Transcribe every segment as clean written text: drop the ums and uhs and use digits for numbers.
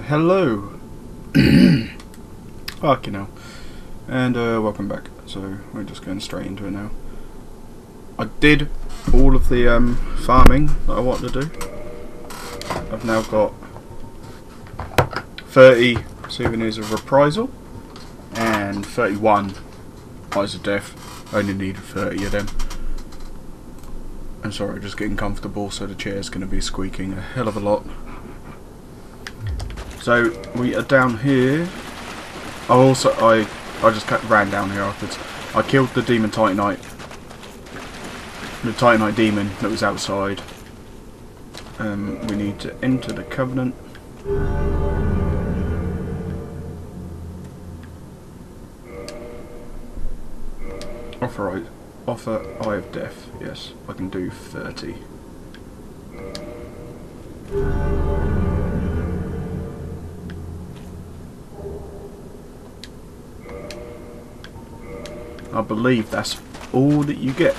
Hello. Fucking hell. And welcome back. So we're just going straight into it now. I did all of the farming that I wanted to do. I've now got 30 souvenirs of reprisal and 31 eyes of death. I only needed 30 of them. I'm sorry, just getting comfortable, so the chair's going to be squeaking a hell of a lot. So we are down here. I just ran down here afterwards. I killed the demon Titanite, the Titanite demon that was outside. We need to enter the Covenant. Offer Eye of Death. Yes, I can do 30. I believe that's all that you get.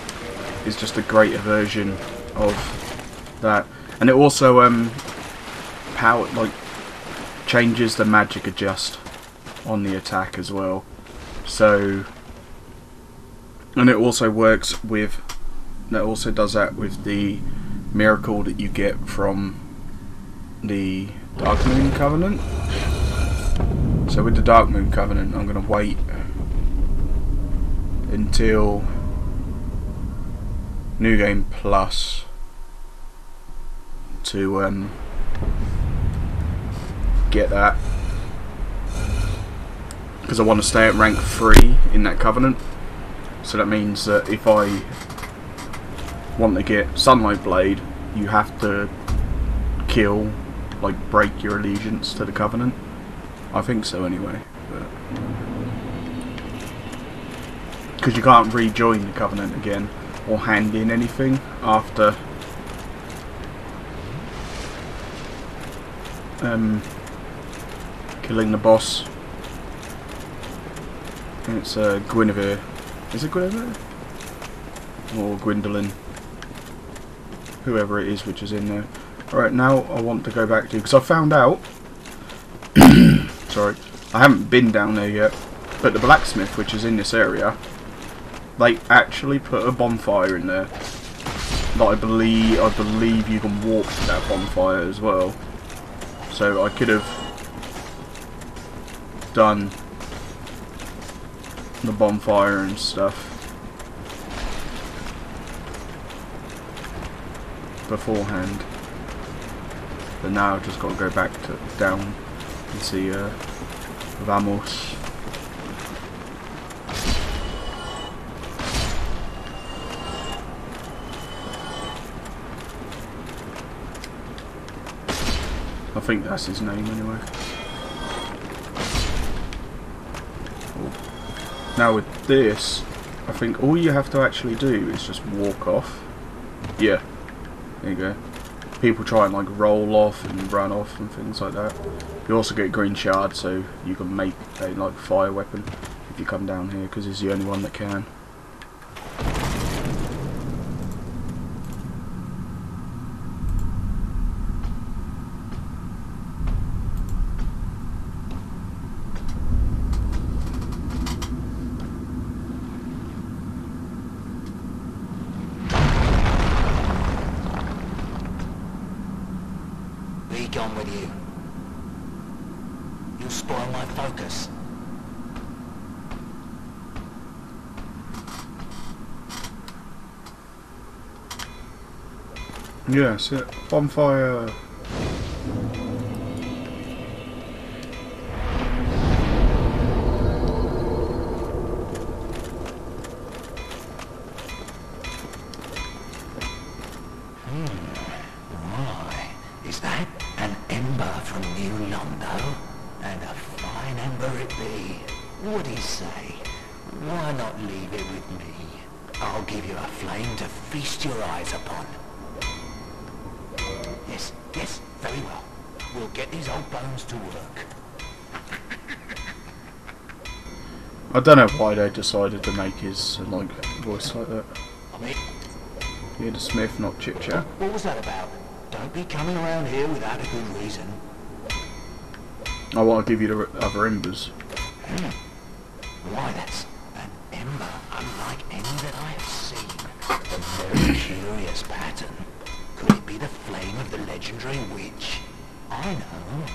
Is just a greater version of that, and it also changes the magic adjust on the attack as well. So, and it also works with. That also does that with the miracle that you get from the Dark Moon Covenant. So with the Dark Moon Covenant, I'm going to wait until New Game Plus to get that, because I want to stay at rank 3 in that Covenant. So that means that if I want to get Sunlight Blade, you have to break your allegiance to the Covenant. I think so anyway, because you can't rejoin the Covenant again or hand in anything after killing the boss. And it's Guinevere. Is it Guinevere? Or Gwendolyn? Whoever it is which is in there. Alright, now I want to go back to, because I found out sorry, I haven't been down there yet, but the blacksmith which is in this area, they actually put a bonfire in there that I believe you can walk to that bonfire as well. So I could have done the bonfire and stuff beforehand, but now I've just got to go back down and see Vamos. I think that's his name anyway. Now with this, I think all you have to actually do is just walk off. Yeah, there you go. People try and roll off and run off and things like that. You also get green shard, so you can make a fire weapon if you come down here, because he's the only one that can. Gone with you. You'll spoil my focus. Yes, yeah. Bonfire. Is that an ember from New Londo? And a fine ember it be. What'd he say? Why not leave it with me? I'll give you a flame to feast your eyes upon. Yes, very well. We'll get these old bones to work. I don't know why they decided to make his voice like that. I mean, You're the smith, not chit chat. what was that about? Don't be coming around here without a good reason. I want to give you the other embers. Why, that's an ember unlike any that I have seen. A very curious pattern. Could it be the flame of the legendary witch? I know.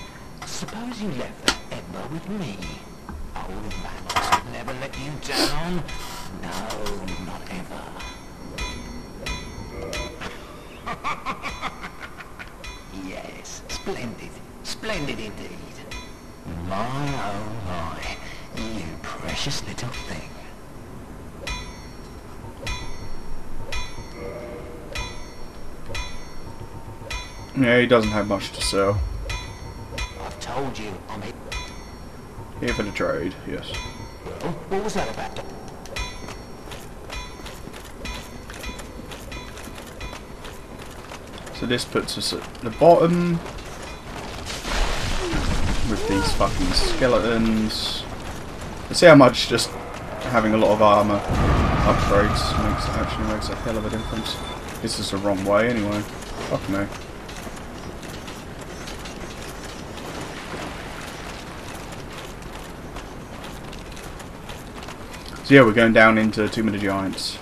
Suppose you left that ember with me. Old Vamos would never let you down. No, not ever. Yes, splendid. Splendid indeed. My oh my, you precious little thing. Yeah, he doesn't have much to sell. I've told you, I'm here. Here for the trade, yes. Oh, what was that about? So this puts us at the bottom with these fucking skeletons. Let's see how much just having a lot of armor upgrades actually makes a hell of a difference. This is the wrong way anyway. Fuck me. So yeah, we're going down into Tomb of the Giants.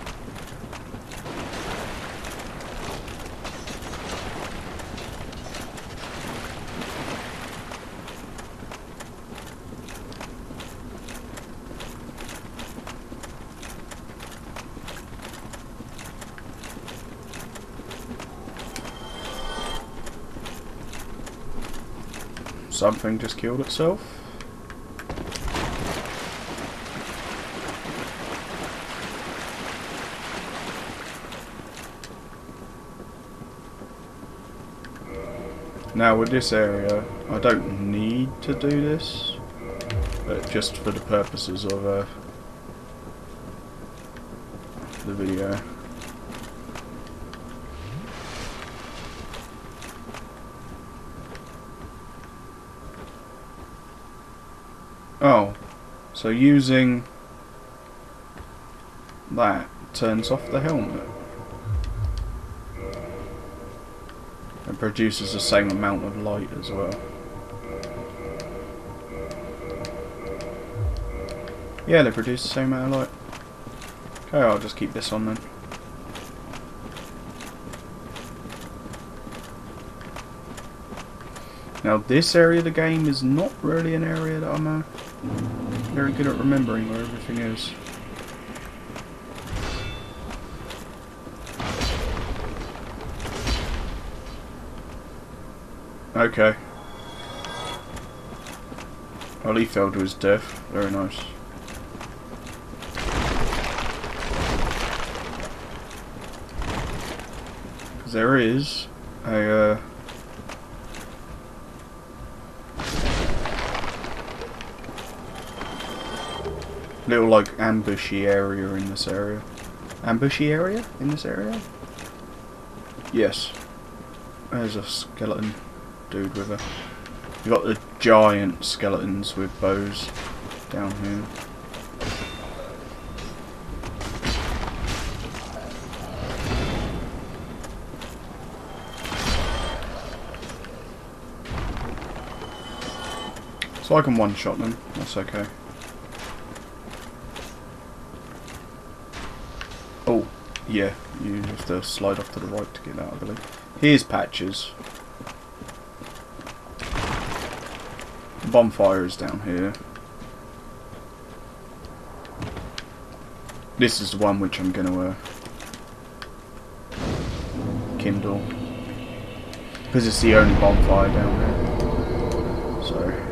Something just killed itself. Now with this area, I don't need to do this, but just for the purposes of the video. Oh, so using that turns off the helmet and produces the same amount of light as well. Yeah, they produce the same amount of light. Okay, I'll just keep this on then. Now this area of the game is not really an area that I'm very good at remembering where everything is. Okay. Well, he fell to his death. Very nice. Because there is a little like ambushy area in this area. Ambushy area in this area? Yes. There's a skeleton dude with a... You've got the giant skeletons with bows down here. So I can one-shot them, that's okay. Oh, yeah, you have to slide off to the right to get out, I believe. Here's patches. Bonfire is down here. This is the one which I'm going to kindle. Because it's the only bonfire down there. So...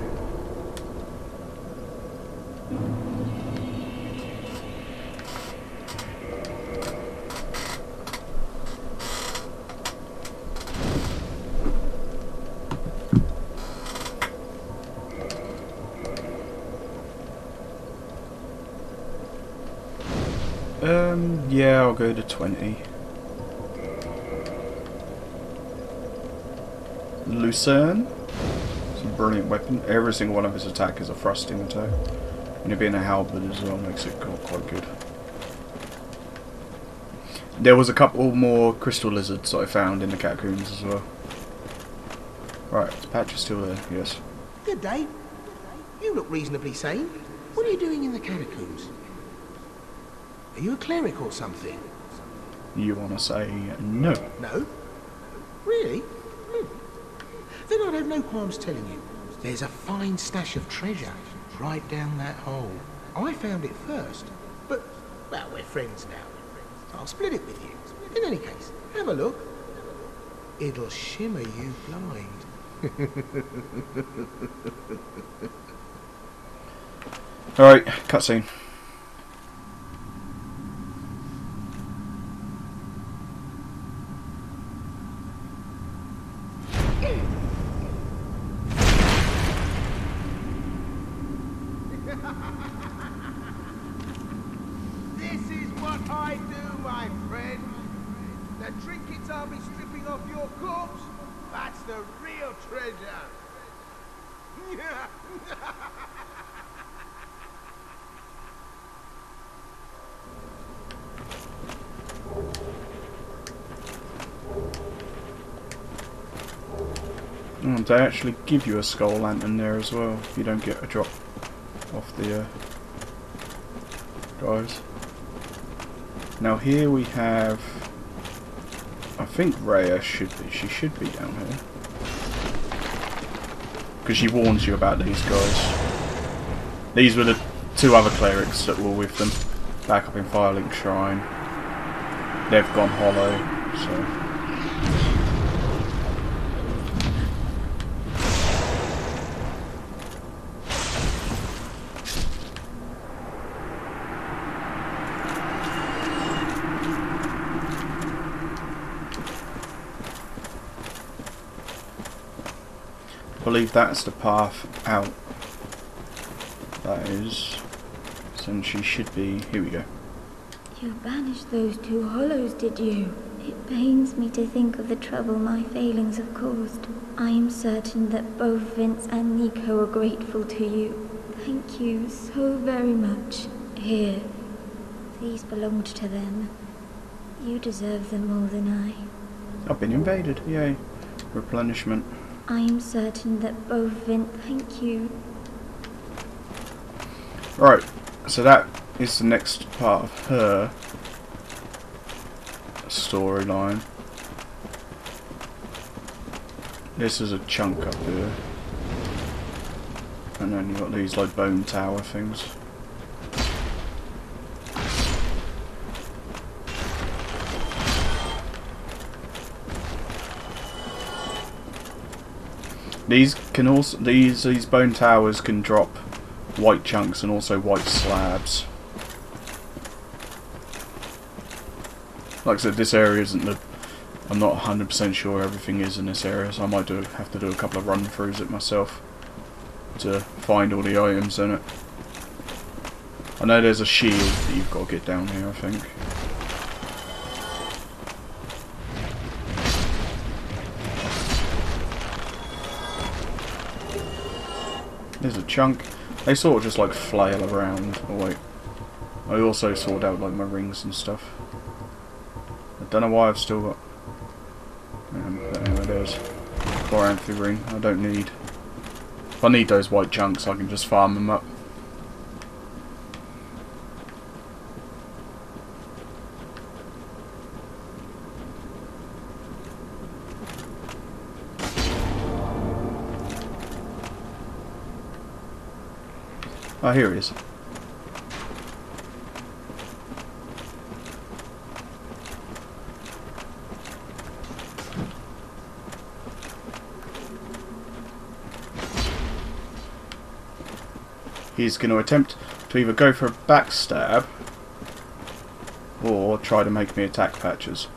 yeah, I'll go to 20. Lucerne. It's a brilliant weapon. Every single one of his attack is a thrusting attack. And it being a halberd as well makes it quite good. There was a couple more crystal lizards that I found in the catacombs as well. Right, the patch is still there, yes. Good day. look reasonably sane. What are you doing in the catacombs? Are you a cleric or something? You want to say no? No? Really? Then I'd have no qualms telling you. There's a fine stash of treasure right down that hole. I found it first, but, well, we're friends now. I'll split it with you. In any case, have a look. It'll shimmer you blind. Alright, cutscene. This is what I do, my friend. The trinkets I'll be stripping off your corpse, that's the real treasure. Oh, they actually give you a skull lantern there as well. You don't get a drop off the guys. Now here we have, I think Rhea she should be down here. Because she warns you about these guys. These were the two other clerics that were with them, back up in Firelink Shrine. They've gone hollow, so... I believe that's the path out. That is. So she should be. Here we go. You banished those two hollows, did you? It pains me to think of the trouble my failings have caused. I am certain that both Vince and Nico are grateful to you. Thank you so very much. Here. These belonged to them. You deserve them more than I. I've been invaded. Yay. Replenishment. I am certain that both Vince... Thank you. Right. So that is the next part of her storyline. This is a chunk up here. And then you've got these like bone tower things. These can also these bone towers can drop white chunks and also white slabs. Like I said, this area isn't the... I'm not 100% sure everything is in this area, so I might have to do a couple of run-throughs it myself to find all the items in it. I know there's a shield that you've got to get down here, I think. There's a chunk. They sort of just like flail around. Oh wait. I also sorted out like my rings and stuff. I don't know why I've still got... but anyway, there's Chloranthy ring. I don't need... If I need those white chunks, I can just farm them up. Oh, here it is. He's going to attempt to either go for a backstab or try to make me attack patches.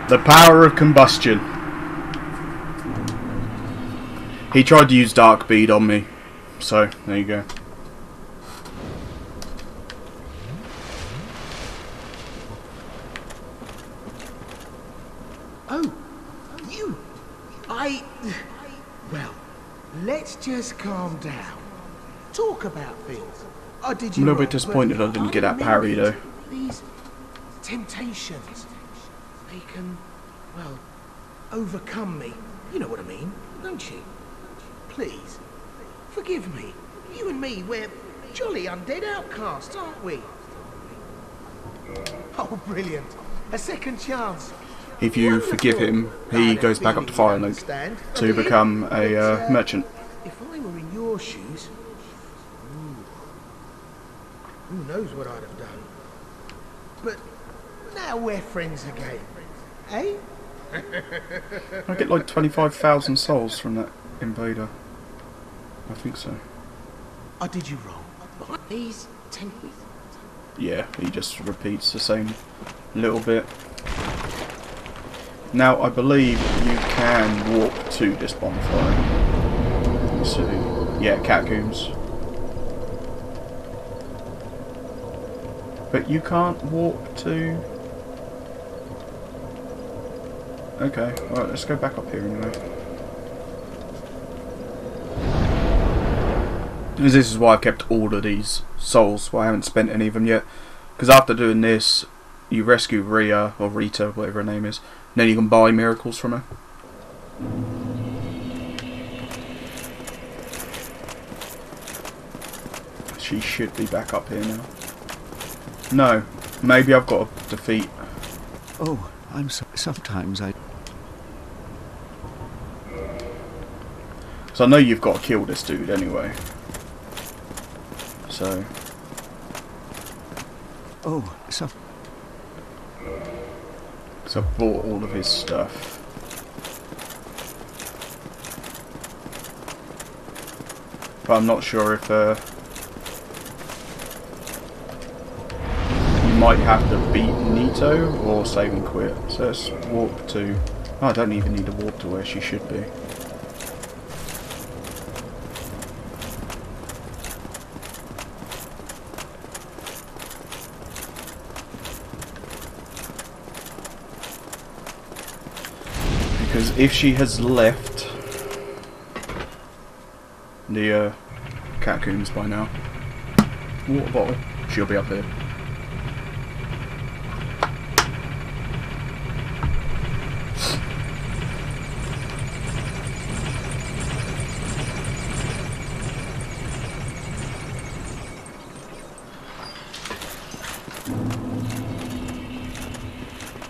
The power of combustion. He tried to use Dark Bead on me, so there you go. Oh, you! Well, let's just calm down. talk about things. I did I'm you a little bit wrong, disappointed but I didn't get that remember parry though. These temptations, they can, well, overcome me. You know what I mean, don't you? Please, forgive me. You and me, we're jolly undead outcasts, aren't we? Oh, brilliant. A second chance. If you forgive him, he goes back up to Fire Luke to become a merchant. If I were in your shoes, who knows what I'd have done. But now we're friends again, eh? I get like 25,000 souls from that invader. I think so. I did you wrong. These tempers. Yeah, he just repeats the same little bit. Now, I believe you can walk to this bonfire. Let me see. Yeah, catacombs. But you can't walk to... Okay, alright, let's go back up here anyway. Because this is why I've kept all of these souls, why I haven't spent any of them yet. Because after doing this, you rescue Rhea, or Rita, whatever her name is, and then you can buy miracles from her. She should be back up here now. No, maybe I've got to defeat... Oh, I'm so... Sometimes I... So I know you've got to kill this dude anyway. So... Oh, so... So I bought all of his stuff. But I'm not sure if you might have to beat Nito or save and quit. So let's walk to... Oh, I don't even need to walk to where she should be. Because if she has left the catacombs by now, water bottle, she'll be up there.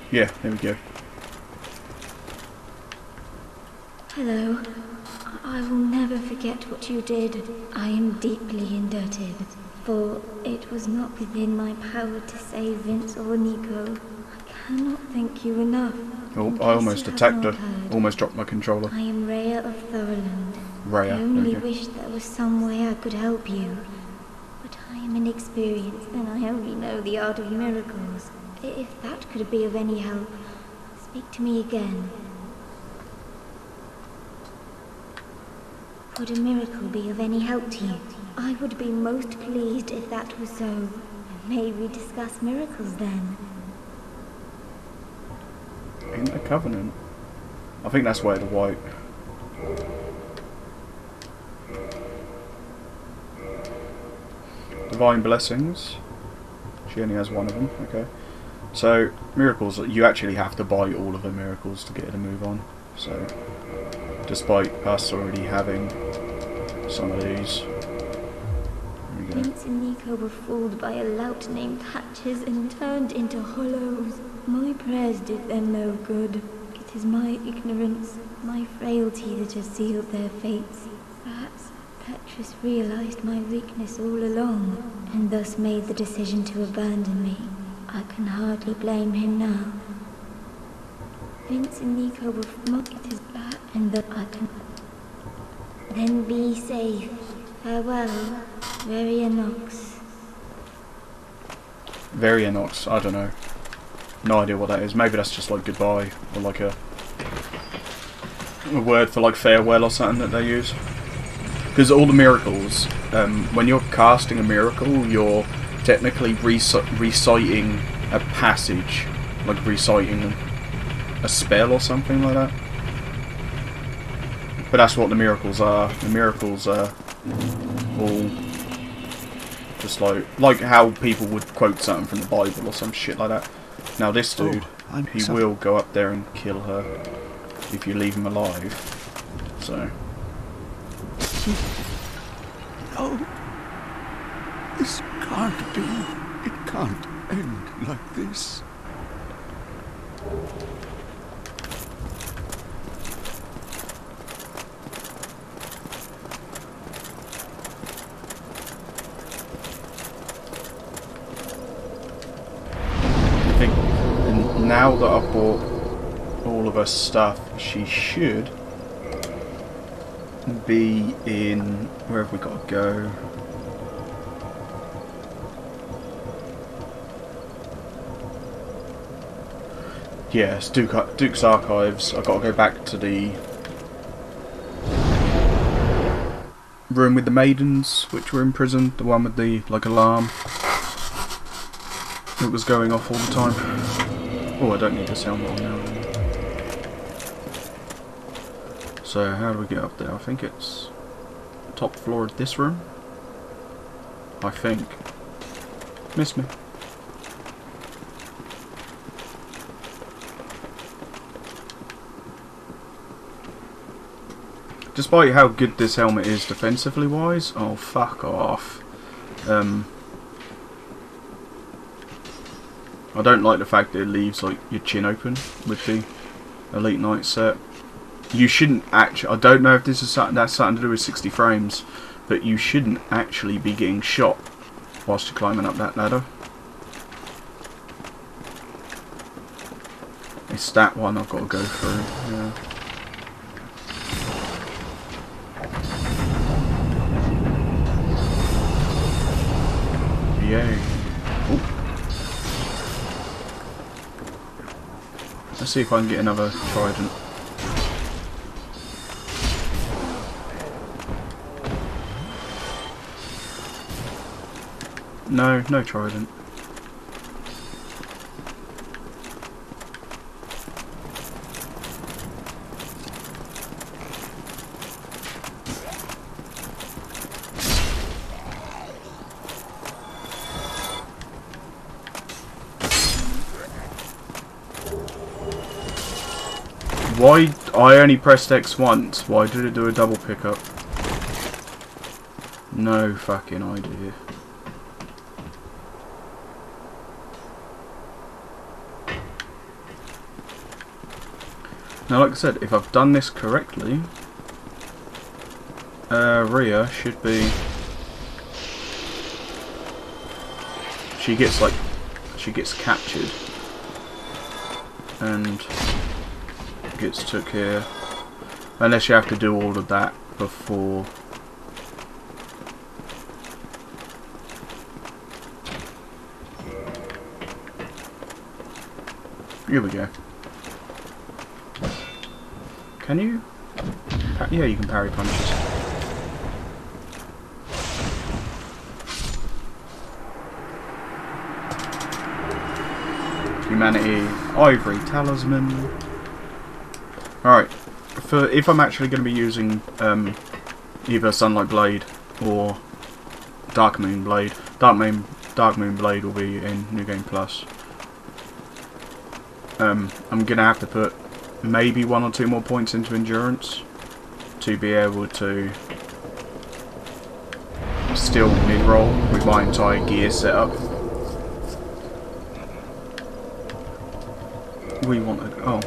Yeah, there we go. Hello. I will never forget what you did. I am deeply indebted, for it was not within my power to save Vince or Nico. I cannot thank you enough. Oh, In I case almost you have attacked not her. heard, Almost dropped my controller. I am Rhea of Thorland. Rhea, I there only we go. wish there was some way I could help you. But I am inexperienced and I only know the art of miracles. If that could be of any help, speak to me again. Would a miracle be of any help to you? I would be most pleased if that was so. May we discuss miracles then? In the Covenant? I think that's where the white... Divine Blessings. She only has one of them, okay. So, miracles, you actually have to buy all of the miracles to get her to move on. So, despite us already having some of these. There we go. Vince and Nico were fooled by a lout named Hatches and turned into hollows. My prayers did them no good. It is my ignorance, my frailty that has sealed their fates. Perhaps Petrus realized my weakness all along, and thus made the decision to abandon me. I can hardly blame him now. Vince and Nico were it is bad, and that I can... Then be safe. Farewell, Verionox. Verionox, I don't know. No idea what that is. Maybe that's just like goodbye, or like a word for like farewell or something that they use. Because all the miracles, when you're casting a miracle, you're technically reciting a passage, like reciting a spell or something like that. But that's what the miracles are. The miracles are all Just like how people would quote something from the Bible or some shit like that. Now this dude, he will go up there and kill her if you leave him alive. So. No. This can't be. It can't end like this. I think now that I've bought all of her stuff, she should be in... Where have we got to go? Yes, Duke's Archives. I've got to go back to the room with the maidens, which were in prison. The one with the, like, alarm that was going off all the time. Oh, I don't need this helmet on now. So, how do we get up there? I think it's top floor of this room. I think. Miss me. Despite how good this helmet is defensively wise, oh fuck off. I don't like the fact that it leaves like your chin open with the Elite Knight set. You shouldn't actually, I don't know if this is something that's something to do with 60 frames, but you shouldn't actually be getting shot whilst you're climbing up that ladder. It's that one I've got to go through, yeah. Yay. Ooh. Let's see if I can get another trident. No, no trident. Why? I only pressed X once. Why did it do a double pickup? No fucking idea. Now, like I said, if I've done this correctly, Rhea should be... She gets captured and gets took here, unless you have to do all of that before. Here we go. Can you? Yeah, you can parry punches. Humanity, Ivory Talisman. Alright, if I'm actually going to be using either Sunlight Blade or Dark Moon Blade, Dark Moon Blade will be in New Game Plus. I'm going to have to put maybe 1 or 2 more points into Endurance to be able to still mid-roll with my entire gear setup. We wanted... Oh.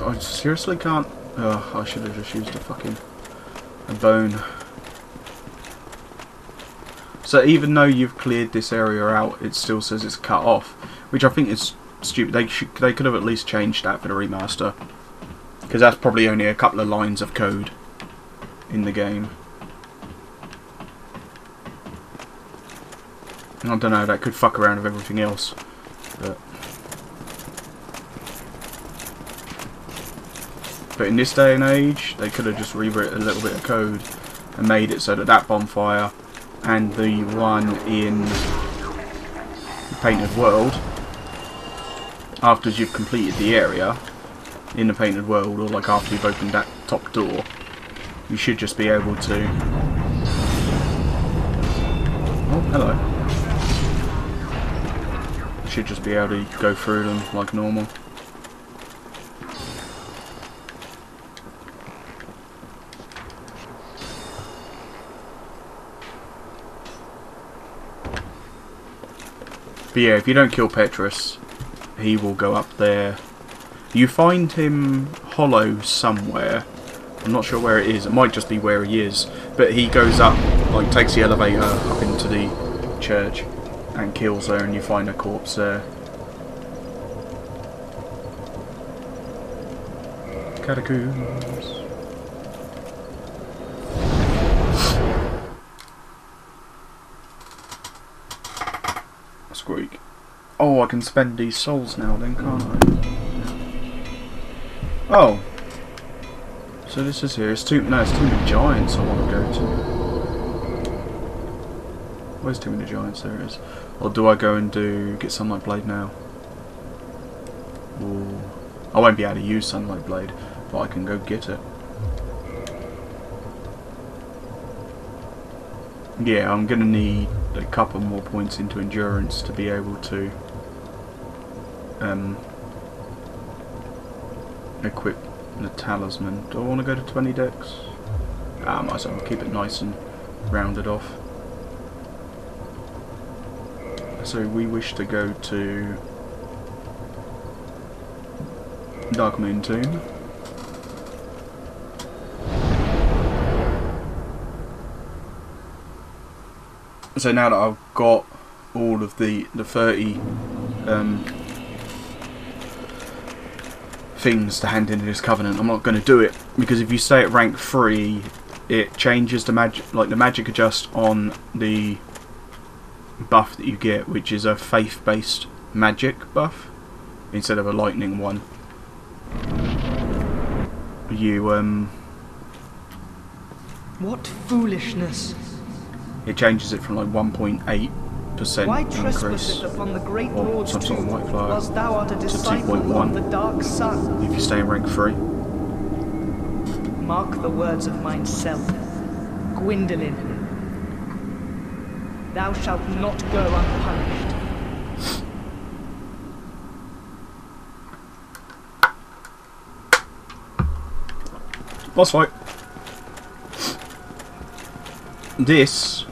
I seriously can't... Oh, I should have just used a bone. So even though you've cleared this area out, it still says it's cut off, which I think is stupid. They could have at least changed that for the remaster, because that's probably only a couple of lines of code in the game. I don't know, that could fuck around with everything else, but in this day and age, they could have just rewritten a little bit of code and made it so that that bonfire and the one in Painted World, after you've completed the area in the Painted World, or like after you've opened that top door, you should just be able to... Oh, hello. should just be able to go through them like normal. But yeah, if you don't kill Petrus, he will go up there. You find him hollow somewhere. I'm not sure where it is. It might just be where he is. But he goes up, like takes the elevator up into the church and kills her, and you find a corpse there. Catacombs. Squeak. Oh, I can spend these souls now then, can't I? Oh. So this is here. It's Tomb of Giants I want to go to. Where's Tomb of Giants? There it is. Or do I go and get Sunlight Blade now? Ooh. I won't be able to use Sunlight Blade, but I can go get it. Yeah, I'm going to need a couple more points into endurance to be able to equip the talisman. Do I want to go to 20 decks? I might as well keep it nice and rounded off. So we wish to go to Dark Moon Tomb. So now that I've got all of the 30 things to hand into this covenant, I'm not going to do it, because if you stay at rank 3, it changes the magic adjust on the buff that you get, which is a faith-based magic buff instead of a lightning one. You What foolishness! It changes it from like 1.8% Why increase, trespasseth upon the great or Lord's some sort of tomb, white flower, whilst thou art a to disciple of the 2.1 dark sun? if you stay in rank 3. Mark the words of mine self, Gwendolyn. Thou shalt not go unpunished. Boss fight. This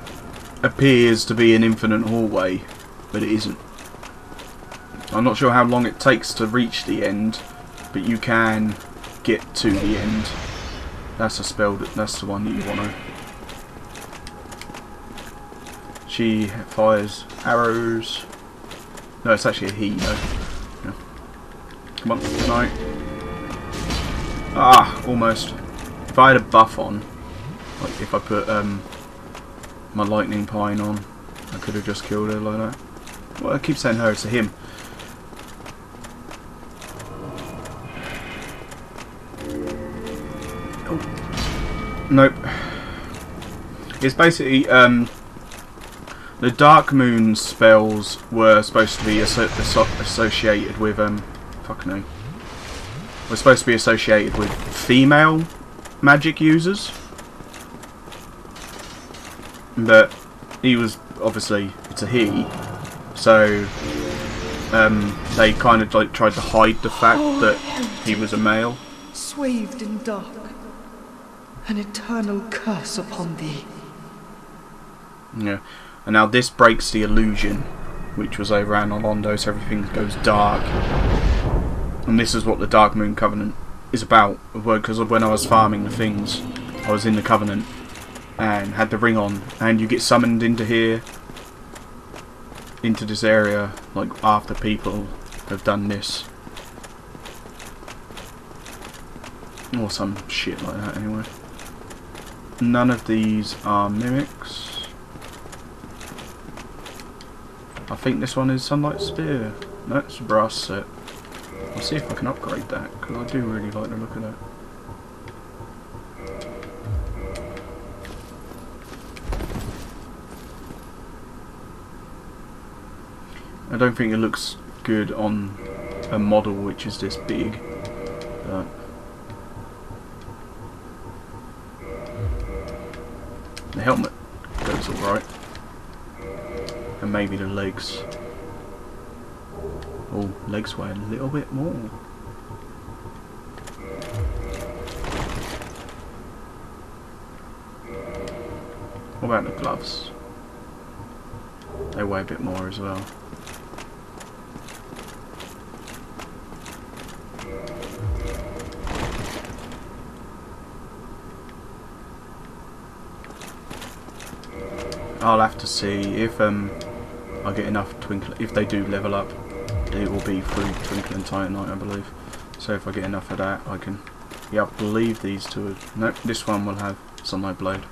appears to be an infinite hallway, but it isn't. I'm not sure how long it takes to reach the end, but you can get to the end. That's a spell, that's the one that you want to. She fires arrows. No, it's actually a he, though. Yeah. Come on, no. Ah, almost. If I had a buff on, like if I put my lightning pine on, I could have just killed her like that. Well, I keep saying her, it's a him. Oh. Nope. It's basically the Dark Moon spells were supposed to be associated with fuck no. Were supposed to be associated with female magic users, but he was obviously, it's a he, so they kind of like tried to hide the fact that he was a male. Swathed in dark, an eternal curse upon thee. Yeah, and now this breaks the illusion, which was over Anolondo, so everything goes dark. And this is what the Dark Moon Covenant is about. Because when I was farming the things, I was in the Covenant and had the ring on, and you get summoned into here, into this area, like after people have done this. Or some shit like that anyway. None of these are mimics. I think this one is Sunlight Spear. No, it's a brass set. I'll see if I can upgrade that, because I do really like the look of that. I don't think it looks good on a model which is this big, but the helmet goes alright, and maybe the legs. Oh, legs weigh a little bit more. What about the gloves? They weigh a bit more as well. I'll have to see if I get enough twinkle. If they do level up, it will be through Twinkle and Titanite, I believe. So if I get enough of that, I can. Yeah, I believe these two. Nope, this one will have Sunlight Blade.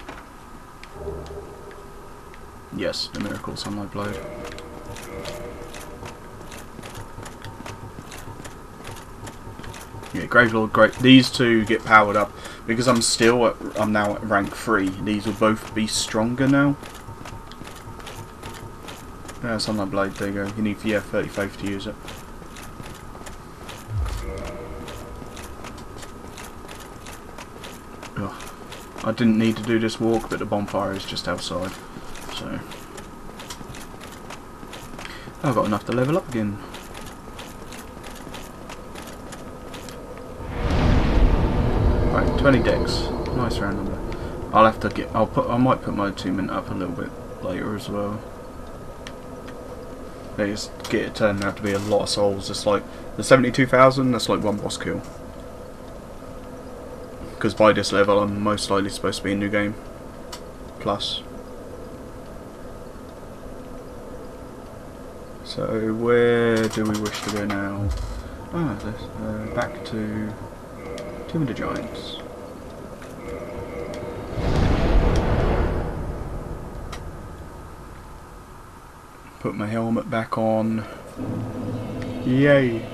Yes, the Miracle Sunlight Blade. Yeah, Gravelord, great. These two get powered up because I'm now at rank 3. These will both be stronger now. Sunlight Blade, there you go. You need 30 faith to use it. Ugh. I didn't need to do this walk, but the bonfire is just outside, so I've got enough to level up again. Right, 20 decks. Nice round number. I'll have to get. I might put my attunement up a little bit later as well. They just get it turned out to be a lot of souls. It's like the 72,000. That's like one boss kill. Because by this level, I'm most likely supposed to be in New Game Plus. So where do we wish to go now? Let's back to Tomb of the Giants. Put my helmet back on. Yay!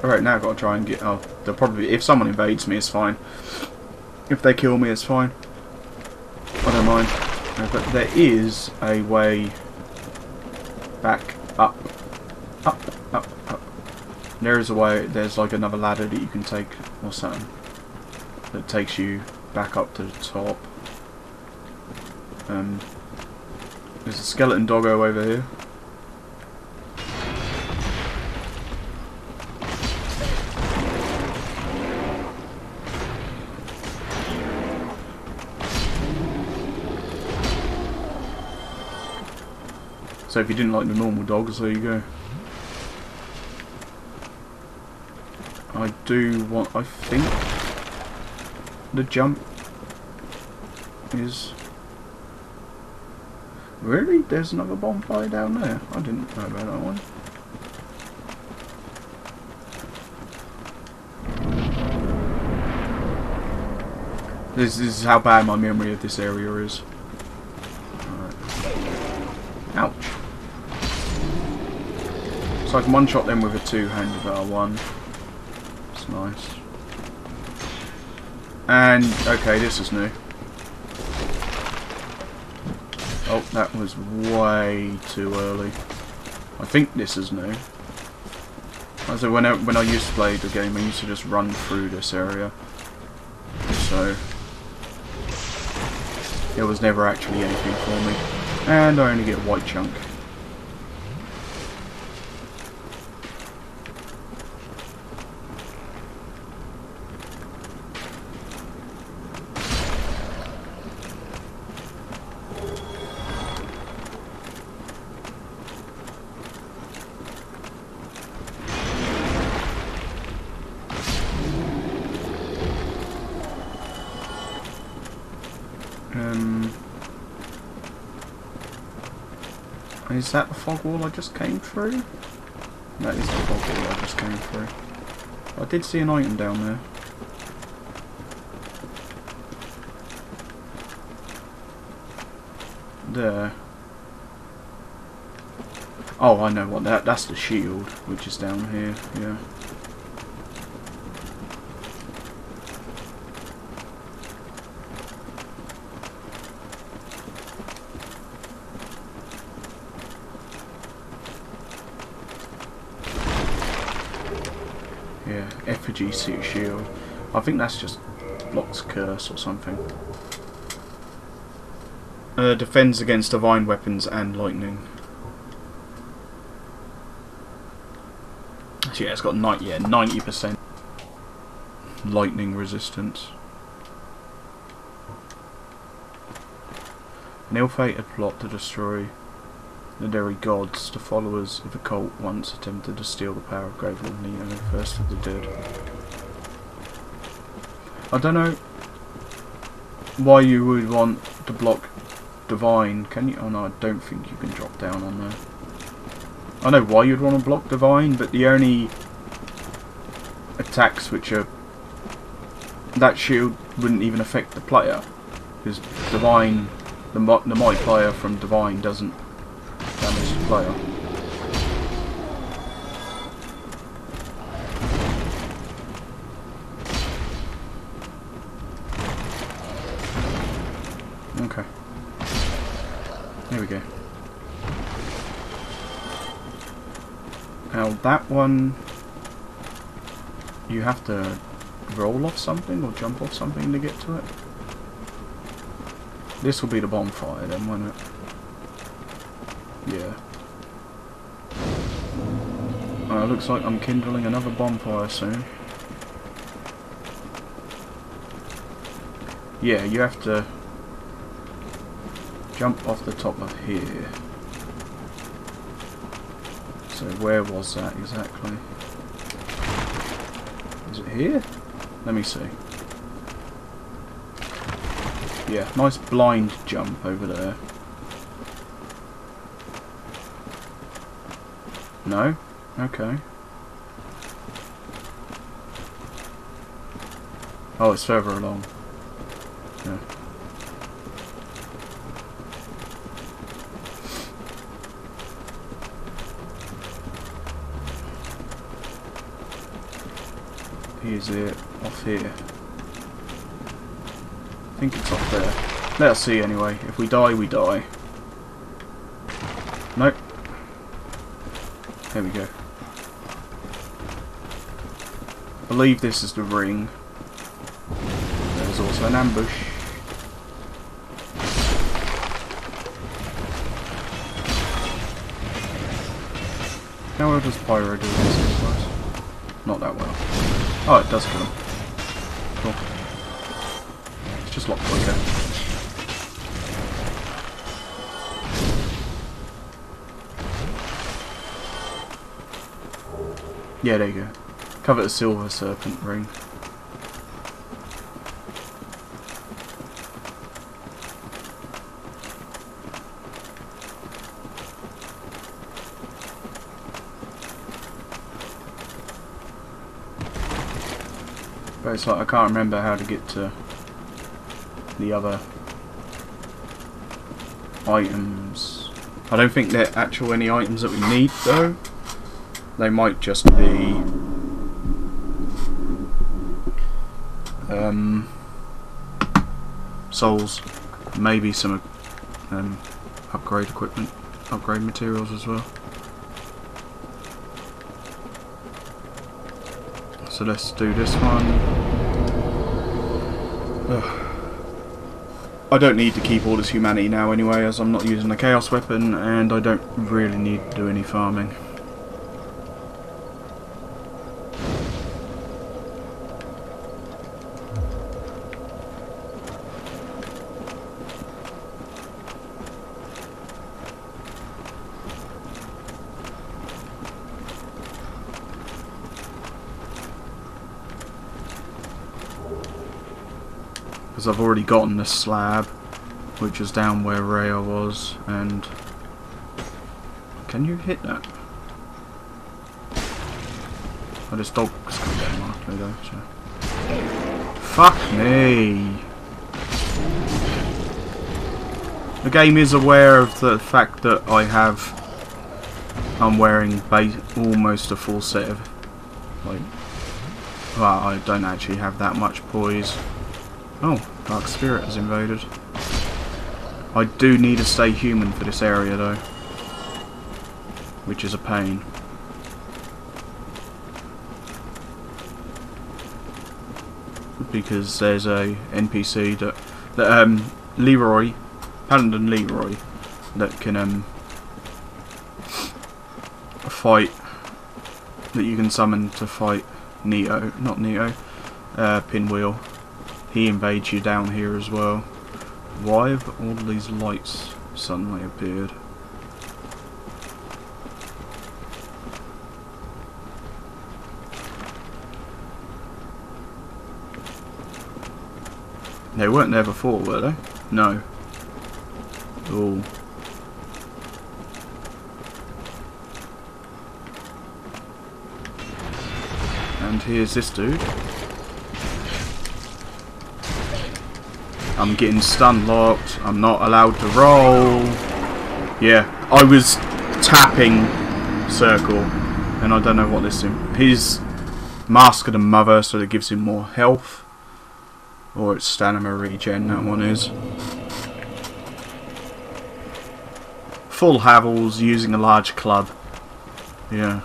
Alright, now I've got to try and get. Oh, they'll probably. If someone invades me, it's fine. If they kill me, it's fine. I don't mind. But there is a way back up. Up. There is a way. There's like another ladder that you can take or something that takes you back up to the top. There's a skeleton doggo over here. So if you didn't like the normal dogs, there you go. I do want. I think the jump is. Really? There's another bonfire down there? I didn't know about that one. This is how bad my memory of this area is. Alright. Ouch. So I can one-shot them with a two-handed R1. That's nice. And, okay, this is new. Oh, that was way too early. I think this is new. So when I used to play the game, I used to just run through this area. So it was never actually anything for me. And I only get a white chunk. Is that the fog wall I just came through? That is the fog wall I just came through. I did see an item down there. There. Oh, I know what that's the shield, which is down here, yeah. Yeah, effigy suit shield. I think that's just blocks curse or something. Defends against divine weapons and lightning. So yeah, it's got 90% lightning resistance. An ill-fated plot to destroy the very gods. The followers of the cult once attempted to steal the power of Grateful Neo, first of the dead. I don't know why you would want to block Divine. Can you? Oh no, I don't think you can drop down on there. I know why you'd want to block Divine, but the only attacks which are... that shield wouldn't even affect the player. Because Divine... the might player from Divine doesn't damage the player. Okay. There we go. Now that one, you have to roll off something or jump off something to get to it. This will be the bonfire then, won't it? Yeah. Looks like I'm kindling another bonfire soon. Yeah, you have to jump off the top of here. So where was that exactly? Is it here? Let me see. Yeah, nice blind jump over there. No? Okay. Oh, it's further along. Yeah. Here's it, off here. I think it's up there. Let's see anyway. If we die, we die. Nope. There we go. I believe this is the ring. There's also an ambush. How well does Pyro do this, guys? Not that well. Oh, it does kill him. Cool. It's just a lot quicker. Yeah, there you go. Cover the silver serpent ring. But it's like I can't remember how to get to the other items. I don't think they're actual any items that we need though. They might just be souls, maybe some upgrade equipment, upgrade materials as well. So let's do this one. I don't need to keep all this humanity now anyway, as I'm not using the chaos weapon and I don't really need to do any farming. Because I've already gotten the slab, which is down where Rhea was, and... Can you hit that? Oh, this dog's come down markedly though, so... Fuck me! The game is aware of the fact that I'm wearing almost a full set of... like... Well, I don't actually have that much poise. Oh, Dark Spirit has invaded. I do need to stay human for this area though, which is a pain. Because there's a NPC that Leroy, Paladin Leroy, that can fight that you can summon to fight Neo, not Neo, Pinwheel. He invades you down here as well. Why have all these lights suddenly appeared? They weren't there before, were they? No. Oh. And here's this dude. I'm getting stun locked. I'm not allowed to roll. Yeah, I was tapping circle, and I don't know what this is. He's Mask of the Mother, so it gives him more health. Or it's stamina regen, that one is. Full Havels using a large club. Yeah.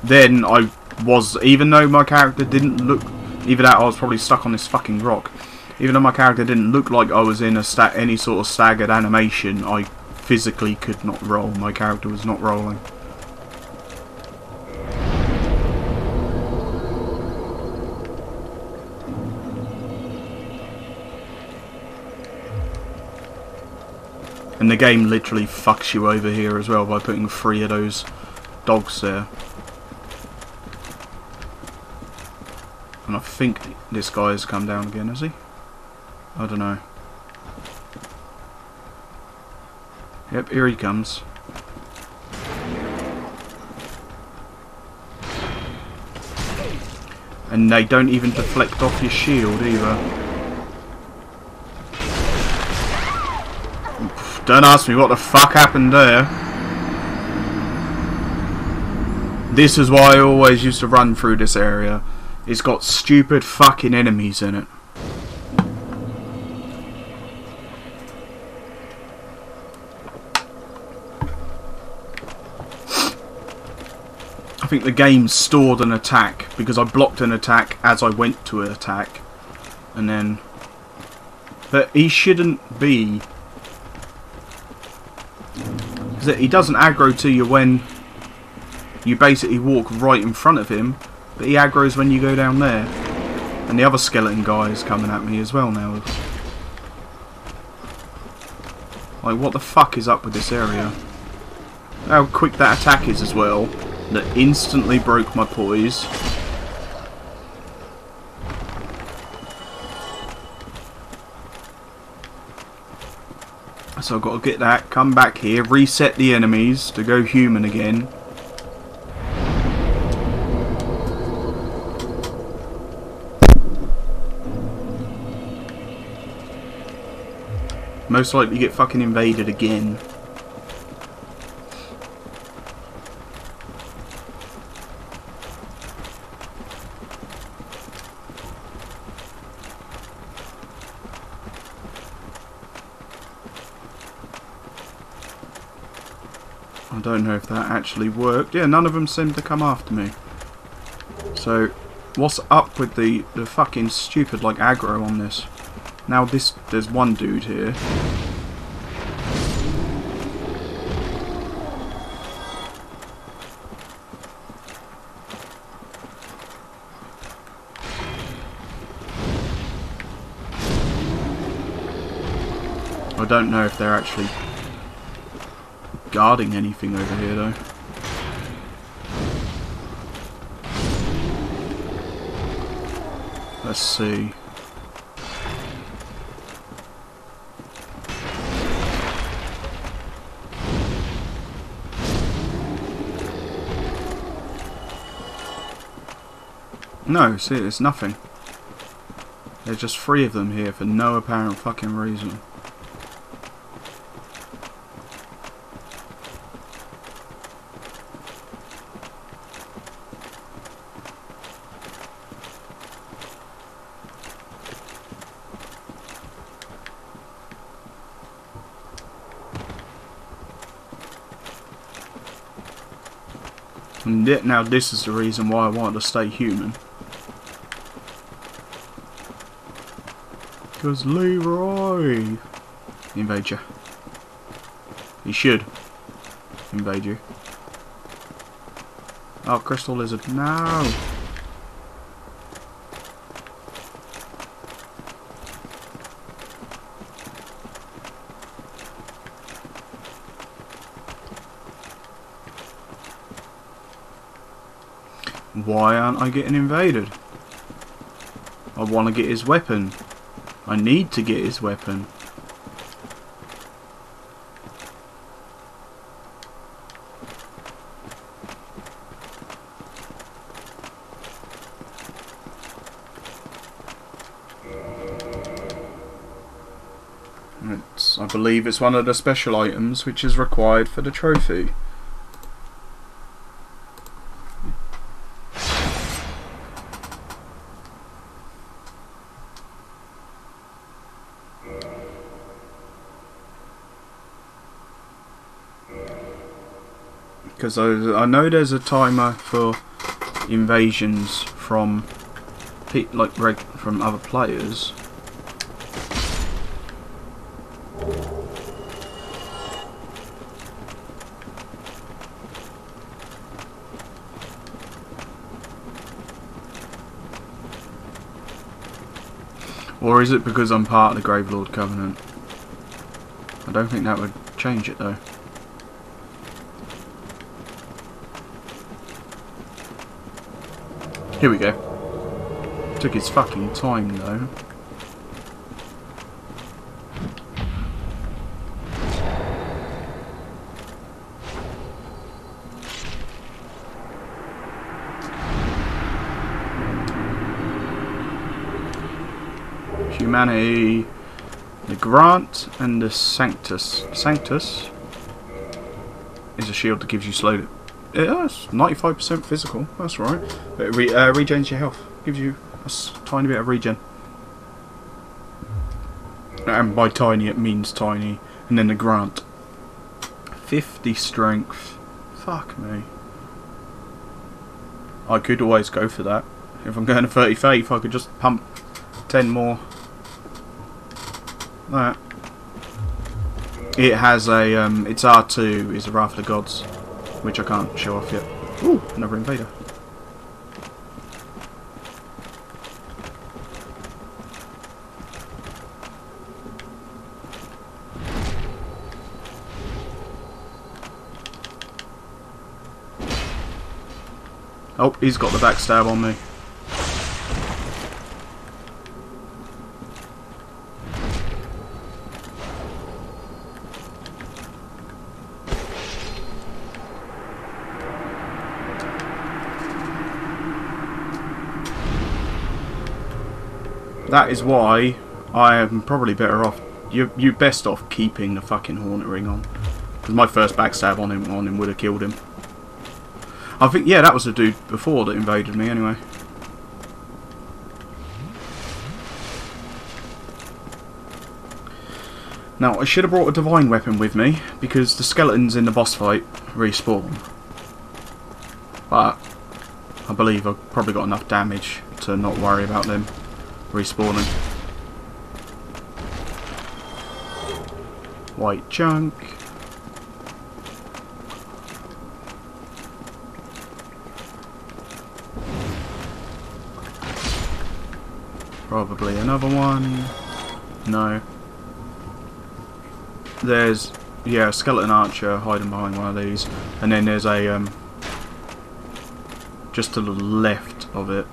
Then I was, even though my character didn't look, either that or I was probably stuck on this fucking rock. Even though my character didn't look like I was in any sort of staggered animation, I physically could not roll. My character was not rolling. And the game literally fucks you over here as well by putting 3 of those dogs there. And I think this guy has come down again, has he? I don't know. Yep, here he comes. And they don't even deflect off your shield either. Don't ask me what the fuck happened there. This is why I always used to run through this area. It's got stupid fucking enemies in it. I think the game stored an attack because I blocked an attack as I went to an attack. And then... But he shouldn't be... Because he doesn't aggro to you when you basically walk right in front of him, but he aggroes when you go down there. And the other skeleton guy is coming at me as well now. Like, what the fuck is up with this area? How quick that attack is as well. That instantly broke my poise. So I've got to get that, come back here, reset the enemies to go human again. Most likely get fucking invaded again. I don't know if that actually worked. Yeah, none of them seem to come after me. So, what's up with the fucking stupid, like, aggro on this? Now there's one dude here. I don't know if they're actually guarding anything over here though. Let's see. No, see, it's nothing. There's just 3 of them here for no apparent fucking reason. And yet now this is the reason why I wanted to stay human. Because Leroy invade you. He should invade you. Oh, crystal lizard. No! Why aren't I getting invaded? I want to get his weapon. I need to get his weapon. I believe it's one of the special items which is required for the trophy. Because I know there's a timer for invasions from from other players. Or is it because I'm part of the Gravelord Covenant? I don't think that would change it though. Here we go. Took his fucking time though. Humanity, the Grant and the Sanctus. Sanctus is a shield that gives you slow. It's 95% physical. That's right. But it regens your health. Gives you a tiny bit of regen. And by tiny it means tiny. And then the Grant, 50 strength. Fuck me. I could always go for that. If I'm going to 30 faith, I could just pump 10 more. That. It has a its R2 is a Wrath of the Gods, which I can't show off yet. Ooh, another invader. Oh, he's got the backstab on me. That is why I am probably better off. You're best off keeping the fucking Hornet Ring on, because my first backstab on him would have killed him. I think, yeah, that was the dude before that invaded me anyway. Now I should have brought a divine weapon with me because the skeletons in the boss fight respawn. But I believe I've probably got enough damage to not worry about them respawning. White junk. Probably another one. No. There's, yeah, a skeleton archer hiding behind one of these, and then there's a just to the left of it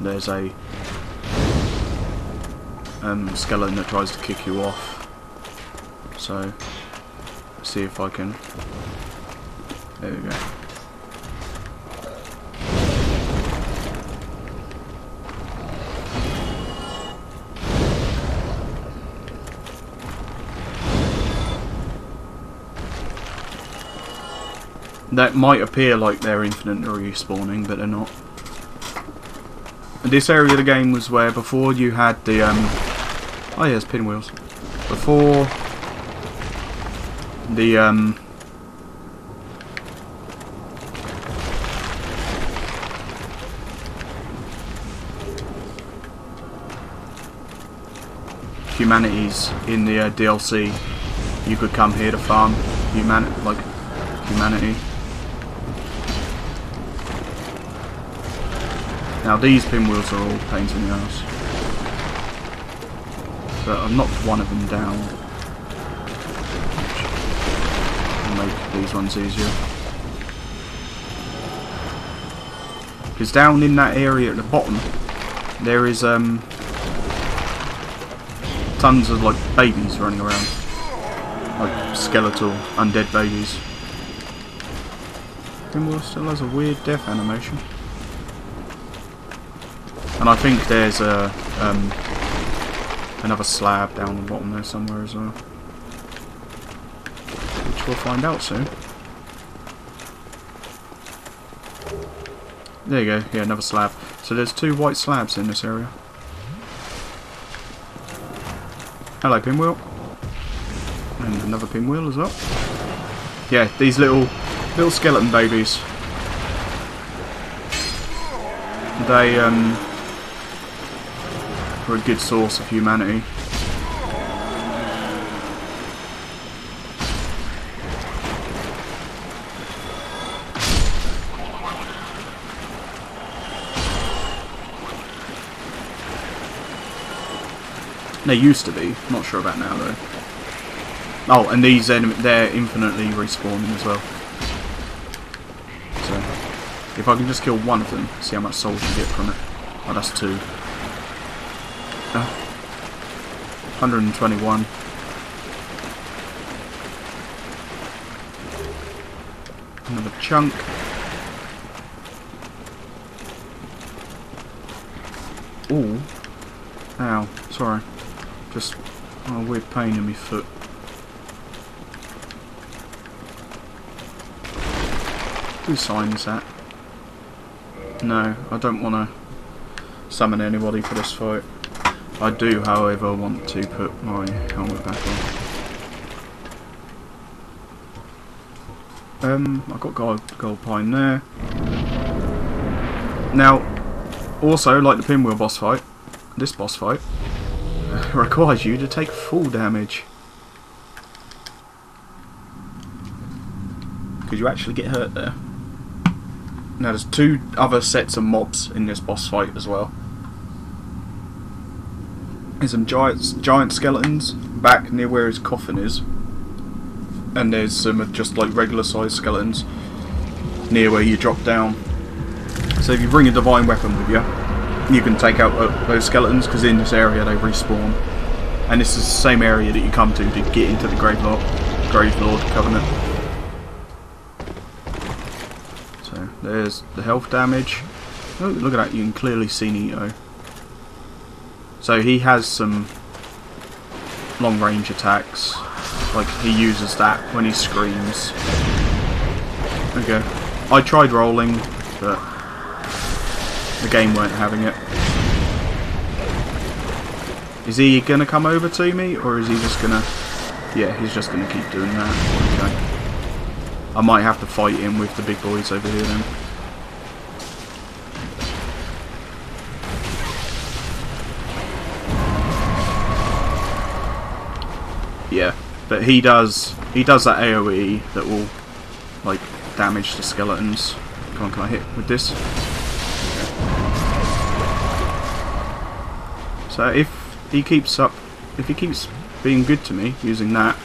there's a skeleton that tries to kick you off. So see if I can. There we go. That might appear like they're infinite respawning, but they're not. This area of the game was where before you had the oh yeah, it's pinwheels. Before the humanities in the DLC, you could come here to farm humanity. Now these pinwheels are all pains in the ass. But I've knocked one of them down. I'll make these ones easier. Because down in that area at the bottom, there is tons of like babies running around. Like skeletal, undead babies. Pinwheel still has a weird death animation. And I think there's a another slab down the bottom there somewhere as well, which we'll find out soon. There you go, yeah, another slab. So there's 2 white slabs in this area. Hello, pinwheel. And another pinwheel as well. Yeah, these little skeleton babies. They are a good source of humanity. They used to be, not sure about now though. Oh, and these they're infinitely respawning as well. So if I can just kill one of them, see how much souls you get from it. Oh, that's 2. 121. Another chunk. Ooh. Ow. Sorry. Just a weird pain in my foot. Whose sign is that? No, I don't want to summon anybody for this fight. I do, however, want to put my helmet back on. I've got gold pine there. Now, also, like the pinwheel boss fight, this boss fight requires you to take full damage. Because you actually get hurt there. Now there's 2 other sets of mobs in this boss fight as well. There's some giant skeletons back near where his coffin is. And there's some just like regular sized skeletons near where you drop down. So if you bring a divine weapon with you, you can take out those skeletons, because in this area they respawn. And this is the same area that you come to get into the Gravelord Covenant. So there's the health damage. Oh, look at that, you can clearly see Nito. So he has some long range attacks, like he uses that when he screams. Okay, I tried rolling, but the game weren't having it. Is he gonna come over to me, or is he just gonna... Yeah, he's just gonna keep doing that. Okay. I might have to fight him with the big boys over here then. Yeah, but he does that AoE that will like damage the skeletons. Come on, can I hit with this? Okay. So if he keeps being good to me using that,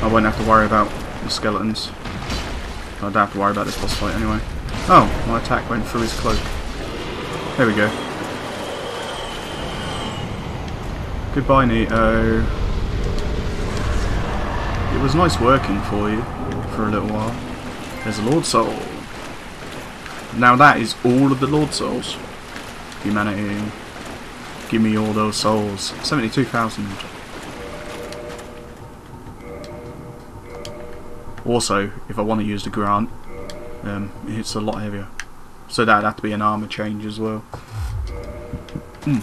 I won't have to worry about the skeletons. I don't have to worry about this boss fight anyway. Oh, my attack went through his cloak. There we go. Goodbye, Nito. It was nice working for you for a little while. There's a Lord Soul. Now that is all of the Lord Souls. Humanity. Give me all those souls. 72,000. Also, if I want to use the grant, it's a lot heavier. So that'd have to be an armor change as well.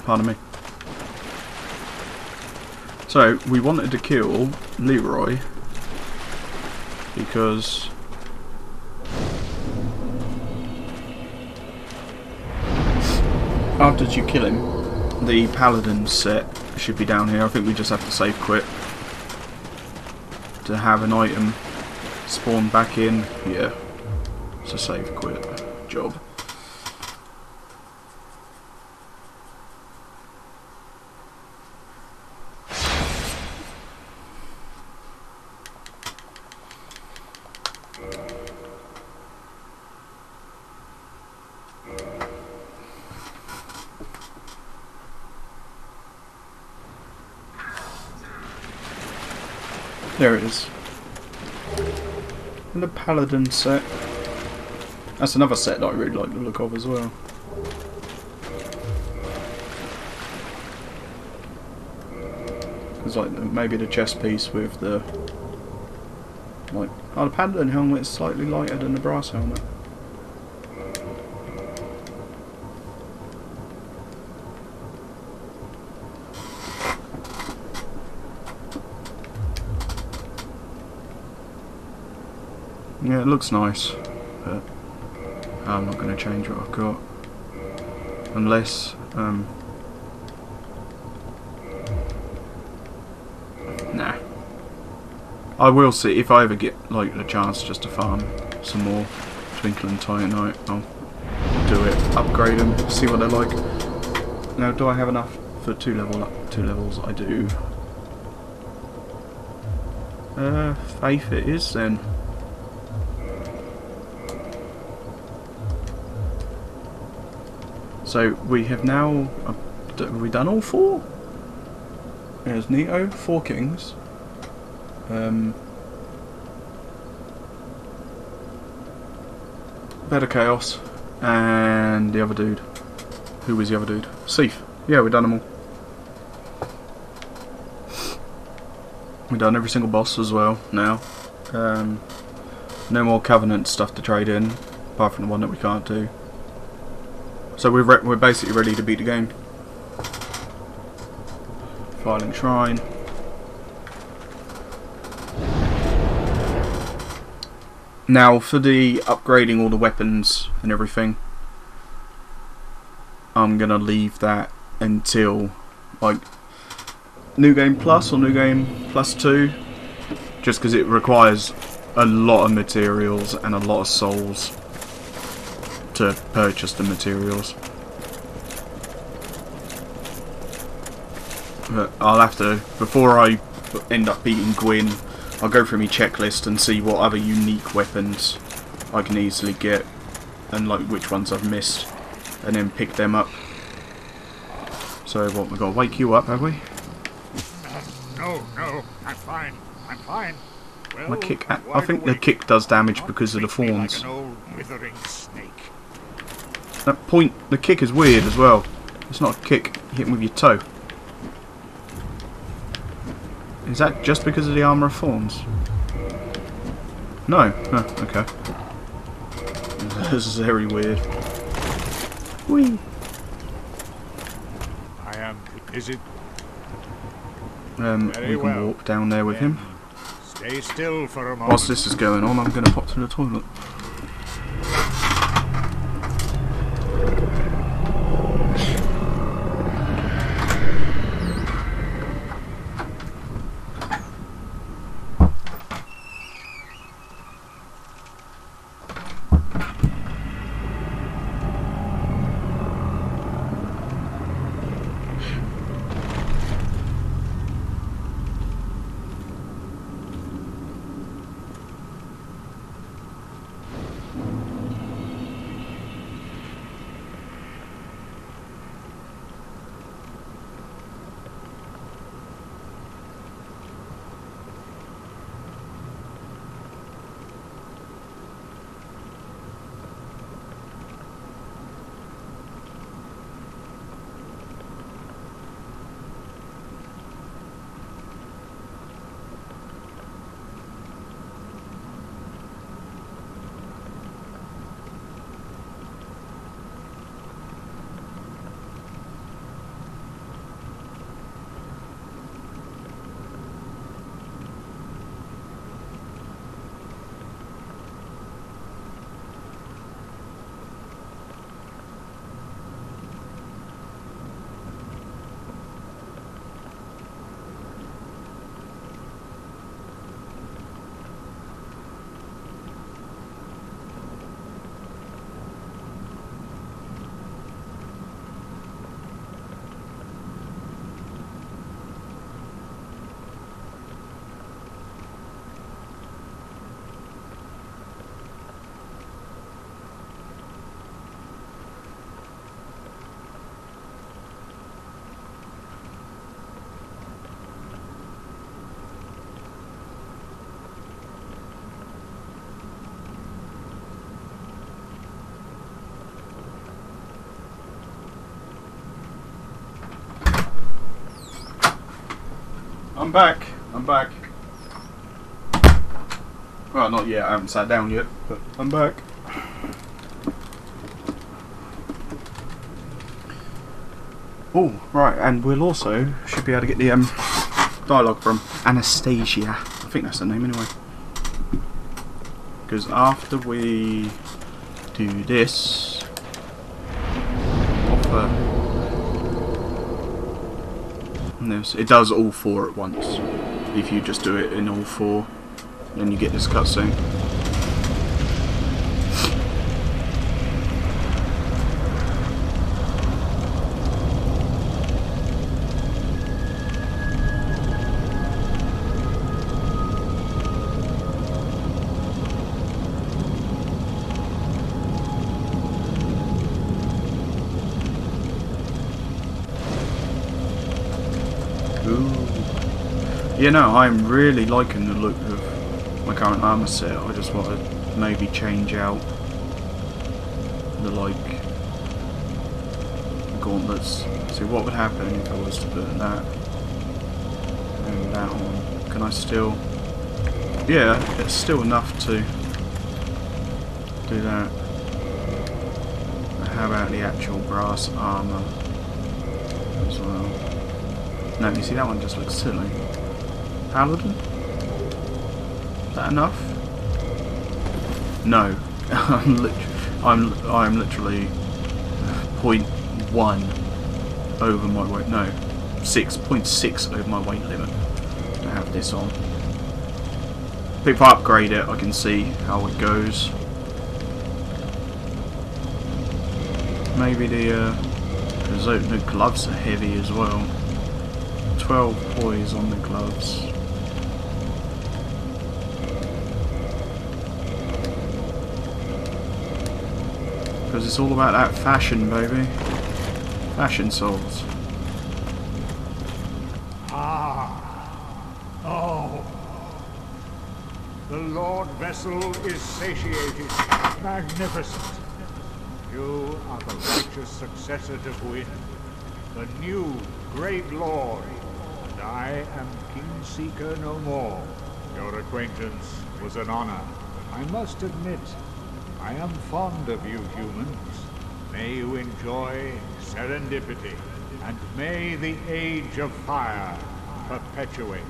Pardon me. So, we wanted to kill Leroy because after you kill him, the Paladin set should be down here. I think we just have to save quit to have an item spawn back in. Yeah, it's a save quit job. There it is. And the Paladin set. That's another set that I really like the look of as well. It's like maybe the chest piece with the like, oh, the Paladin helmet is slightly lighter than the brass helmet. Yeah, it looks nice, but I'm not going to change what I've got unless nah. I will see if I ever get like the chance just to farm some more Twinkle and Titanite. I'll do it, upgrade them, see what they're like. Now, do I have enough for two levels? I do. Faith it is then. So we have now, have we done all four? There's Nito, 4 kings. Better Chaos, and the other dude. Who was the other dude? Seif. Yeah, we've done them all. We've done every single boss as well now. No more Covenant stuff to trade in, apart from the one that we can't do. So we're basically ready to beat the game. Filing Shrine. Now for the upgrading all the weapons and everything, I'm gonna leave that until like New Game Plus or New Game Plus 2, just because it requires a lot of materials and a lot of souls to purchase the materials. But I'll have to, before I end up beating Gwyn, I'll go through my checklist and see what other unique weapons I can easily get and like which ones I've missed, and then pick them up. So what, we've got to wake you up, have we? No, I'm fine. Well, My kick, I think the kick does damage because of the thorns. like an old withering snake. That point, the kick is weird as well. It's not a kick, you hit him with your toe. Is that just because of the armour of thorns? No. Oh, okay. This is very weird. Whee! Is it? We can walk down there with him. Stay still for a moment. Whilst this is going on, I'm going to pop to the toilet. I'm back. I'm back. Well, not yet. I haven't sat down yet, but I'm back. Oh, right, and we'll also should be able to get the dialogue from Anastasia. I think that's the name anyway. Because after we do this, offer this, it does all four at once. If you just do it in all four, then you get this cutscene. Yeah, no, I'm really liking the look of my current armour set. I just want to maybe change out the gauntlets. See what would happen if I was to put that and that on. Can I still? Yeah, it's still enough to do that. But how about the actual brass armour as well? No, you see that one just looks silly. Paladin? Is that enough? No. I'm literally 0.1 over my weight. No, 6.6 over my weight limit to have this on. If I upgrade it, I can see how it goes. Maybe because the gloves are heavy as well. 12 poise on the gloves. Because it's all about that fashion, baby. Fashion souls. Ah. Oh. The Lord Vessel is satiated. Magnificent. You are the righteous successor to Gwyn, the new great lord, and I am King Seeker no more. Your acquaintance was an honor. I must admit, I am fond of you humans. May you enjoy serendipity, and may the age of fire perpetuate.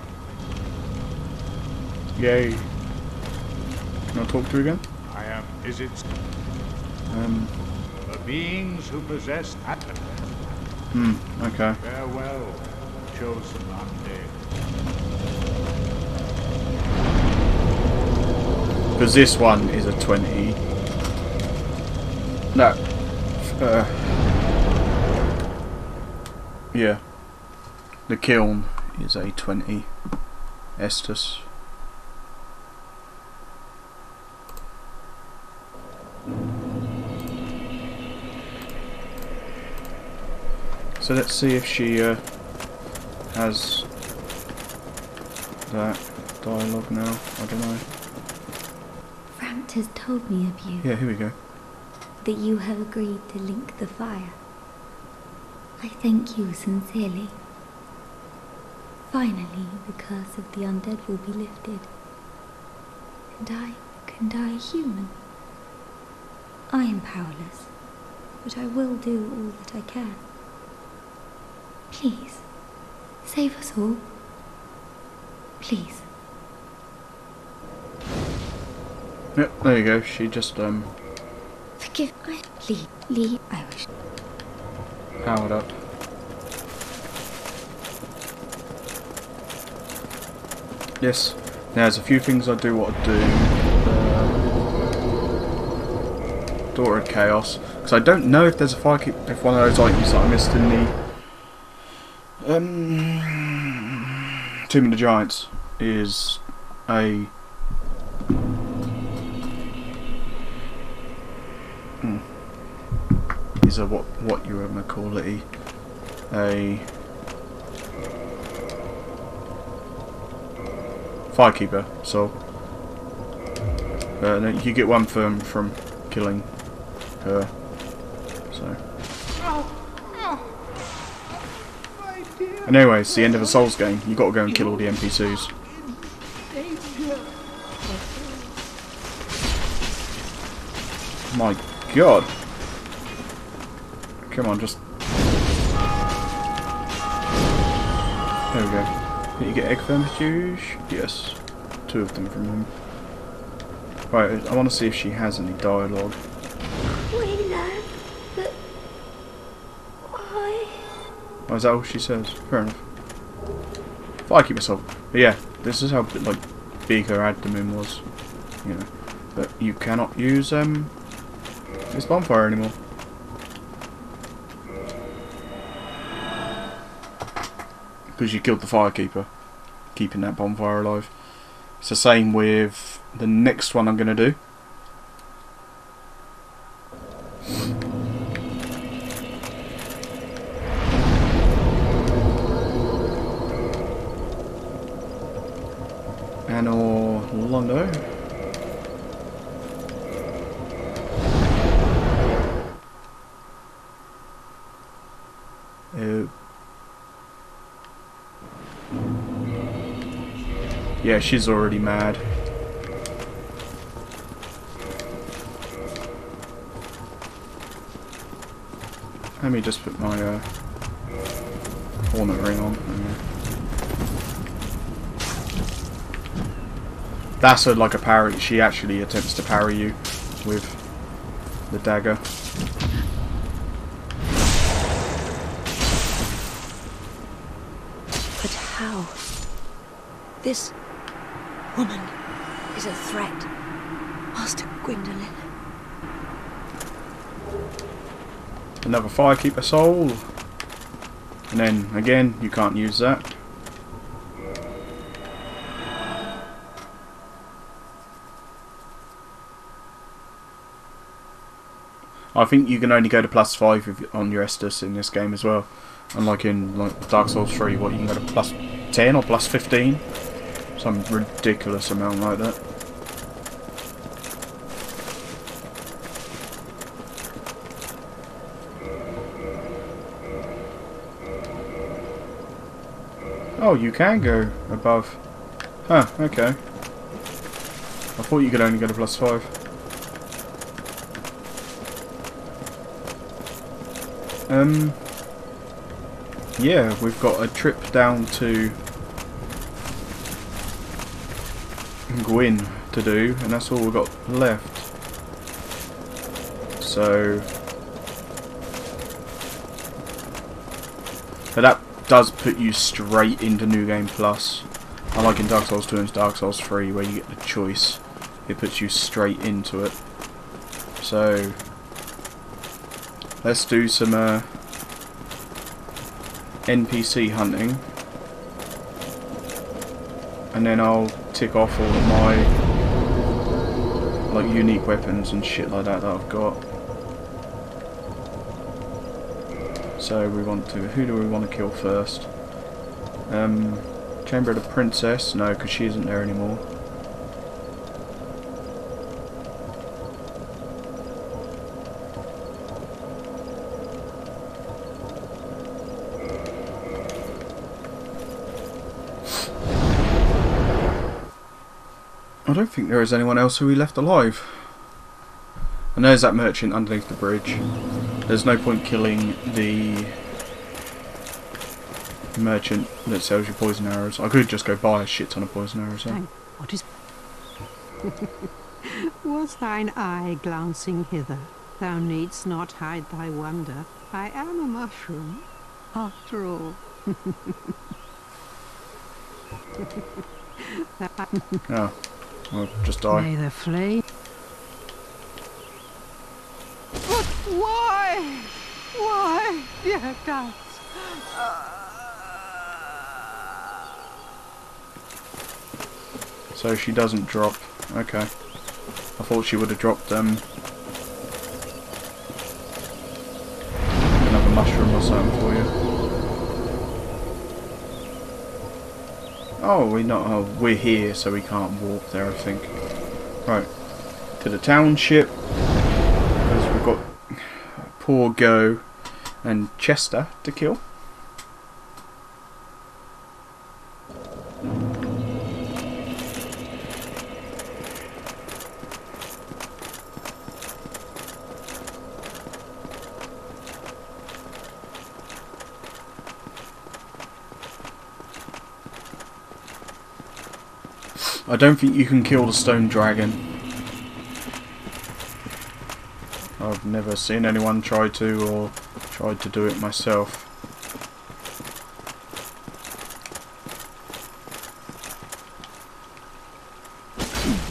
Yay. Can I talk to you again? I am, is it? The beings who possess Atlas. Okay. Farewell, chosen undead. Because this one is a 20. No. Yeah. The kiln is a 20 Estus. So let's see if she has that dialogue now. I don't know. Framt has told me of you. Yeah, here we go. That you have agreed to link the fire. I thank you sincerely. Finally, the curse of the undead will be lifted. And I can die human. I am powerless, but I will do all that I can. Please, save us all. Please. Yep, there you go. She just Forgive me. Leave. I wish. powered up. Yes. Now there's a few things I do want to do. Daughter of Chaos, because I don't know if there's a fire keep if one of those items that I missed in the Tomb of the Giants is a what you would call it, a firekeeper. So you get one from killing her. So My And anyway, it's the end of a Souls game. You got to go and kill all the NPCs. My God! Come on, just. There we go. Did you get egg vermifuge? Yes. 2 of them from him. Right, I want to see if she has any dialogue. We left, but why? Oh, is that all she says? Fair enough. If I keep myself. But yeah, this is how like big her abdomen was. You know. But you cannot use this bonfire anymore. Because you killed the firekeeper, keeping that bonfire alive. It's the same with the next one I'm going to do. And Orlando. Yeah, she's already mad. Let me just put my ornament ring on. That's like a parry. She actually attempts to parry you with the dagger. But how? This woman is a threat. Master Gwendolyn. Another firekeeper soul. And then again, you can't use that. I think you can only go to +5 on your Estus in this game as well. Unlike in Dark Souls 3, what you can go to +10 or +15. Some ridiculous amount like that. Oh, you can go above. Huh, okay. I thought you could only go to +5. Yeah, we've got a trip down to Gwyn to do, and that's all we've got left. So, but that does put you straight into New Game Plus. Unlike in Dark Souls 2 and Dark Souls 3 where you get the choice, it puts you straight into it. So, let's do some NPC hunting, and then I'll tick off all of my like unique weapons and shit like that I've got. So we want to, who do we want to kill first? Chamber of the Princess, no, because she isn't there anymore. I don't think there is anyone else who we left alive. And there's that merchant underneath the bridge. There's no point killing the merchant that sells you poison arrows. I could just go buy a shit ton of poison arrows. Huh? What is... Was thine eye glancing hither? Thou needst not hide thy wonder. I am a mushroom, after all. Oh. I'll just die. May the flame... But why? Why, dear gods? So she doesn't drop. Okay. I thought she would have dropped another mushroom or something for you. Oh, we're here, so we can't walk there, I think. Right. To the township. Because we've got poor Go and Chester to kill. I don't think you can kill the stone dragon. I've never seen anyone try to, or tried to do it myself.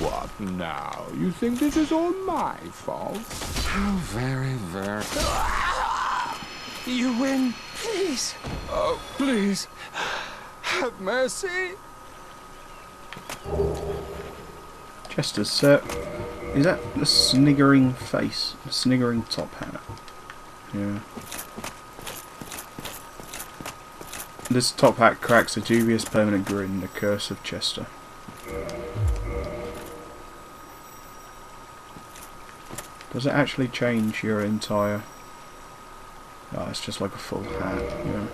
What now? You think this is all my fault? How very, very... You win. Please. Oh, please. Have mercy. Chester's set. Is that the sniggering face? The sniggering top hat? Yeah. This top hat cracks a dubious permanent grin, the curse of Chester. Does it actually change your entire... Oh, it's just like a full hat, yeah.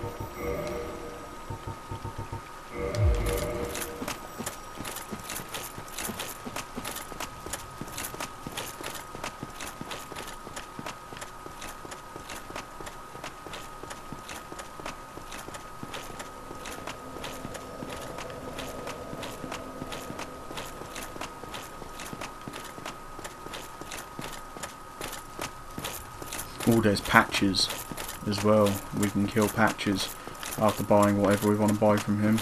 Oh, there's patches as well. We can kill patches after buying whatever we want to buy from him.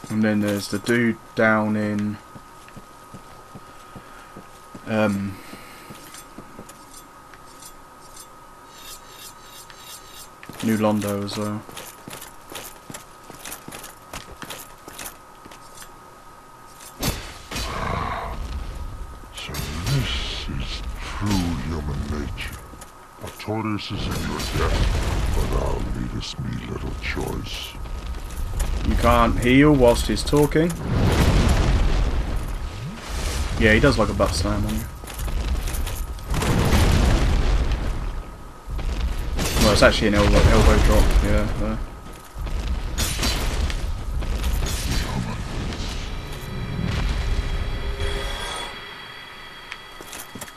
And then there's the dude down in New Londo as well. Tortoise is in your debt, but thou leavest me little choice. You can't heal whilst he's talking. Yeah, he does like a butt slam on you. Well, it's actually an elbow drop, yeah, there.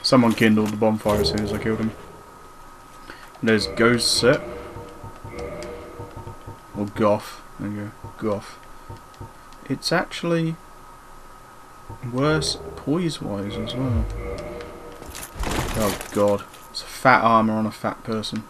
Someone kindled the bonfire as soon as I killed him. There's Ghost Set. Or Goth. There you go. Goth. It's actually worse poise-wise as well. Oh god. It's a fat armor on a fat person.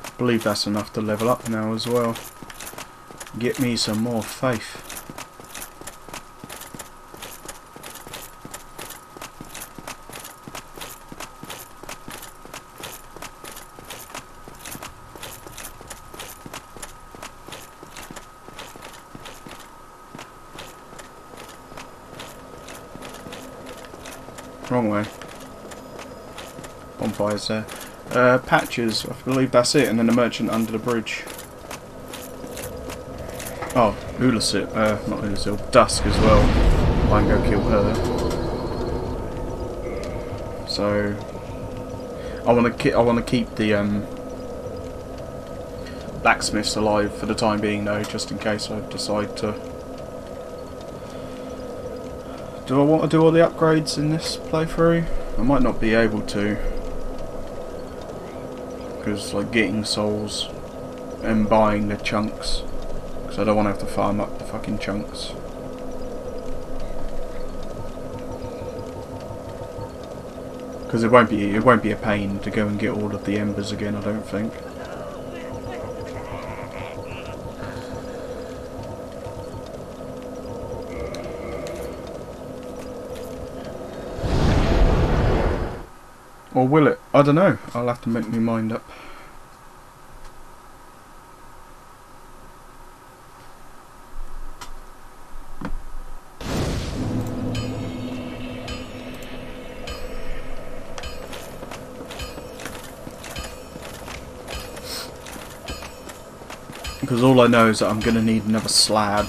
I believe that's enough to level up now as well. Get me some more faith. Wrong way. Bonfires there. Patches, I believe that's it, and then the merchant under the bridge. Oh, Ulasil, not Ulasil, Dusk as well. I can go kill her. So I want to keep the blacksmiths alive for the time being, though, just in case I decide to. Do I want to do all the upgrades in this playthrough? I might not be able to. Because like getting souls and buying the chunks, because I don't want to have to farm up the fucking chunks. Because it won't be a pain to go and get all of the embers again, I don't think. Or will it? I don't know. I'll have to make my mind up. Because all I know is that I'm going to need another slab.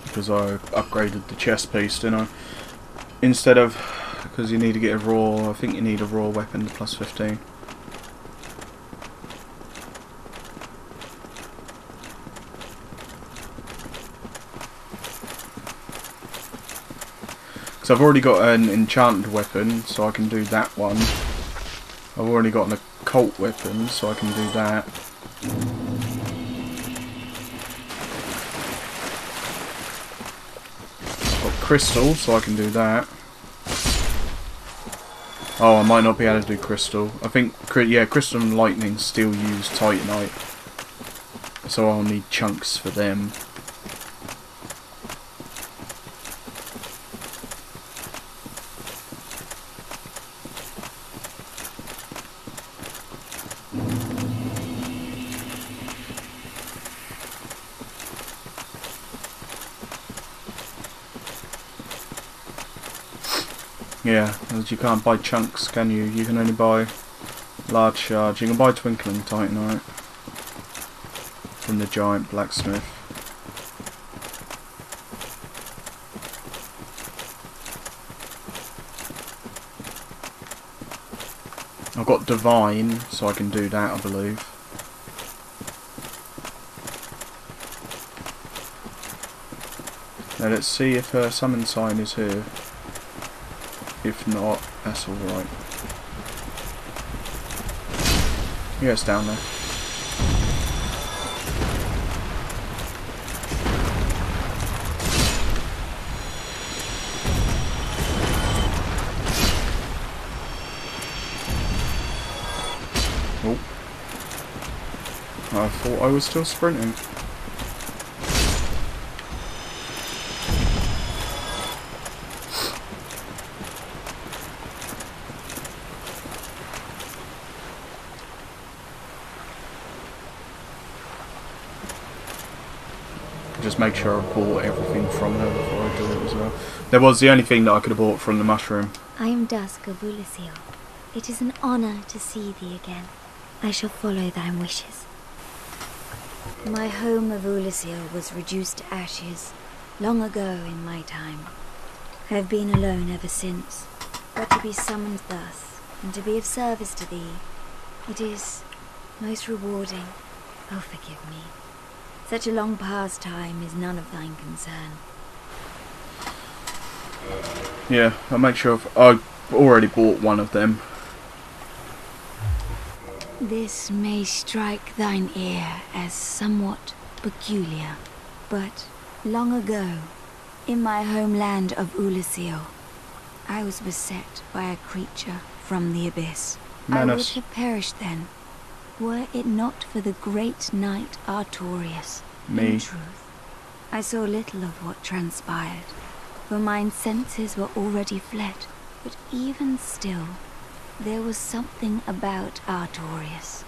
Because I upgraded the chest piece, didn't I? Instead of... Because you need to get a raw, I think you need a raw weapon plus 15. Because I've already got an enchanted weapon, so I can do that one. I've already got an occult weapon, so I can do that. I've got crystal, so I can do that. Oh, I might not be able to do crystal. I think, yeah, crystal and lightning still use titanite. So I'll need chunks for them. Yeah, as you can't buy chunks, can you? You can only buy large shards. You can buy twinkling titanite from the giant blacksmith. I've got divine, so I can do that, I believe. Now let's see if her summon sign is here. If not, that's alright. Yeah, it's down there. Oh. I thought I was still sprinting. Just make sure I bought everything from her before I do it as well. There was the only thing that I could have bought from the mushroom. I am Dusk of Ulisil. It is an honor to see thee again. I shall follow thy wishes. My home of Ulisil was reduced to ashes long ago in my time. I have been alone ever since, but to be summoned thus, and to be of service to thee, it is most rewarding. Oh, forgive me. Such a long past time is none of thine concern. Yeah, I'll make sure I've already bought one of them. This may strike thine ear as somewhat peculiar, but long ago, in my homeland of Ulisil, I was beset by a creature from the abyss. I would have perished then, were it not for the great knight Artorius. Me. In truth, I saw little of what transpired, for mine senses were already fled, but even still, there was something about Artorius,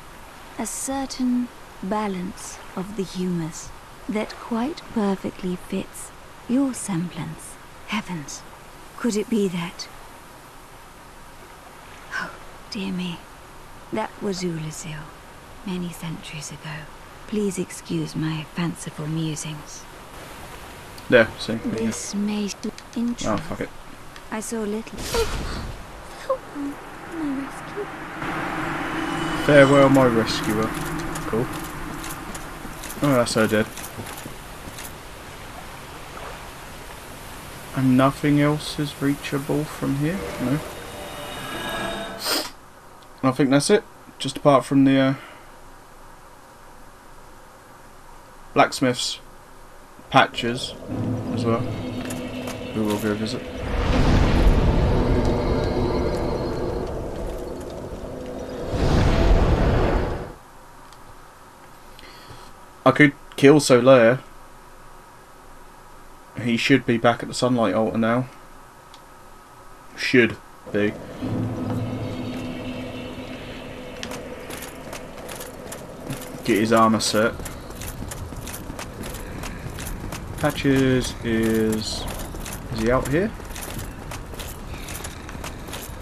a certain balance of the humours that quite perfectly fits your semblance. Heavens, could it be that? Oh, dear me, that was Ulisil, many centuries ago. Please excuse my fanciful musings. There, see. This may in truth. Oh, fuck it. I saw little. My rescue. Farewell, my rescuer. Cool. Oh, that's her dead. And nothing else is reachable from here? No. I think that's it. Just apart from the blacksmith's patches as well, who we'll go visit. I could kill Solaire. He should be back at the Sunlight Altar now. Should be. Get his armor set. Patches is he out here?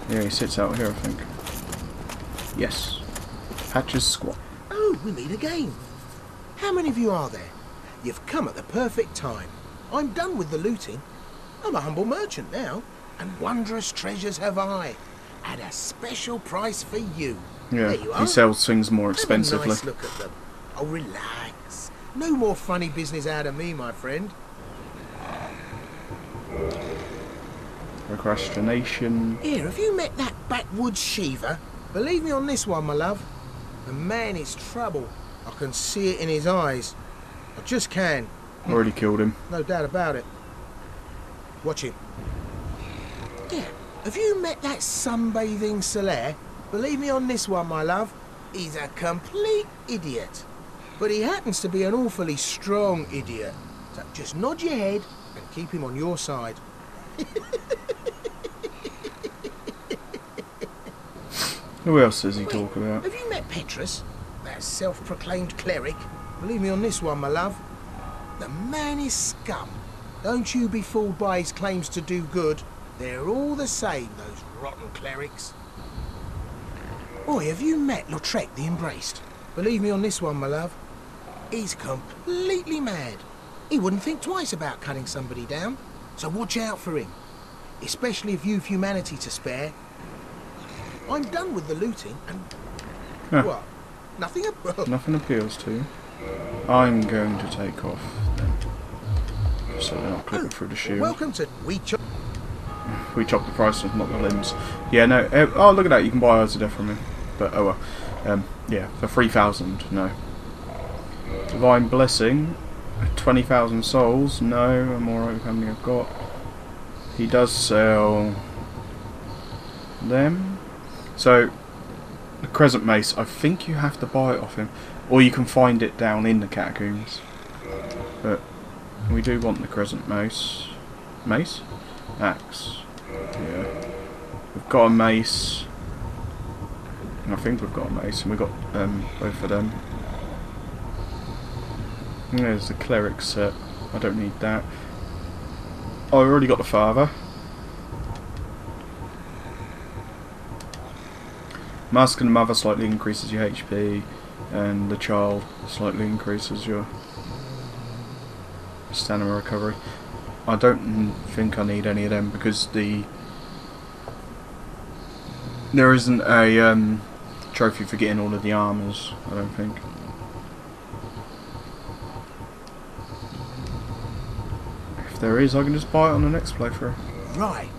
Yeah, he sits out here, I think. Yes. Patches squat. Oh, we meet again. How many of you are there? You've come at the perfect time. I'm done with the looting. I'm a humble merchant now, and wondrous treasures have I, at a special price for you. Yeah, there you are. he sells things more expensively. Have a nice look at them. Oh, relax. No more funny business out of me, my friend. Procrastination. Here, have you met that backwoods Shiva? Believe me on this one, my love. The man is trouble. I can see it in his eyes. I just can. Already killed him. No doubt about it. Watch him. Yeah, have you met that sunbathing Solaire? Believe me on this one, my love. He's a complete idiot. But he happens to be an awfully strong idiot. So just nod your head and keep him on your side. Who else does he talk about? Have you met Petrus? That self-proclaimed cleric? Believe me on this one, my love. The man is scum. Don't you be fooled by his claims to do good. They're all the same, those rotten clerics. Oi, have you met Lautrec the Embraced? Believe me on this one, my love. He's completely mad. He wouldn't think twice about cutting somebody down. So watch out for him. Especially if you've humanity to spare. I'm done with the looting and... What? Nothing? Nothing appeals to you. I'm going to take off then. So they're not clipping through the shield. Welcome to We Chop the price, not the limbs. Yeah, no. Oh, look at that. You can buy Eyes of Death from him. But, oh well. Yeah, for 3,000. No. Divine Blessing. 20,000 souls. No, I'm alright with how many I've got. He does sell them. So, the Crescent Mace, I think you have to buy it off him. Or you can find it down in the catacombs. But we do want the Crescent Mace. Mace? Axe. Yeah. We've got a mace. I think we've got a mace, and we've got both of them. And there's the cleric set. I don't need that. Oh, I've already got the father. Mask and the Mother slightly increases your HP, and the child slightly increases your stamina recovery. I don't think I need any of them because there isn't a trophy for getting all of the armors, I don't think. If there is, I can just buy it on the next playthrough. Right.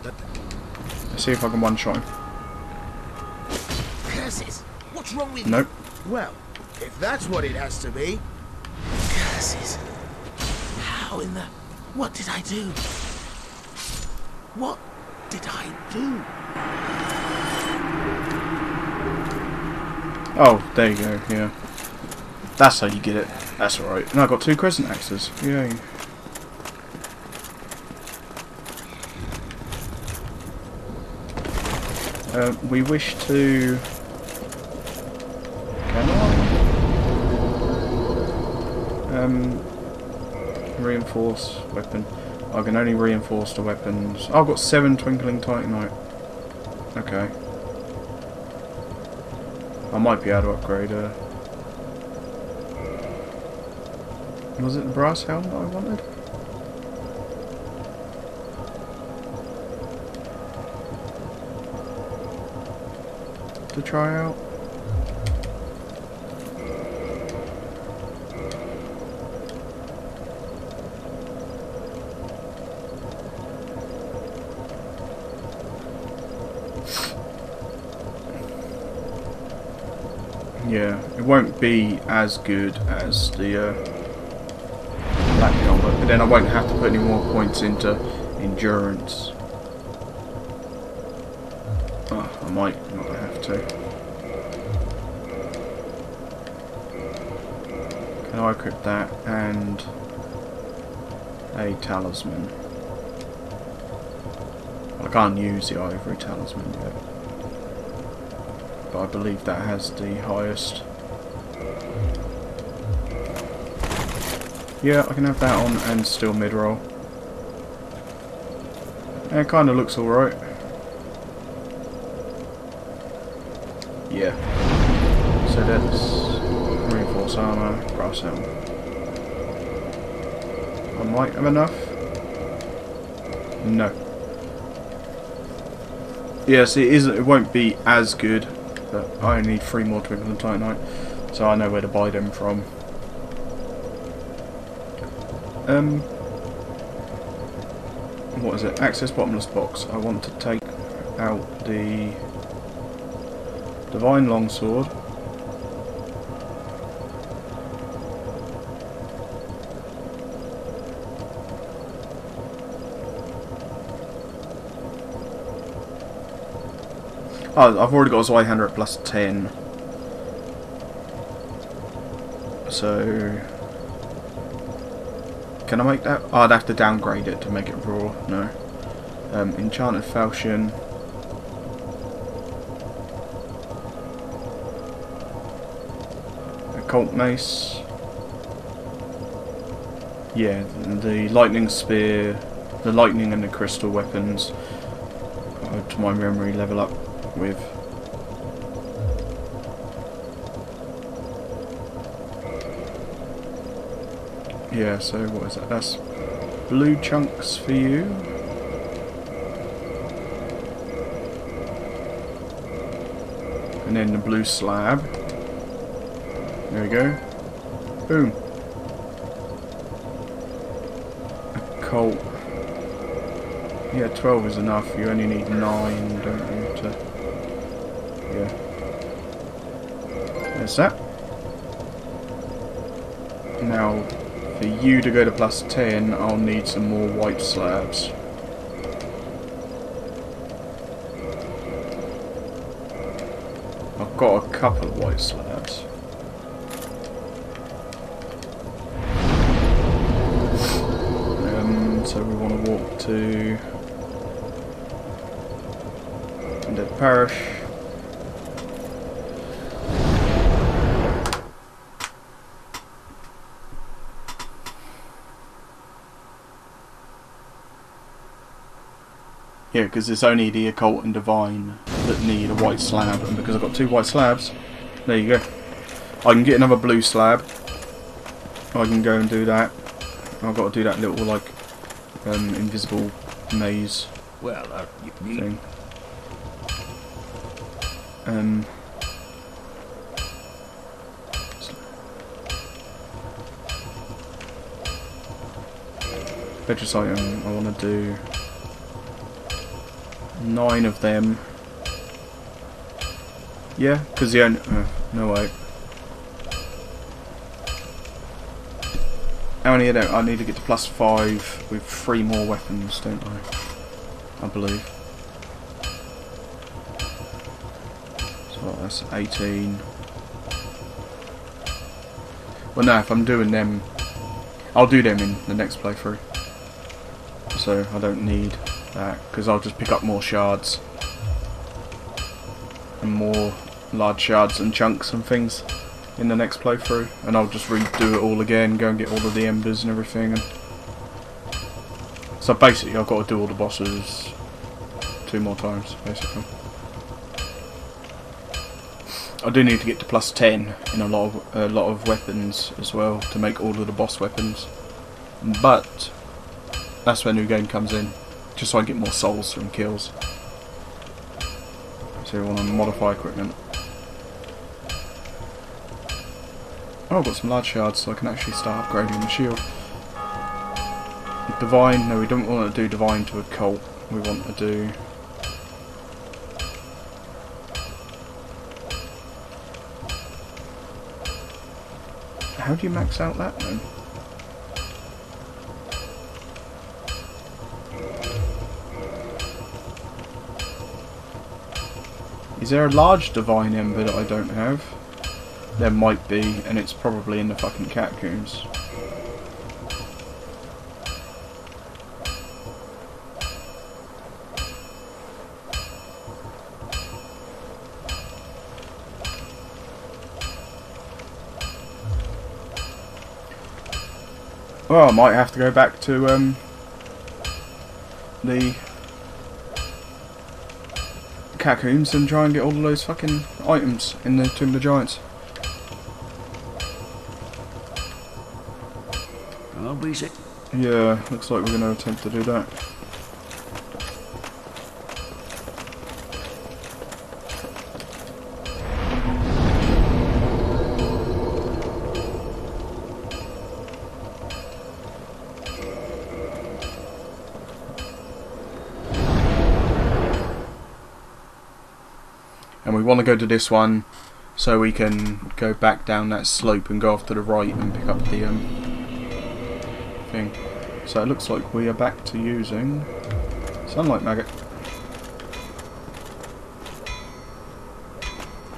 Let's see if I can one-shot him. Curses! What's wrong with Nope. you? Well, if that's what it has to be. Curses. How in the... What did I do? What did I do? Oh, there you go, yeah. That's how you get it. That's alright. And I got 2 crescent axes. Yay. We wish to... Can I? Reinforce weapon. I can only reinforce the weapons. Oh, I've got 7 Twinkling Titanite. Okay. I might be able to upgrade her. Was it the brass helm that I wanted? To try out? Yeah, it won't be as good as the black helmet, but then I won't have to put any more points into endurance. Oh, I might not have to. Can I equip that and a talisman? I can't use the ivory talisman yet. But I believe that has the highest. Yeah, I can have that on and still mid-roll. It kind of looks alright. Yeah. So that's reinforce armour, brass helm. I might have enough. No. Yes, it won't be as good. But I only need 3 more Twinkling Titanite, so I know where to buy them from. what is it? Access bottomless box. I want to take out the divine longsword. Oh, I've already got a Zweihander at plus 10. So, can I make that? Oh, I'd have to downgrade it to make it raw. No. Enchanted Falchion. Occult Mace. Yeah, the lightning spear, the lightning and the crystal weapons, to my memory, level up with. Yeah, so what is that? That's blue chunks for you. And then the blue slab. There we go. Boom. Occult. Yeah, 12 is enough. You only need 9, don't you? To... Yeah. There's that. Now, for you to go to plus 10, I'll need some more white slabs. I've got a couple of white slabs. So we want to walk to Undead Parish. Yeah, because it's only the Occult and Divine that need a white slab, and because I've got 2 white slabs, there you go. I can get another blue slab. I can go and do that. I've got to do that little, like, invisible maze thing. Purchase item, I want to do 9 of them. Yeah, because the only... no way. How many of them? I need to get to plus 5 with 3 more weapons, don't I believe. So that's 18. Well, no, if I'm doing them, I'll do them in the next playthrough. So I don't need that, because I'll just pick up more shards. And more large shards and chunks and things in the next playthrough, and I'll just redo it all again, go and get all of the embers and everything. And so basically I've got to do all the bosses 2 more times, basically. I do need to get to plus 10 in a lot of weapons as well to make all of the boss weapons, but that's where new game comes in, just so I get more souls from kills. So we want to modify equipment. Oh, I've got some large shards, so I can actually start upgrading the shield. Divine, no, we don't want to do Divine to Occult. We want to do... How do you max out that then? Is there a large Divine Ember that I don't have? There might be, and it's probably in the fucking catacombs. Well, I might have to go back to the catacombs and try and get all of those fucking items in the Tomb of the Giants. Yeah, looks like we're going to attempt to do that. we want to go to this one so we can go back down that slope and go off to the right and pick up the thing. So it looks like we are back to using Sunlight Maggot.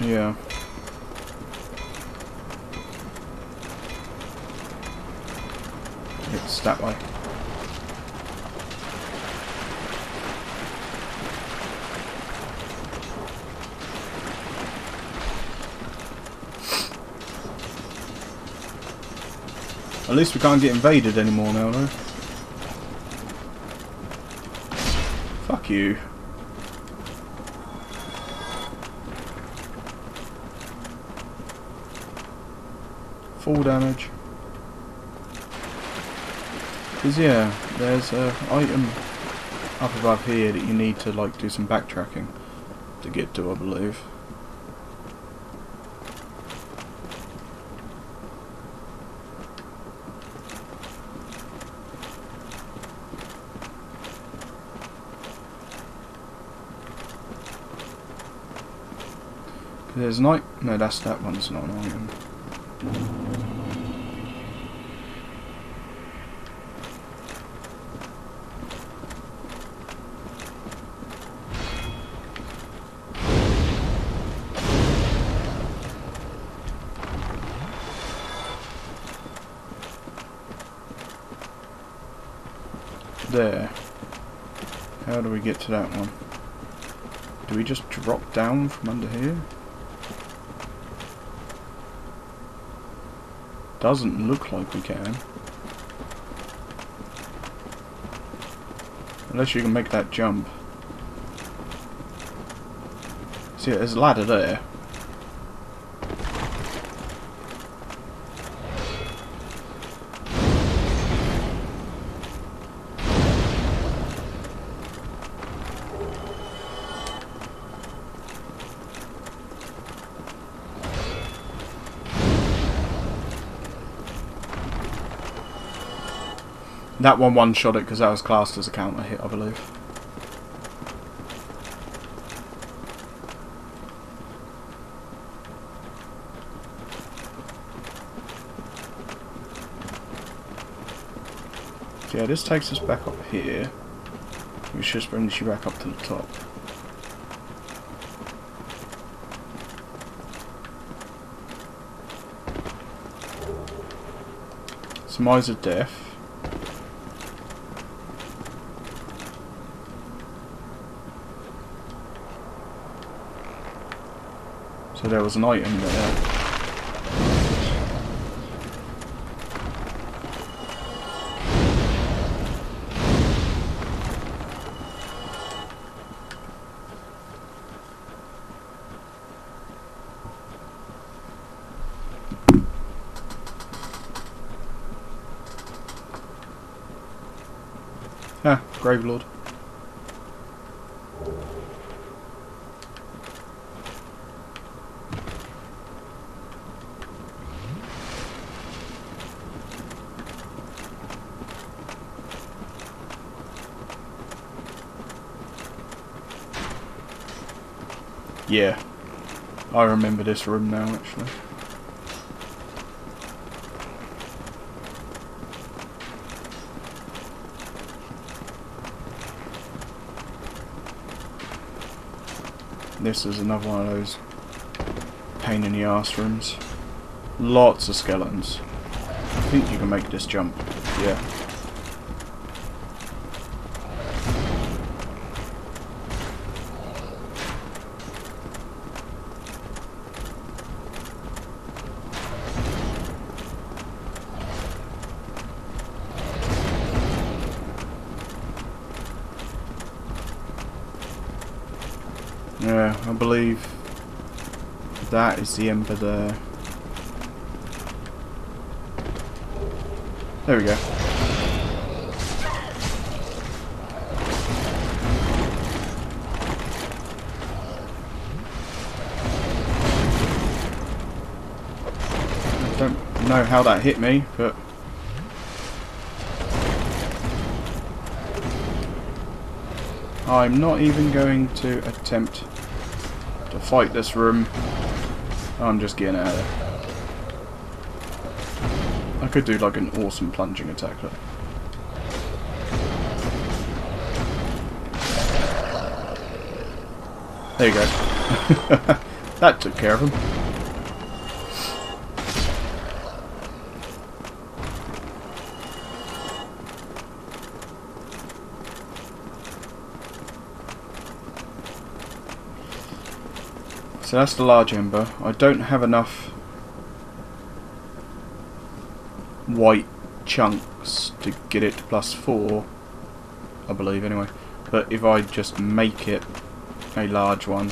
Yeah. It's that way. At least we can't get invaded anymore now, though. Fuck you. Full damage. Because yeah, there's an item up above here that you need to like do some backtracking to get to, I believe. There's no, that one's not an item. There. How do we get to that one? Do we just drop down from under here? Doesn't look like we can. Unless you can make that jump. See, there's a ladder there. That one shot it because that was classed as a counter hit, I believe. So yeah, this takes us back up here, which just brings you back up to the top. Some Eyes of Death. So there was an item there. Ah, Gravelord. Yeah, I remember this room now, actually. This is another one of those pain in the arse rooms. Lots of skeletons. I think you can make this jump. Yeah. Yeah, I believe that is the ember there. There we go. I don't know how that hit me, but I'm not even going to attempt to fight this room. I'm just getting out of there. I could do like an awesome plunging attack. Look. There you go. That took care of him. So that's the large ember. I don't have enough white chunks to get it to +4, I believe anyway. But if I just make it a large one,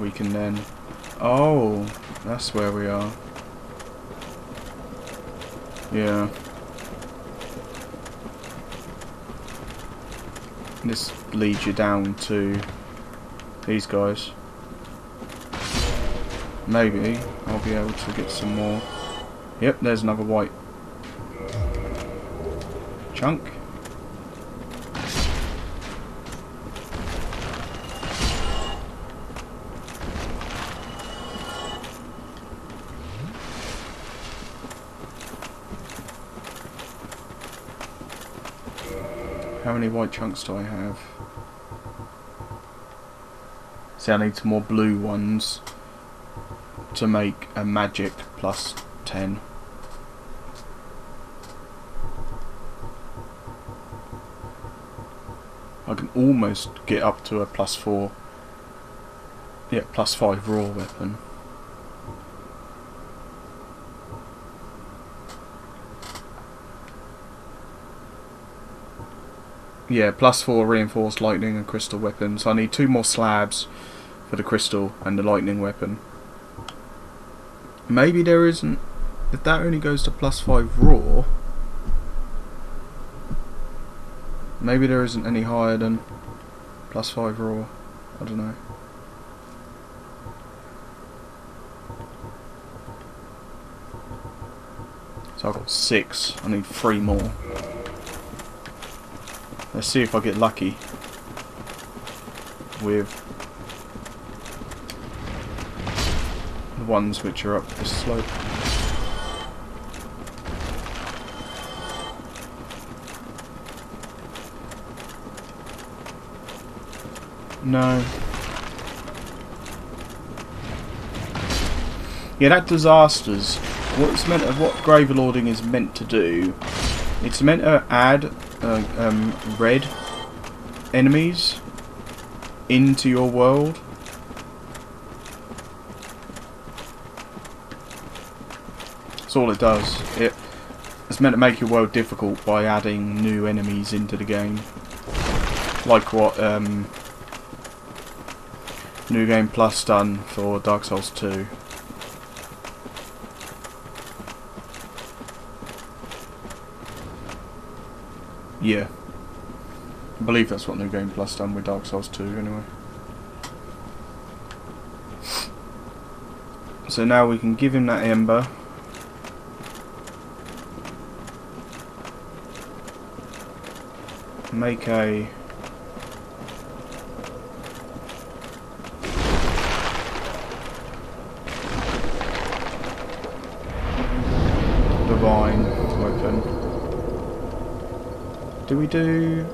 we can then... Oh, that's where we are. Yeah. This leads you down to these guys. Maybe I'll be able to get some more. Yep, there's another white chunk. How many white chunks do I have? See, I need some more blue ones to make a magic +10. I can almost get up to a +4, yeah, +5 raw weapon. Yeah, +4 reinforced lightning and crystal weapons. So I need 2 more slabs for the crystal and the lightning weapon. Maybe there isn't, if that only goes to +5 raw, maybe there isn't any higher than +5 raw. I don't know. So I've got 6. I need 3 more. Let's see if I get lucky with the ones which are up this slope. No. Yeah, that disasters. What's meant of what Gravelording is meant to do? It's meant to add red enemies into your world. That's all it does. It's meant to make your world difficult by adding new enemies into the game, like what New Game Plus done for Dark Souls 2. Yeah, I believe that's what New Game Plus done with Dark Souls 2 anyway. So now we can give him that ember. Make a divine weapon. Do we do...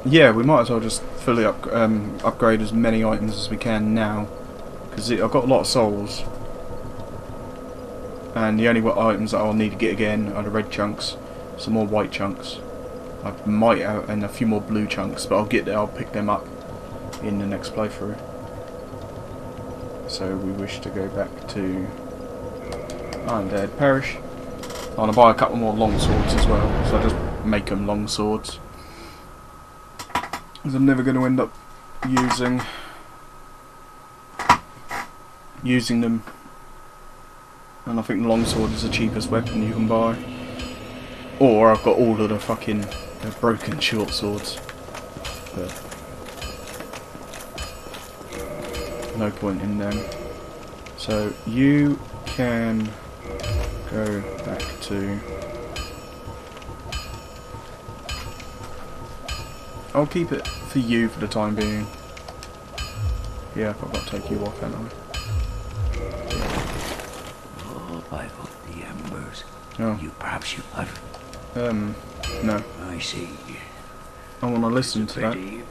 Yeah, we might as well just fully upgrade as many items as we can now, because I've got a lot of souls, and the only items that I'll need to get again are the red chunks, some more white chunks. I might have, and a few more blue chunks, but I'll pick them up in the next playthrough. So we wish to go back to Undead Parish. I want to buy a couple more long swords as well, so I just make them long swords, because I'm never going to end up using them, and I think the long sword is the cheapest weapon you can buy. Or I've got all of the fucking broken short swords, but no point in them. So you can go back to... I'll keep it for you for the time being. Yeah, I've got to take you off, haven't I? Oh, by the embers. Oh. Perhaps you have. No. I see. I want to listen It's a to that. pity.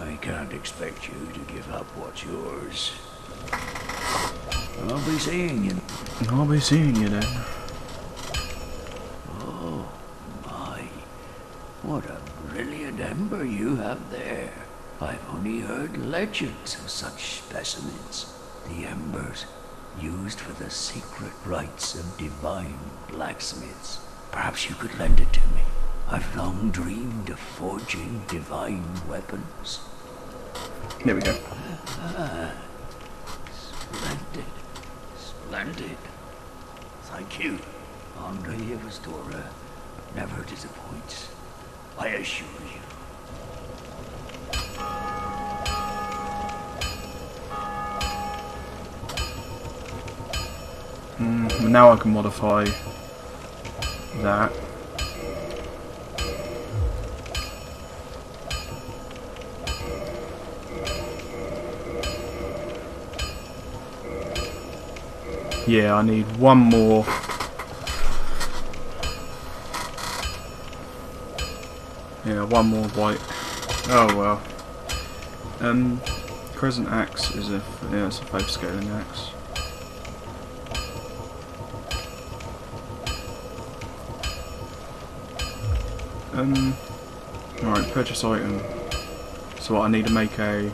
I can't expect you to give up what's yours. I'll be seeing you. I'll be seeing you then. Oh, my. What a brilliant ember you have there. I've only heard legends of such specimens. The embers used for the secret rites of divine blacksmiths. Perhaps you could lend it to me. I've long dreamed of forging divine weapons. There we go. Splendid. Splendid. Thank you. Andre Evastora never disappoints. I assure you. Now I can modify that. Yeah, I need one more. Yeah, one more white. Oh well. Crescent axe is it's a 5 scaling axe. Alright, purchase item. So what, I need to make a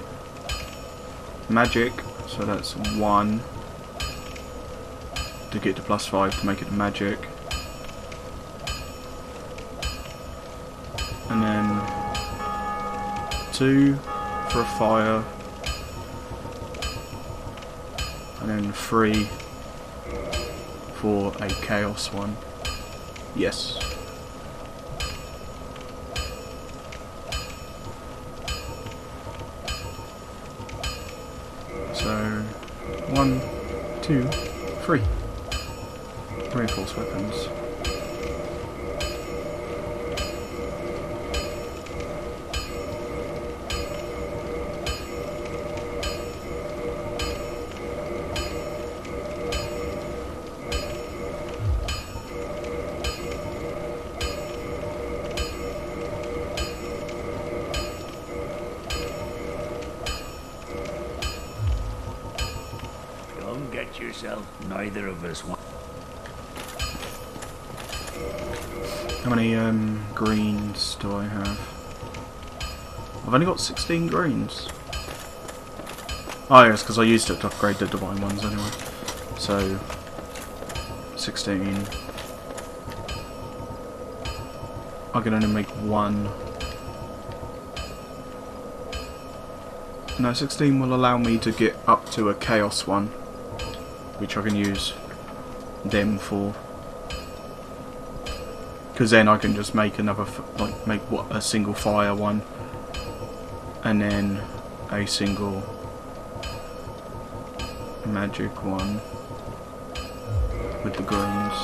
magic, so that's 1 to get to +5 to make it a magic. And then 2 for a fire. And then 3 for a chaos one. Yes. So 1, 2, 3. Reinforced weapons. Don't get yourself. Neither of us want. How many greens do I have? I've only got 16 greens. Oh yes, because I used it to upgrade the divine ones anyway. So 16. I can only make 1. No, 16 will allow me to get up to a chaos one, which I can use them for. Because then I can just make another, a single fire one, and then a single magic one with the greens.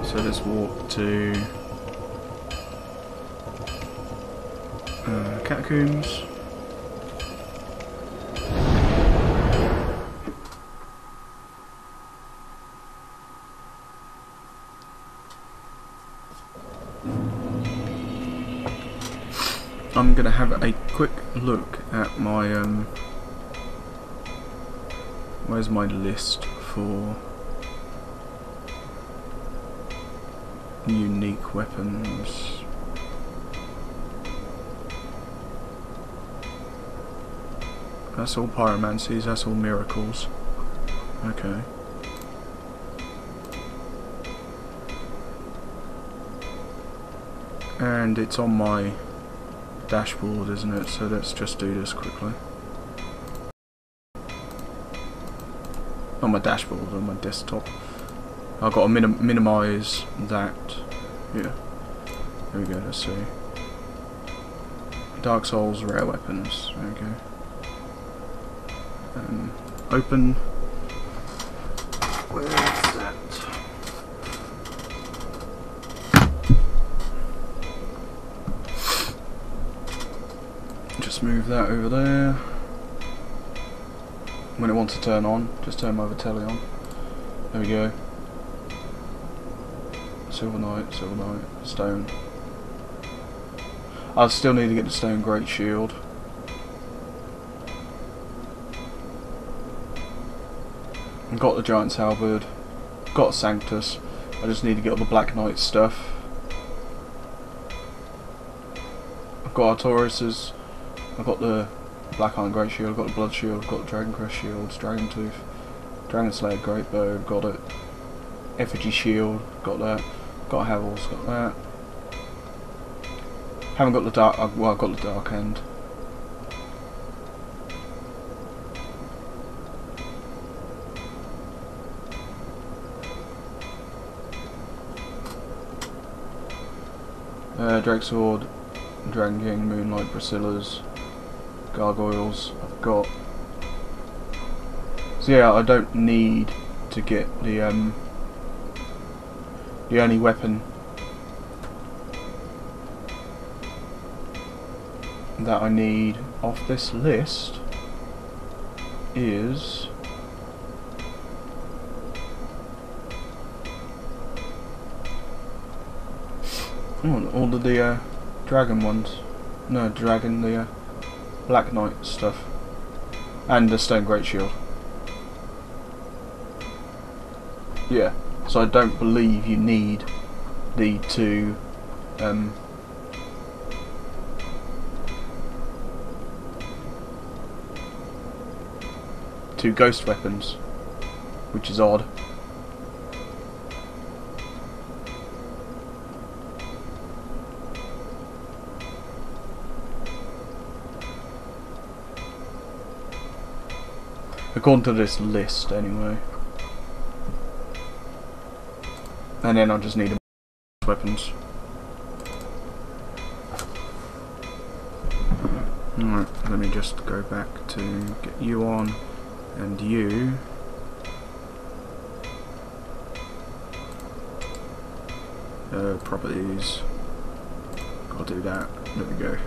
So let's walk to catacombs. I'm gonna have a quick look at my where's my list for unique weapons. That's all pyromancies, that's all miracles. Okay. And it's on my dashboard, isn't it? So let's just do this quickly. On my dashboard, on my desktop. I've got to minimize that. Yeah. There we go, let's see. Dark Souls, rare weapons. There we go. Open. Where is that? just move that over there. When it wants to turn on, just turn my telly on. There we go. Silver Knight, stone. I still need to get the stone great shield. I've got the Giant's Halberd, got Sanctus. I just need to get all the Black Knight stuff. I've got Artorius's, I've got the Black Iron Great Shield, I've got the Blood Shield, I've got the Dragon Crest Shields, Dragon Tooth, Dragon Slayer Great Bow, got it. Effigy Shield, got that. Got Havel's, got that. Haven't got the dark, well I've got the Dark End. Drake Sword, Dragon King, Moonlight, Bracillas, Gargoyles, I've got. So yeah, I don't need to get the only weapon that I need off this list is all of the dragon ones. No, dragon, the Black Knight stuff. And the Stone Great Shield. Yeah, so I don't believe you need the two ghost weapons, which is odd. According to this list, anyway. And then I just need weapons. Alright, let me just go back to get you on, and you. Properties. Gotta do that. There we go.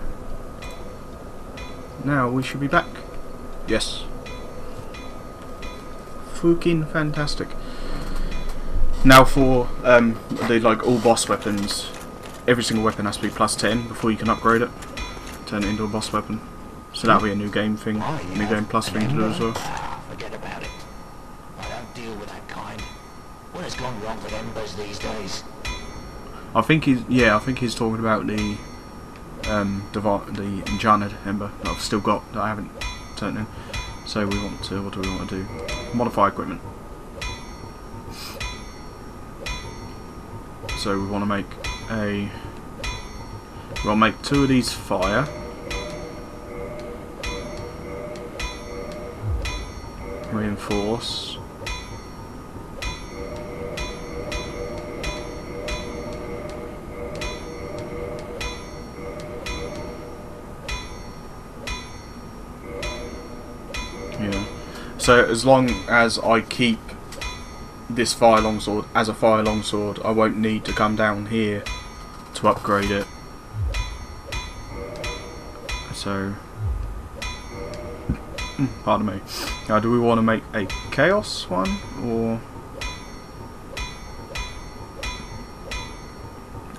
Now we should be back. Yes. Fucking fantastic. Now for the all boss weapons, every single weapon has to be plus 10 before you can upgrade it, turn it into a boss weapon. So that'll be a new game thing, new game plus thing to do as well. Forget about it. I don't deal with that kind. What has gone wrong with embers these days? I think he's talking about the enchanted ember that I've still got that I haven't turned in. So we want to, what do we want to do? Modify equipment. So we want to make two of these fire. Reinforce. Yeah. So as long as I keep this fire longsword as a fire longsword, I won't need to come down here to upgrade it. So, pardon me. Now, do we want to make a chaos one or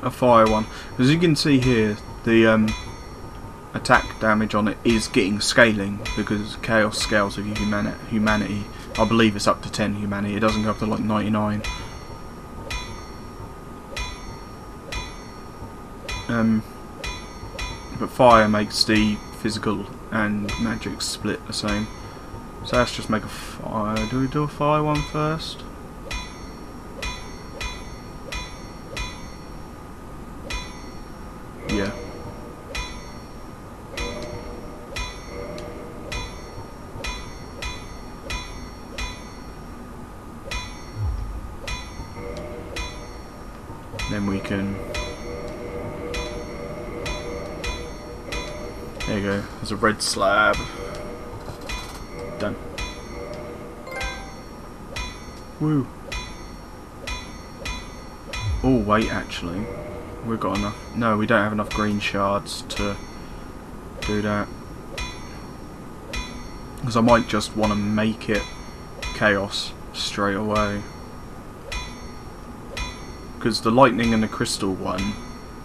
a fire one? As you can see here, the attack damage on it is getting scaling because chaos scales with humanity. I believe it's up to 10 humanity. It doesn't go up to like 99. But fire makes the physical and magic split the same. So let's just make a fire. Do we do a fire one first? Yeah. Then we can. There you go. There's a red slab. Done. Woo. Oh wait, actually, we've got enough. No, we don't have enough green shards to do that. because I might just want to make it chaos straight away. Because the lightning and the crystal one,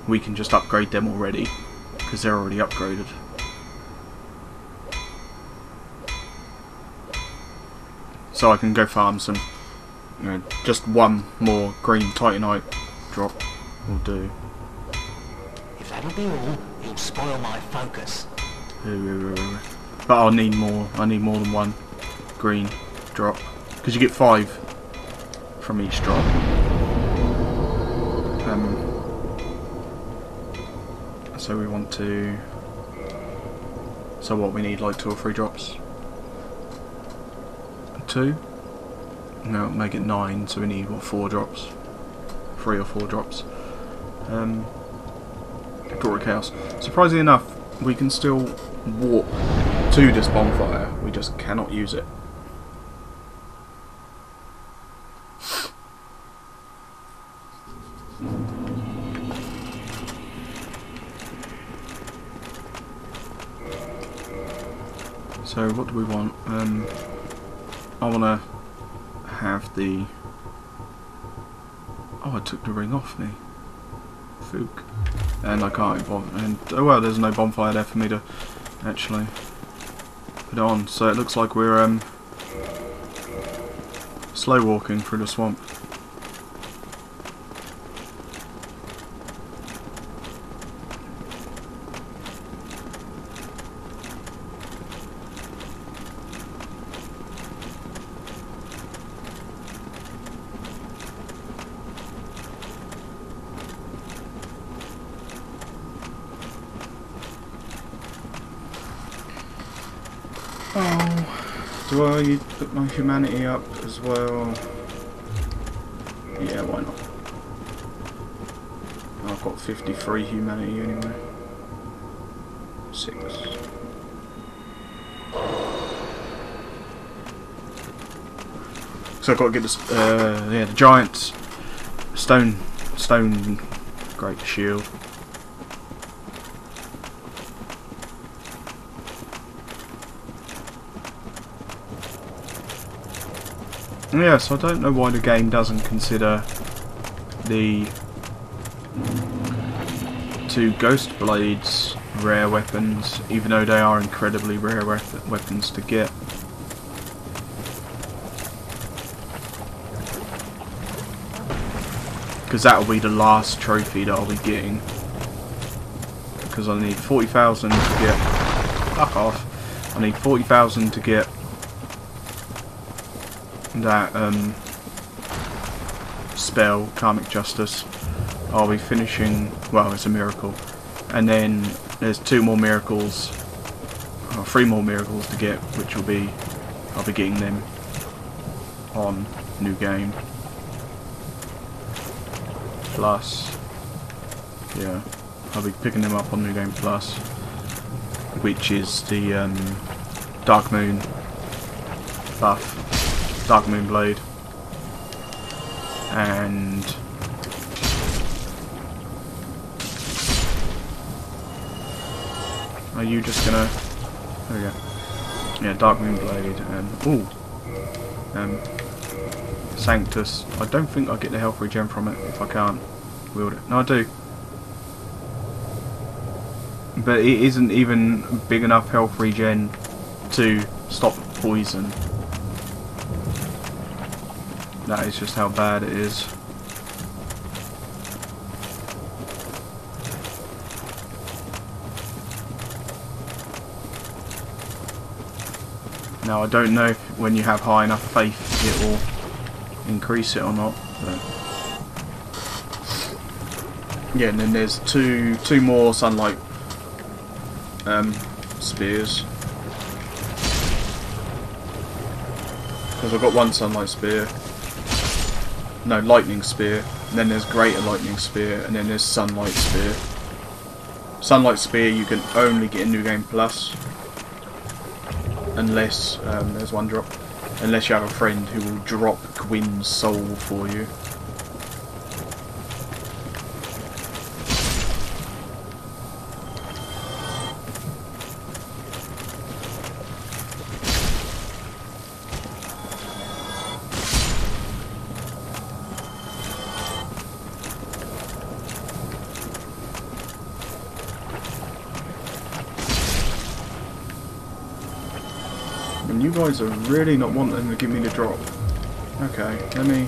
we can just upgrade them already, because they're already upgraded. So I can go farm some, you know, just one more green titanite drop will do. If that'll be all, you'll spoil my focus. But I'll need more. I need more than one green drop, because you get 5 from each drop. So we want to. So what we need, like 2 or 3 drops. 2? No, make it 9. So we need what, 4 drops. 3 or 4 drops. Draw a chaos. Surprisingly enough, we can still warp to this bonfire. We just cannot use it. So what do we want? I want to have the... Oh, I took the ring off me. Fook. And I can't bother. And oh well, there's no bonfire there for me to actually put it on. So it looks like we're slow walking through the swamp. Oh, do I put my humanity up as well? Yeah, why not? I've got 53 humanity anyway. 6. So I've got to get this, yeah, the giant stone great shield. Yes, I don't know why the game doesn't consider the 2 ghost blades rare weapons, even though they are incredibly rare weapons to get. Because that will be the last trophy that I'll be getting. Because I need 40,000 to get... Fuck off. I need 40,000 to get that spell, Karmic Justice. I'll be finishing, well, it's a miracle, and then there's 2 more miracles, or 3 more miracles to get, which will be, I'll be getting them on New Game Plus. Yeah, I'll be picking them up on New Game Plus, which is the Dark Moon buff. Dark Moon Blade, and are you just gonna? There we go. Yeah, Dark Moon Blade and Sanctus. I don't think I get the health regen from it if I can't wield it. No, I do, but it isn't even big enough health regen to stop poison. That is just how bad it is. Now I don't know if when you have high enough faith it will increase it or not. But yeah, and then there's two more sunlight spears. Because I've got 1 sunlight spear. No, lightning spear, and then there's greater lightning spear, and then there's sunlight spear. Sunlight spear you can only get in New Game Plus, unless there's 1 drop, unless you have a friend who will drop Gwyn's soul for you. you guys are really not wanting to give me the drop. Okay, let me...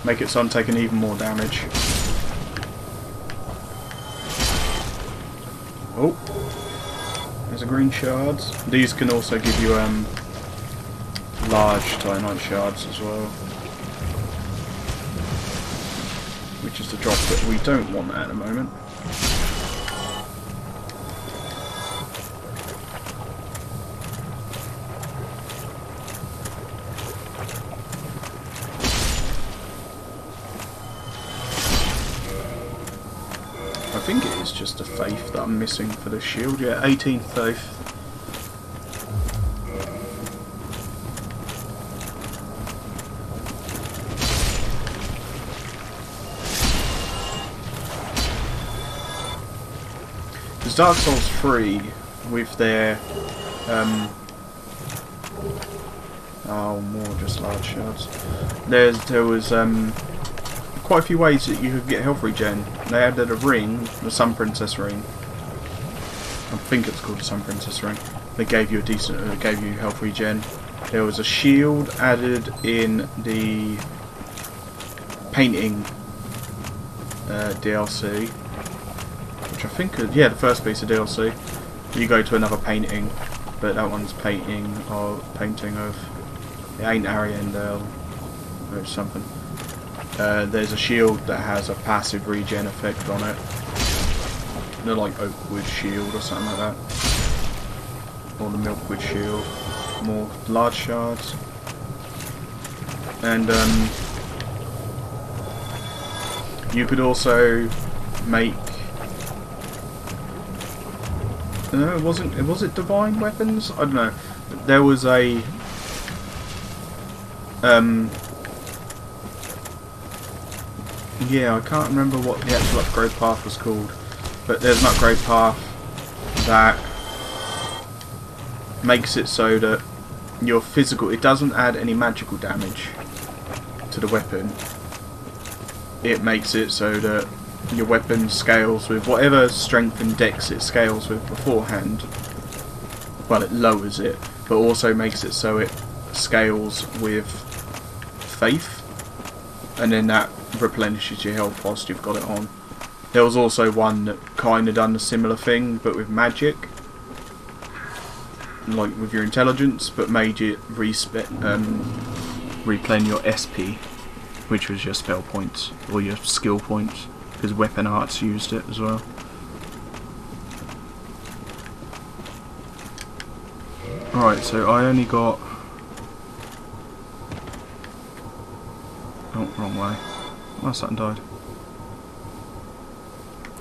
make it so I'm taking even more damage. Oh, there's a green shards. These can also give you large titanite shards as well, which is the drop that we don't want at the moment. I think it is just a faith that I'm missing for the shield. Yeah, 18th faith. Because Dark Souls 3 with their oh, more just large shards. There was quite a few ways that you could get health regen. They added a ring, the Sun Princess ring. I think it's called the Sun Princess ring. They gave you a decent, gave you health regen. There was a shield added in the painting DLC, which I think, yeah, the first piece of DLC. You go to another painting, but that one's painting of it ain't Ariandel or something. There's a shield that has a passive regen effect on it. They're like Oakwood shield or something like that. Or the Milkwood shield. More large shards. And you could also make... No, was it divine weapons? I don't know. There was a... yeah, I can't remember what the actual upgrade path was called, but there's an upgrade path that makes it so that your physical, it doesn't add any magical damage to the weapon. It makes it so that your weapon scales with whatever strength and dex it scales with beforehand. Well, it lowers it, but also makes it so it scales with faith, and then that replenishes your health whilst you've got it on. There was also one that kind of done a similar thing, but with magic, like with your intelligence, but made it replen your SP, which was your spell points or your skill points, because weapon arts used it as well. Right, so I only got... oh, wrong way. Oh, something died.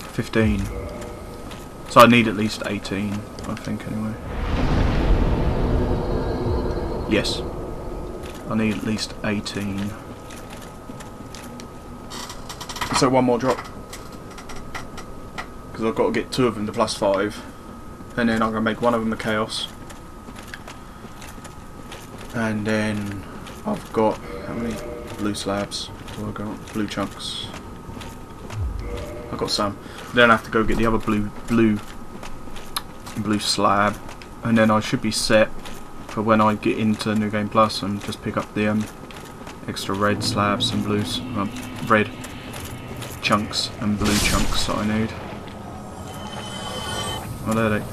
15. So I need at least 18, I think, anyway. Yes. I need at least 18. So one more drop. Because I've got to get 2 of them to +5. And then I'm going to make one of them a chaos. And then I've got... how many blue slabs do I got? Blue chunks. I've got some. Then I have to go get the other blue slab. And then I should be set for when I get into New Game Plus and just pick up the extra red slabs and blues, red chunks and blue chunks that I need. Oh, there they...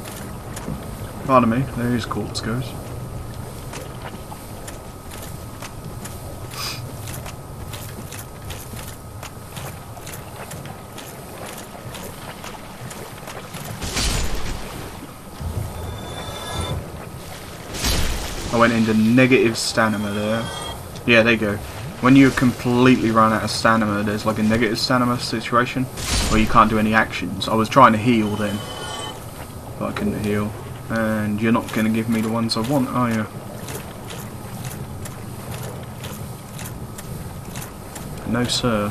pardon me, there his quartz goes. I went into negative stamina there. Yeah, there you go. When you completely run out of stamina, there's like a negative stamina situation where you can't do any actions. I was trying to heal then, but I couldn't heal. And you're not going to give me the ones I want, are you? No, sir.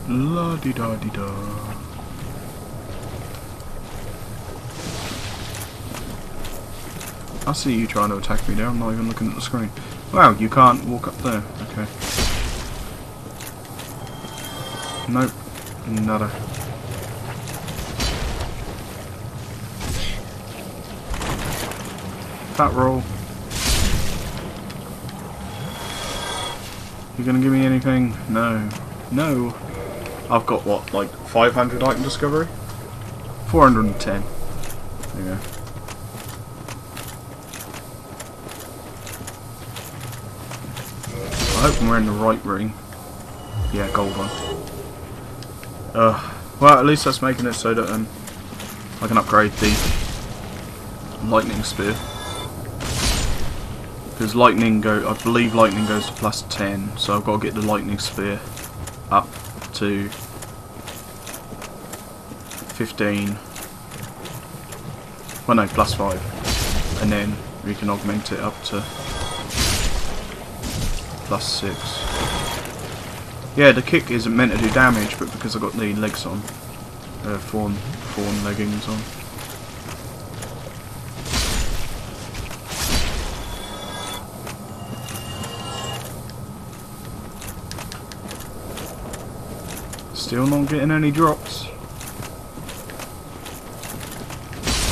La-di-da-di-da. I see you trying to attack me there, I'm not even looking at the screen. Wow, you can't walk up there. Okay. Nope. Nada. Fat roll. You gonna give me anything? No. No. I've got what, like 500 item discovery? 410. There you go. I hope we're in the right ring. Yeah, gold one. Well, at least that's making it so that I can upgrade the lightning spear. Because I believe lightning goes to +10, so I've got to get the lightning spear up to 15. Well, no, +5, and then we can augment it up to +6. Yeah, the kick isn't meant to do damage, but because I've got the legs on, fawn leggings on. Still not getting any drops.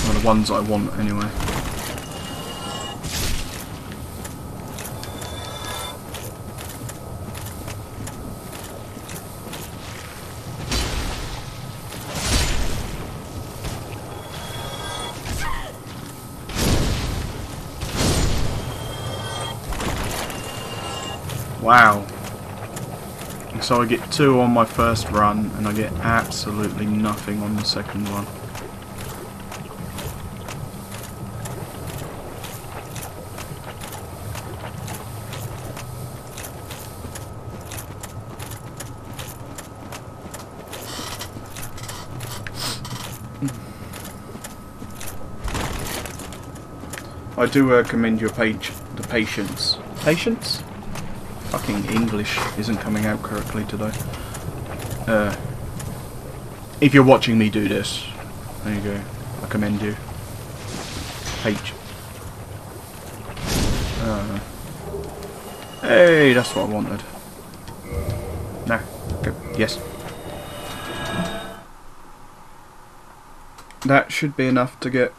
Well, the ones I want anyway. Wow. So I get 2 on my first run, and I get absolutely nothing on the second one. I do commend your the patience. Patience? Fucking English isn't coming out correctly today. If you're watching me do this, there you go. I commend you. Hey, that's what I wanted. No. Okay. Yes. That should be enough to get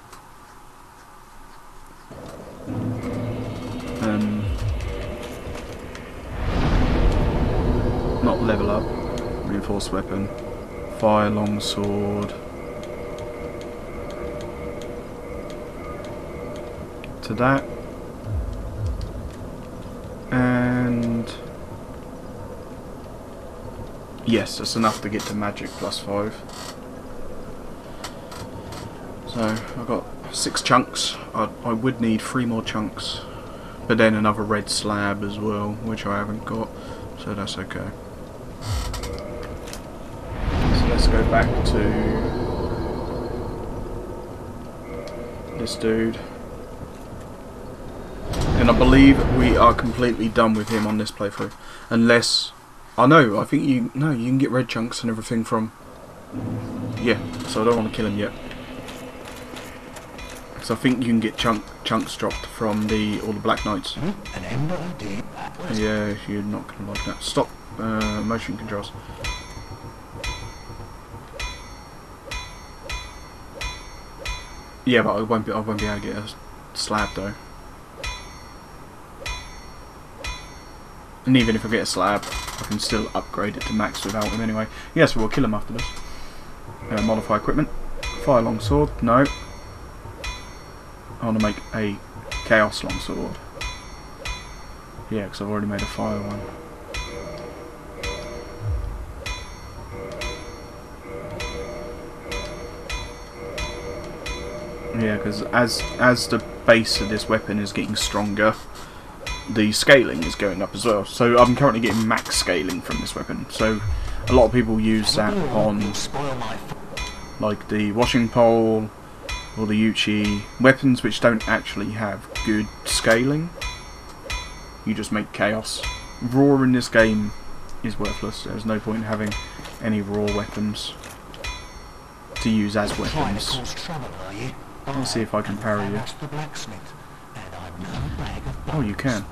not level up, reinforced weapon, fire long sword, to that, and yes, that's enough to get to magic +5. So I've got 6 chunks. I would need 3 more chunks, but then another red slab as well, which I haven't got, so that's okay. So let's go back to this dude, and I believe we are completely done with him on this playthrough, unless I think you can get red chunks and everything from, yeah, so I don't want to kill him yet. So I think you can get chunks dropped from all the Black Knights. An ember, deep. Yeah, you're not gonna like that. Stop motion controls. Yeah, but I won't be able to get a slab though. And even if I get a slab, I can still upgrade it to max without him anyway. Yes, we'll kill him after this. Modify equipment. Fire long sword. No. I want to make a chaos long sword. Yeah, because I've already made a fire one. Yeah, because as the base of this weapon is getting stronger, the scaling is going up as well. So I'm currently getting max scaling from this weapon. So a lot of people use that on like the washing pole or the Uchi, weapons which don't actually have good scaling. You just make chaos. Raw in this game is worthless. There's no point in having any raw weapons to use as weapons. Let's see if I can parry you. Oh, you can.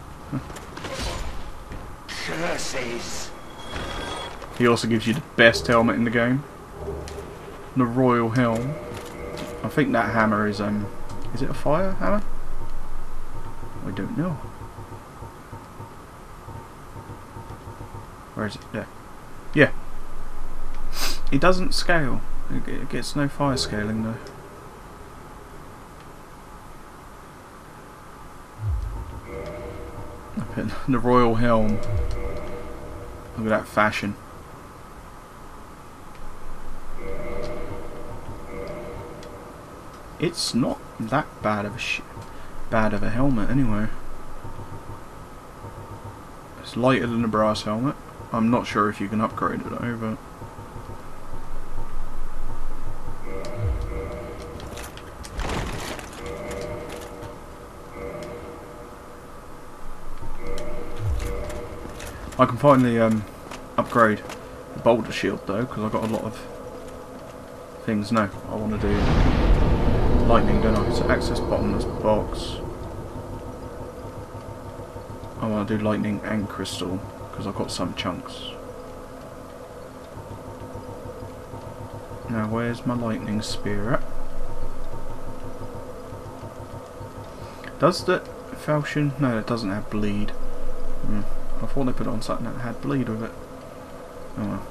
Curses! He also gives you the best helmet in the game. The Royal Helm. I think that hammer is it a fire hammer? I don't know. Where is it? There. Yeah. It doesn't scale. It gets no fire scaling though. The Royal Helm. Look at that fashion. It's not that bad of a helmet anyway. It's lighter than the brass helmet. I'm not sure if you can upgrade it though, but I can finally upgrade the boulder shield though, because I've got a lot of things now. I want to do lightning, don't I? So access bottomless box. I want to do lightning and crystal because I've got some chunks. Now where's my lightning spear at? Does the falchion? No, it doesn't have bleed. I thought they put it on something that had bleed with it. Oh well.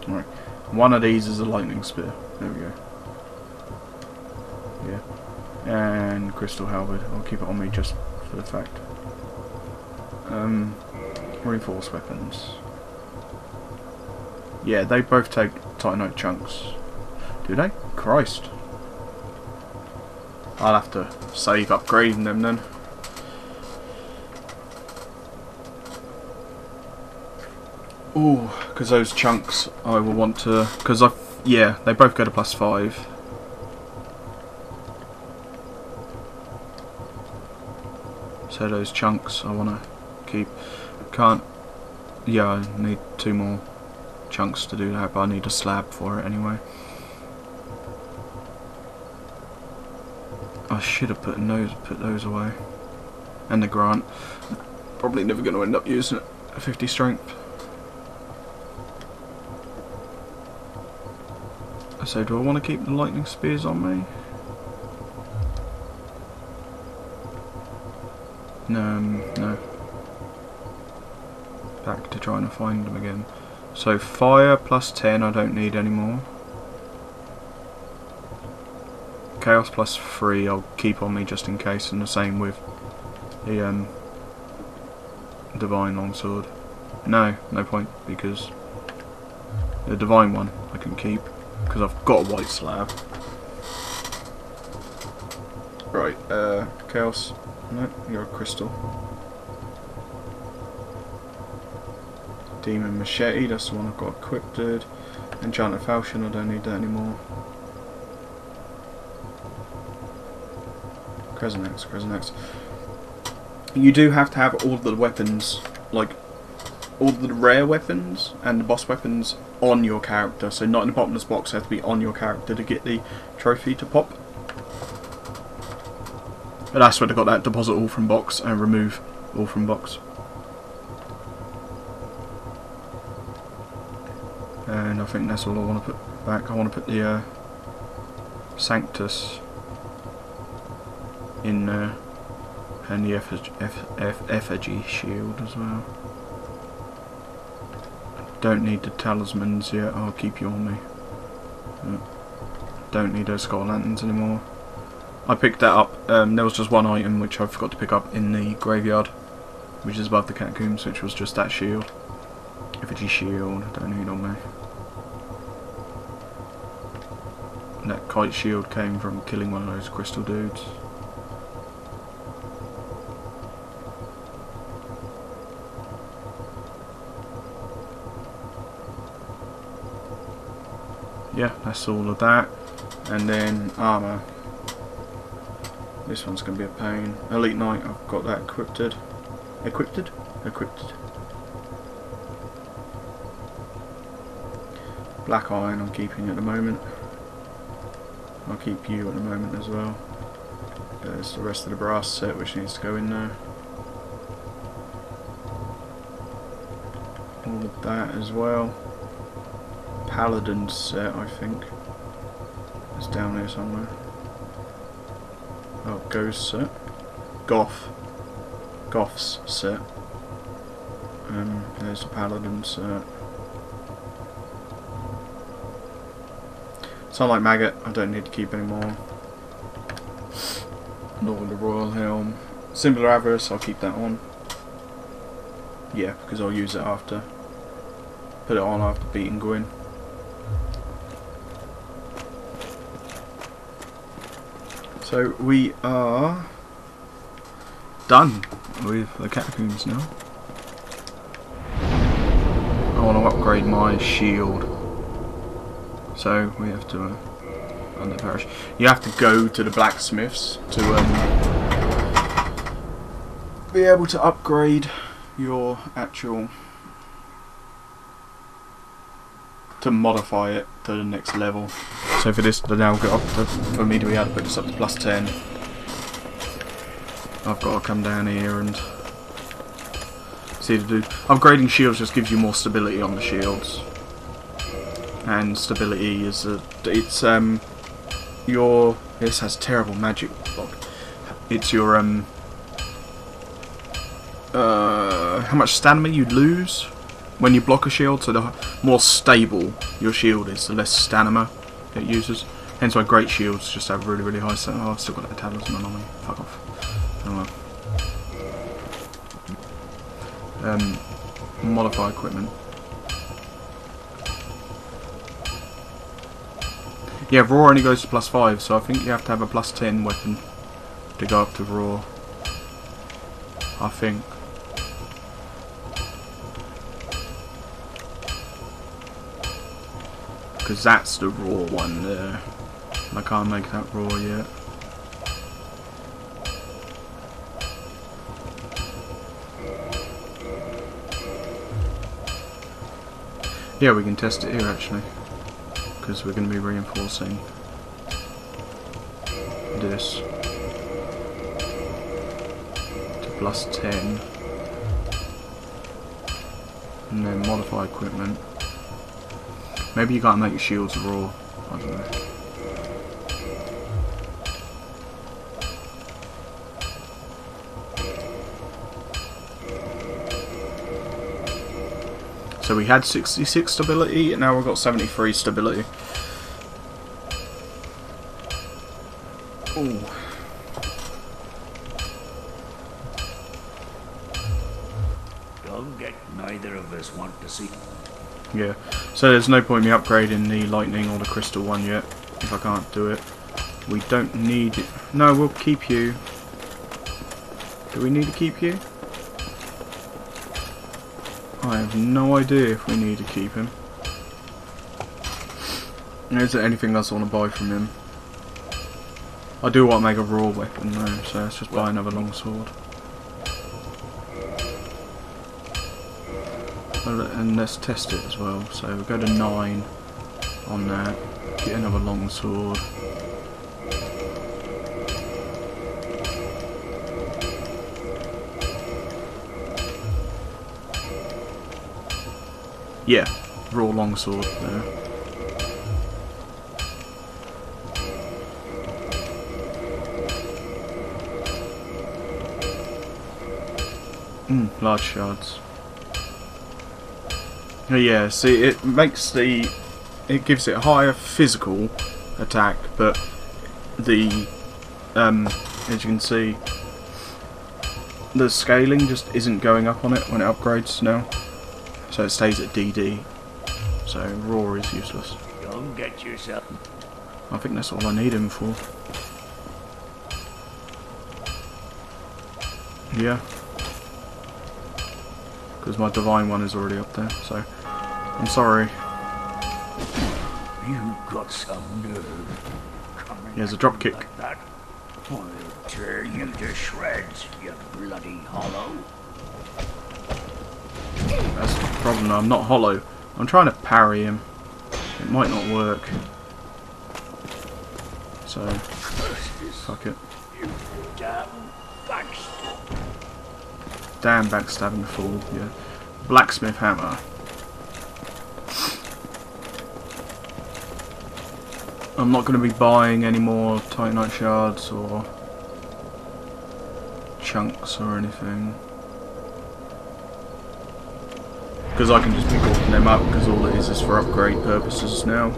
Alright. One of these is a lightning spear. There we go. Yeah. And crystal halberd. I'll keep it on me just for the fact. Reinforced weapons. Yeah, they both take titanite chunks. Do they? Christ. I'll have to save upgrading them then. Ooh, because those chunks I will want to... Because yeah, they both go to +5. So those chunks I want to keep. Can't... Yeah, I need 2 more chunks to do that, but I need a slab for it anyway. I should have put those away. And the grant. Probably never going to end up using it. 50 strength. So do I want to keep the lightning spears on me? No. Back to trying to find them again. So fire +10 I don't need anymore. Chaos +3 I'll keep on me just in case, and the same with the divine longsword. No point, because the divine one I can keep because I've got a white slab. Right, chaos. No, you're a crystal. Demon machete, that's the one I've got equipped. Enchanted falchion, I don't need that anymore. Crescent axe. You do have to have all the weapons, like all the rare weapons and the boss weapons on your character. So not in the bottomless box, they have to be on your character to get the trophy to pop. But that's where I got that deposit all from box and remove all from box. And I think that's all I want to put back. I want to put the Sanctus in there, and the effigy shield as well. Don't need the talismans yet, I'll keep you on me. Don't need those skull lanterns anymore. I picked that up, there was just one item which I forgot to pick up in the graveyard, which is above the catacombs, which was just that shield. Effigy shield, don't need on me. And that kite shield came from killing one of those crystal dudes. Yeah, that's all of that. And then armour. This one's going to be a pain. Elite Knight, I've got that equipped. Equipped. Black iron I'm keeping at the moment. I'll keep you at the moment as well. There's the rest of the brass set which needs to go in there. All of that as well. Paladin set, I think. It's down here somewhere. Oh, Ghost set. Goth's set. There's the Paladin set. Sunlight Maggot, I don't need to keep anymore. Nor the Royal Helm. Symbol of Avarice, I'll keep that on. Yeah, because I'll use it after. Put it on after beating Gwyn. So we are done with the catacombs now. I want to upgrade my shield. So we have to under parish. You have to go to the blacksmiths to be able to upgrade your actual, to modify it to the next level. So for this to now get up to, for me to be able to put this up to +10, I've got to come down here and see to do. Upgrading shields just gives you more stability on the shields. And stability is this has terrible magic block. It's your how much stamina you lose when you block a shield. So the more stable your shield is, the less stamina it uses. Hence why great shields just have really, really high stamina. Oh, I've still got that talisman on me. Fuck off. Oh well. Modify equipment. Yeah, raw only goes to +5, so I think you have to have a +10 weapon to go up to raw. I think. Because that's the raw one there. I can't make that raw yet. Yeah, we can test it here actually. Because we're going to be reinforcing this to +10 and then modify equipment. Maybe you can't make your shields raw, I don't know. So we had 66 stability and now we've got 73 stability. Ooh. Don't get neither of us want to see. Yeah, so there's no point in me upgrading the lightning or the crystal one yet if I can't do it. We don't need it. No, we'll keep you. Do we need to keep you? I have no idea if we need to keep him. Is there anything else I want to buy from him? I do want to make a raw weapon though, so let's just buy another longsword. And let's test it as well. So we'll go to 9 on that. Get another longsword. Yeah, raw longsword there. Large shards. Yeah, see, it gives it a higher physical attack, but the as you can see, the scaling just isn't going up on it when it upgrades now. So it stays at DD. So raw is useless. Don't get yourself. I think that's all I need him for. Yeah. Because my divine one is already up there, so I'm sorry. You got some nerve. Here's a drop kick. Like that. I'll tear you to shreds, you bloody hollow. That's the problem. I'm not hollow. I'm trying to parry him. It might not work. So, fuck it. Damn backstabbing fool, yeah. Blacksmith hammer. I'm not going to be buying any more Titanite shards or chunks or anything. Because I can just be walking them up because all it is for upgrade purposes now.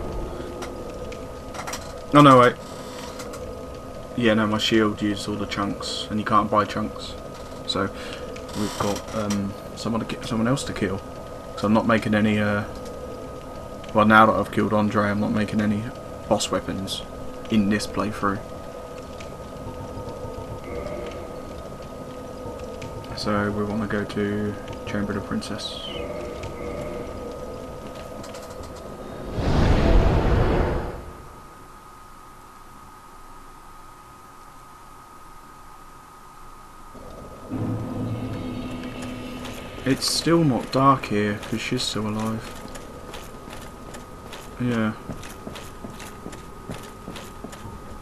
Oh no, wait. Yeah, no, my shield used all the chunks and you can't buy chunks. So we've got someone else to kill. So I'm not making any, well, now that I've killed Andre, I'm not making any boss weapons in this playthrough. So we want to go to Chamber of the Princess. It's still not dark here because she's still alive. Yeah.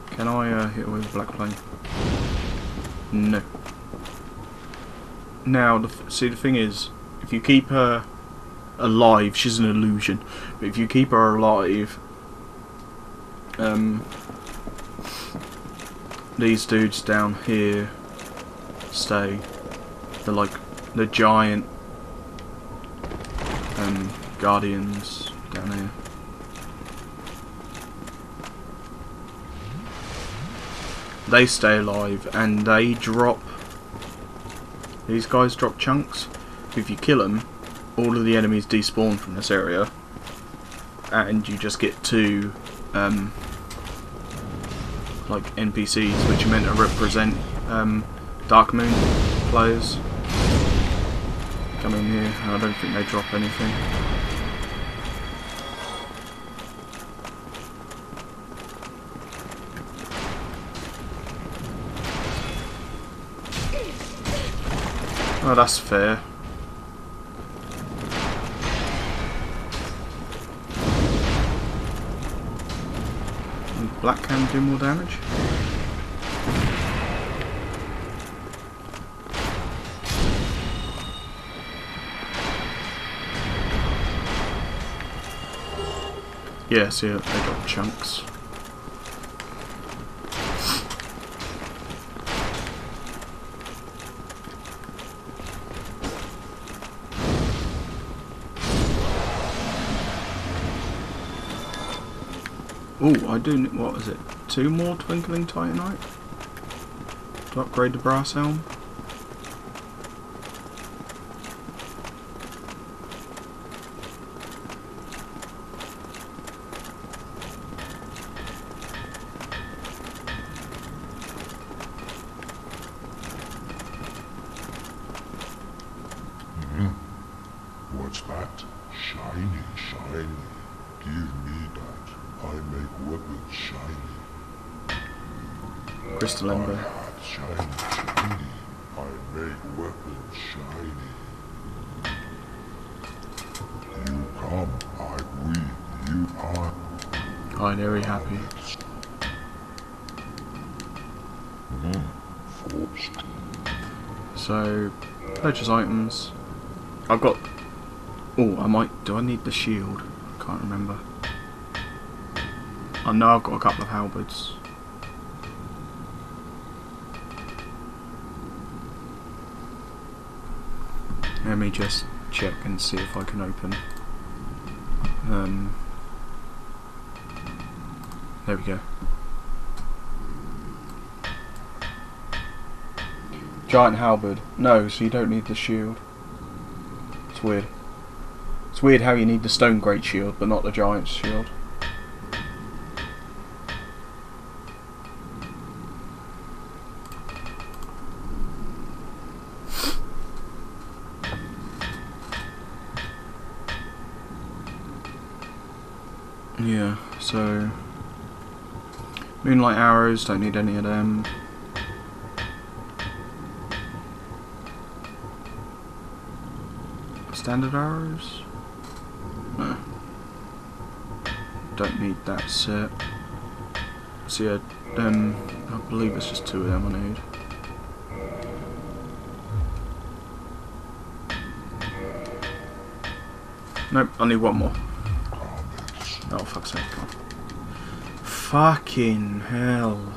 Can I hit her with a black flame? No. Now, see, the thing is, if you keep her alive, she's an illusion. But if you keep her alive, these dudes down here stay. They're like the giant guardians down here. They stay alive and they drop. These guys drop chunks. If you kill them, all of the enemies despawn from this area, and you just get two like NPCs, which are meant to represent Dark Moon players. Come in here. I don't think they drop anything. Oh, that's fair. And black can do more damage. Yeah, see, they got chunks. Oh, I do. What is it? 2 more twinkling titanite to upgrade the brass helm. What's that? Shiny, shiny. Give me that. I make weapons shiny. Crystal Ember. Shiny, shiny. I make weapons shiny. You come, I weep, you are. I'm very happy. So, purchase items. I've got. Oh, I might. Do I need the shield? I can't remember. I know I've got a couple of halberds. Let me just check and see if I can open. There we go. Giant halberd. No, so you don't need the shield. It's weird. It's weird how you need the stone great shield, but not the giant's shield. Yeah, so moonlight arrows, don't need any of them. Standard arrows? No. don't need that set. So yeah, I believe it's just 2 of them I need. Nope, I need 1 more. Oh, fuck's sake. Fucking hell.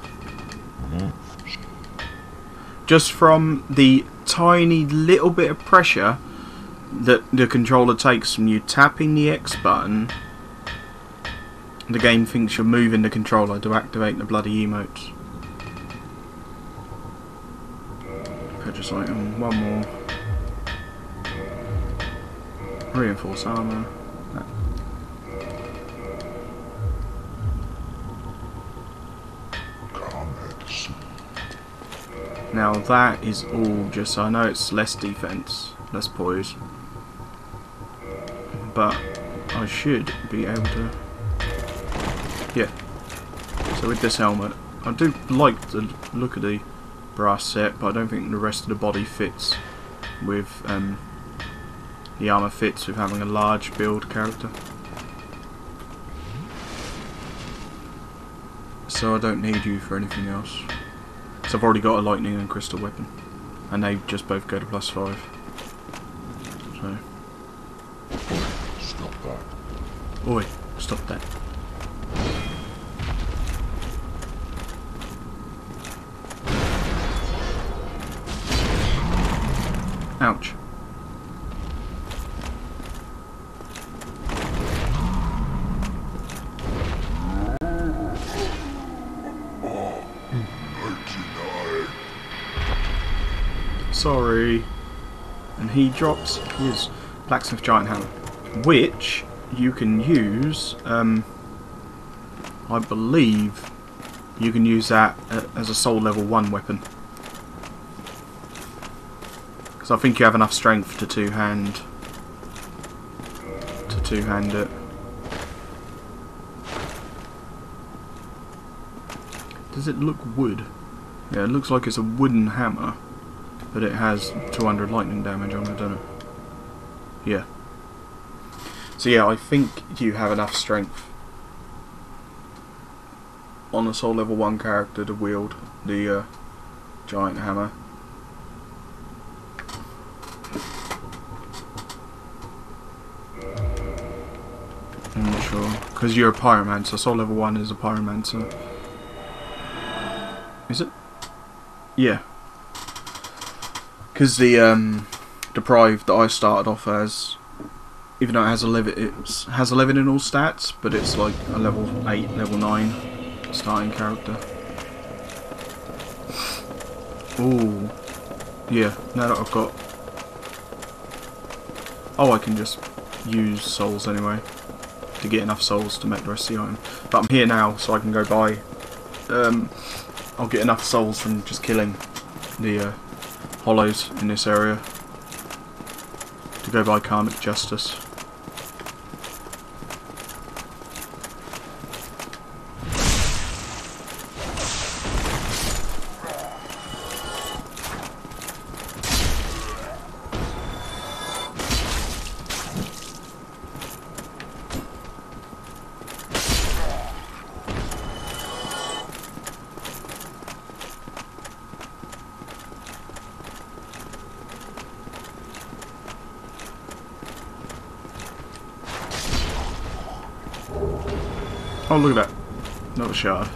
Just from the tiny little bit of pressure that the controller takes from you tapping the X button, the game thinks you're moving the controller to activate the bloody emotes. Purchase item, 1 more. Reinforce armor. Now that is all just, I know it's less defense, less poise, but I should be able to, yeah. So with this helmet, I do like the look of the brass set, but I don't think the rest of the body fits with, the armor fits with having a large build character. So I don't need you for anything else. So I've already got a lightning and crystal weapon, and they just both go to +5. So. Stop that. Oi, stop that. Ouch. Sorry. And he drops his blacksmith giant hammer, which you can use, I believe you can use that as a soul level 1 weapon. Because I think you have enough strength to two-hand it. Does it look wood? Yeah, it looks like it's a wooden hammer, but it has 200 lightning damage on it, doesn't it? Yeah. So yeah, I think you have enough strength on a soul level 1 character to wield the giant hammer. I'm not sure, because you're a pyromancer. Soul level 1 is a pyromancer. Is it? Yeah. Because the deprived that I started off as, even though it has 11 in all stats, but it's like a level 8, level 9 starting character. Ooh, yeah. Now that I've got, oh, I can just use souls anyway to get enough souls to make the rest of the item. But I'm here now, so I can go buy. I'll get enough souls from just killing the hollows in this area to go buy karmic justice. Oh, look at that. Another shard.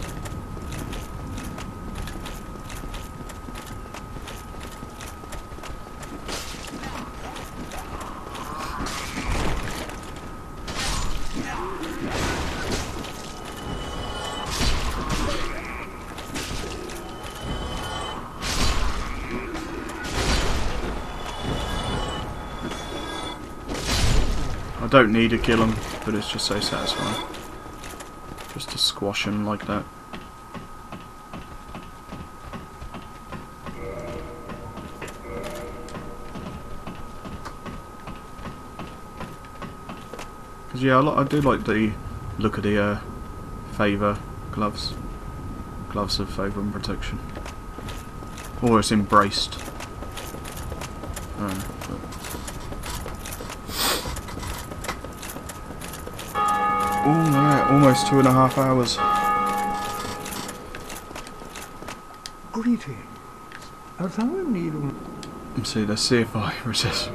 I don't need to kill him, but it's just so satisfying. Just to squash him like that. Because yeah, I do like the look of the favour gloves. Gloves of favour and protection. Or it's embraced. almost 2.5 hours. Greetings. As I need... Let's see if I resist.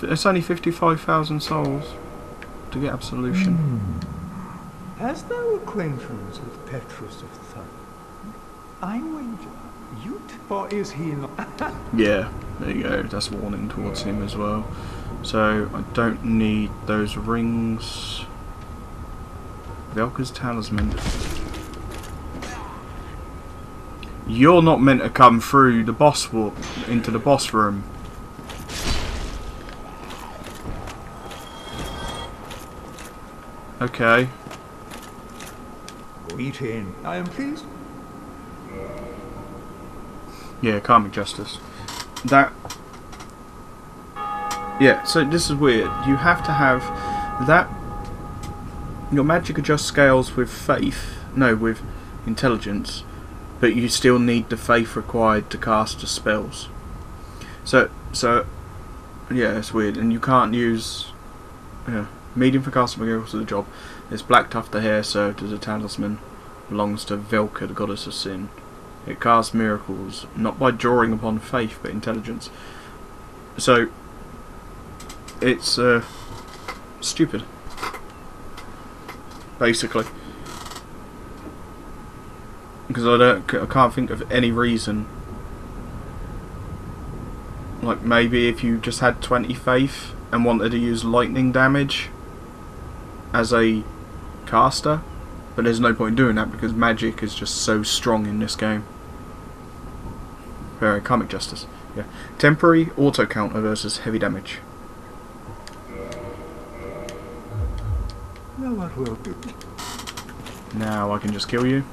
It's only 55,000 souls to get absolution. Hast thou acquaintance with Petrus of Thun? I wager you or is he not? Yeah, there you go. That's warning towards him as well. So I don't need those rings. Velka's talisman. You're not meant to come through the boss walk into the boss room. Okay. Greeting. I am pleased. Yeah, karmic justice. That. Yeah, so this is weird. You have to have that. Your magic adjusts scales with faith. No, with intelligence. But you still need the faith required to cast the spells. So yeah, it's weird. And you can't use. Yeah. Medium for casting miracles of the job. This black tuft of hair served as a talisman. Belongs to Velka, the goddess of sin. It casts miracles, not by drawing upon faith, but intelligence. So, it's stupid. Basically. Because I can't think of any reason. Like, maybe if you just had 20 faith and wanted to use lightning damage as a caster, but there's no point in doing that because magic is just so strong in this game. Karmic justice. Yeah. Temporary auto counter versus heavy damage. Now what will do? Now I can just kill you.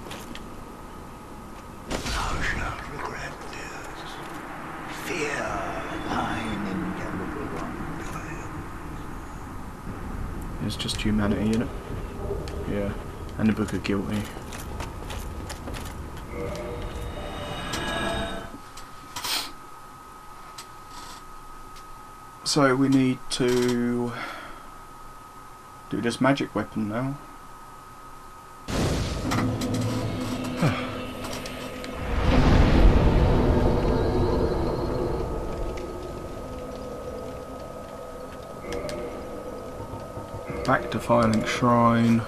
Thou shalt regret this. Fear thine indelible wrongdoing. It's just humanity in it. Yeah. And the Book of Guilty. So we need to do this magic weapon now. Back to Firelink Shrine.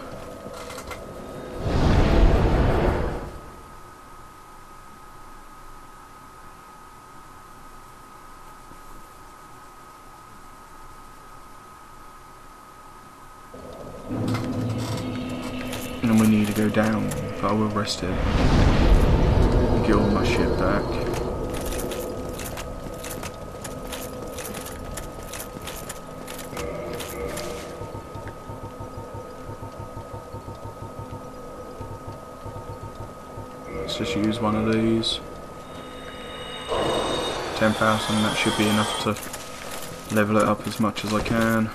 And then we need to go down, but I will rest it and get all my shit back. Let's just use one of these. 10,000, that should be enough to level it up as much as I can.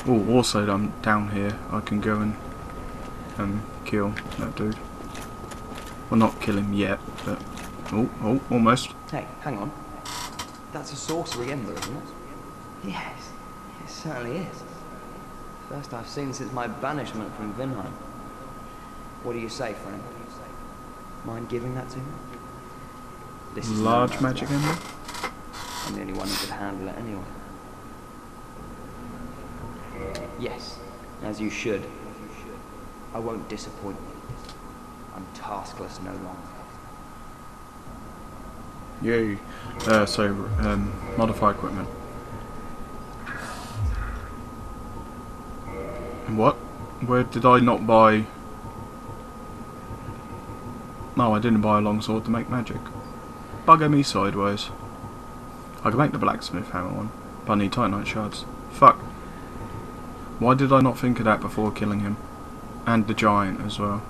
Oh, also I'm down here, I can go and kill that dude. Well, not kill him yet, but oh, almost. Hey, hang on. That's a sorcery ember, isn't it? Yes, it certainly is. First I've seen since my banishment from Vinheim. What do you say, friend? Mind giving that to me? This is large magic ember? I'm the only one who could handle it anyway. Yes, as you should. I won't disappoint you. I'm taskless no longer. Yay. Modify equipment. What? Where did I not buy? No, I didn't buy a longsword to make magic. Bugger me sideways. I can make the blacksmith hammer one, but I need titanite shards. Fuck. Why did I not think of that before killing him? And the giant as well.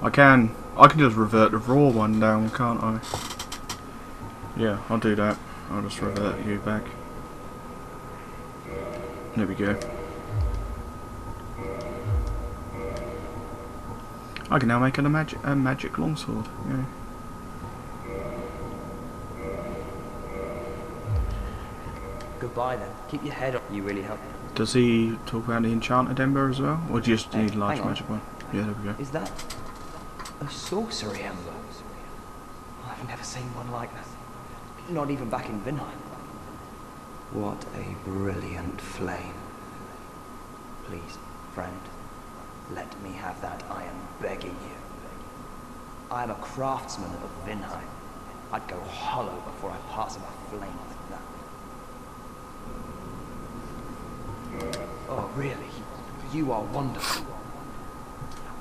I can just revert the raw one down, can't I? Yeah, I'll do that. I'll just revert you back. There we go. I can now make it a magic longsword. Yeah. Goodbye then. Keep your head up. You really help. Does he talk about the enchanted ember as well? Or do you just need large magic one? Yeah, there we go. Is that a sorcery ember? I've never seen one like that. Not even back in Vinheim. What a brilliant flame. Please, friend, let me have that, I am begging you. I am a craftsman of Vinheim. I'd go hollow before I pass of a flame like that. Oh, really? You are wonderful.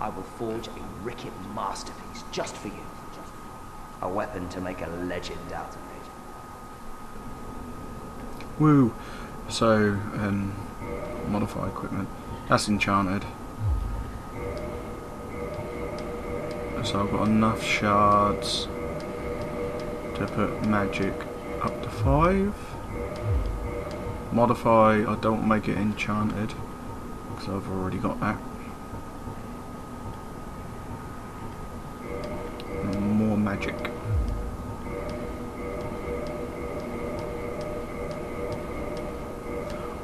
I will forge a ricket masterpiece just for you. A weapon to make a legend out of it. Woo! So, modify equipment. That's enchanted. So I've got enough shards to put magic up to 5. Modify, I don't make it enchanted because I've already got that. And more magic.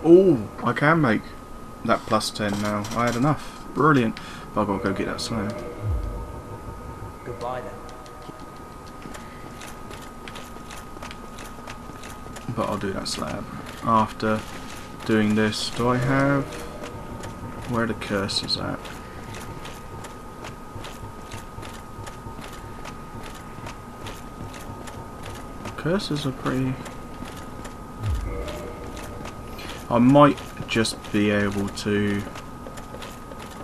Oh, I can make that plus 10 now. I had enough. Brilliant. But I've got to go get that slab. Goodbye then. But I'll do that slab after doing this. Do I have... where are the cursors at? Cursors are pretty... I might just be able to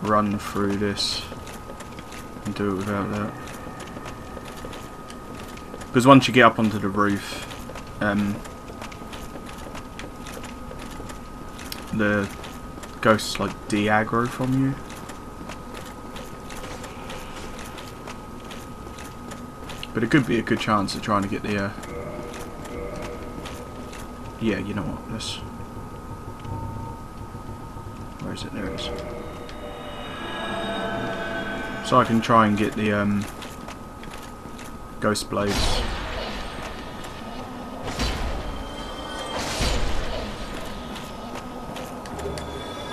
run through this and do it without that. Because once you get up onto the roof, the ghosts like de-aggro from you. But it could be a good chance of trying to get the yeah, you know what, this. Where is it? There it is. So I can try and get the ghost blades.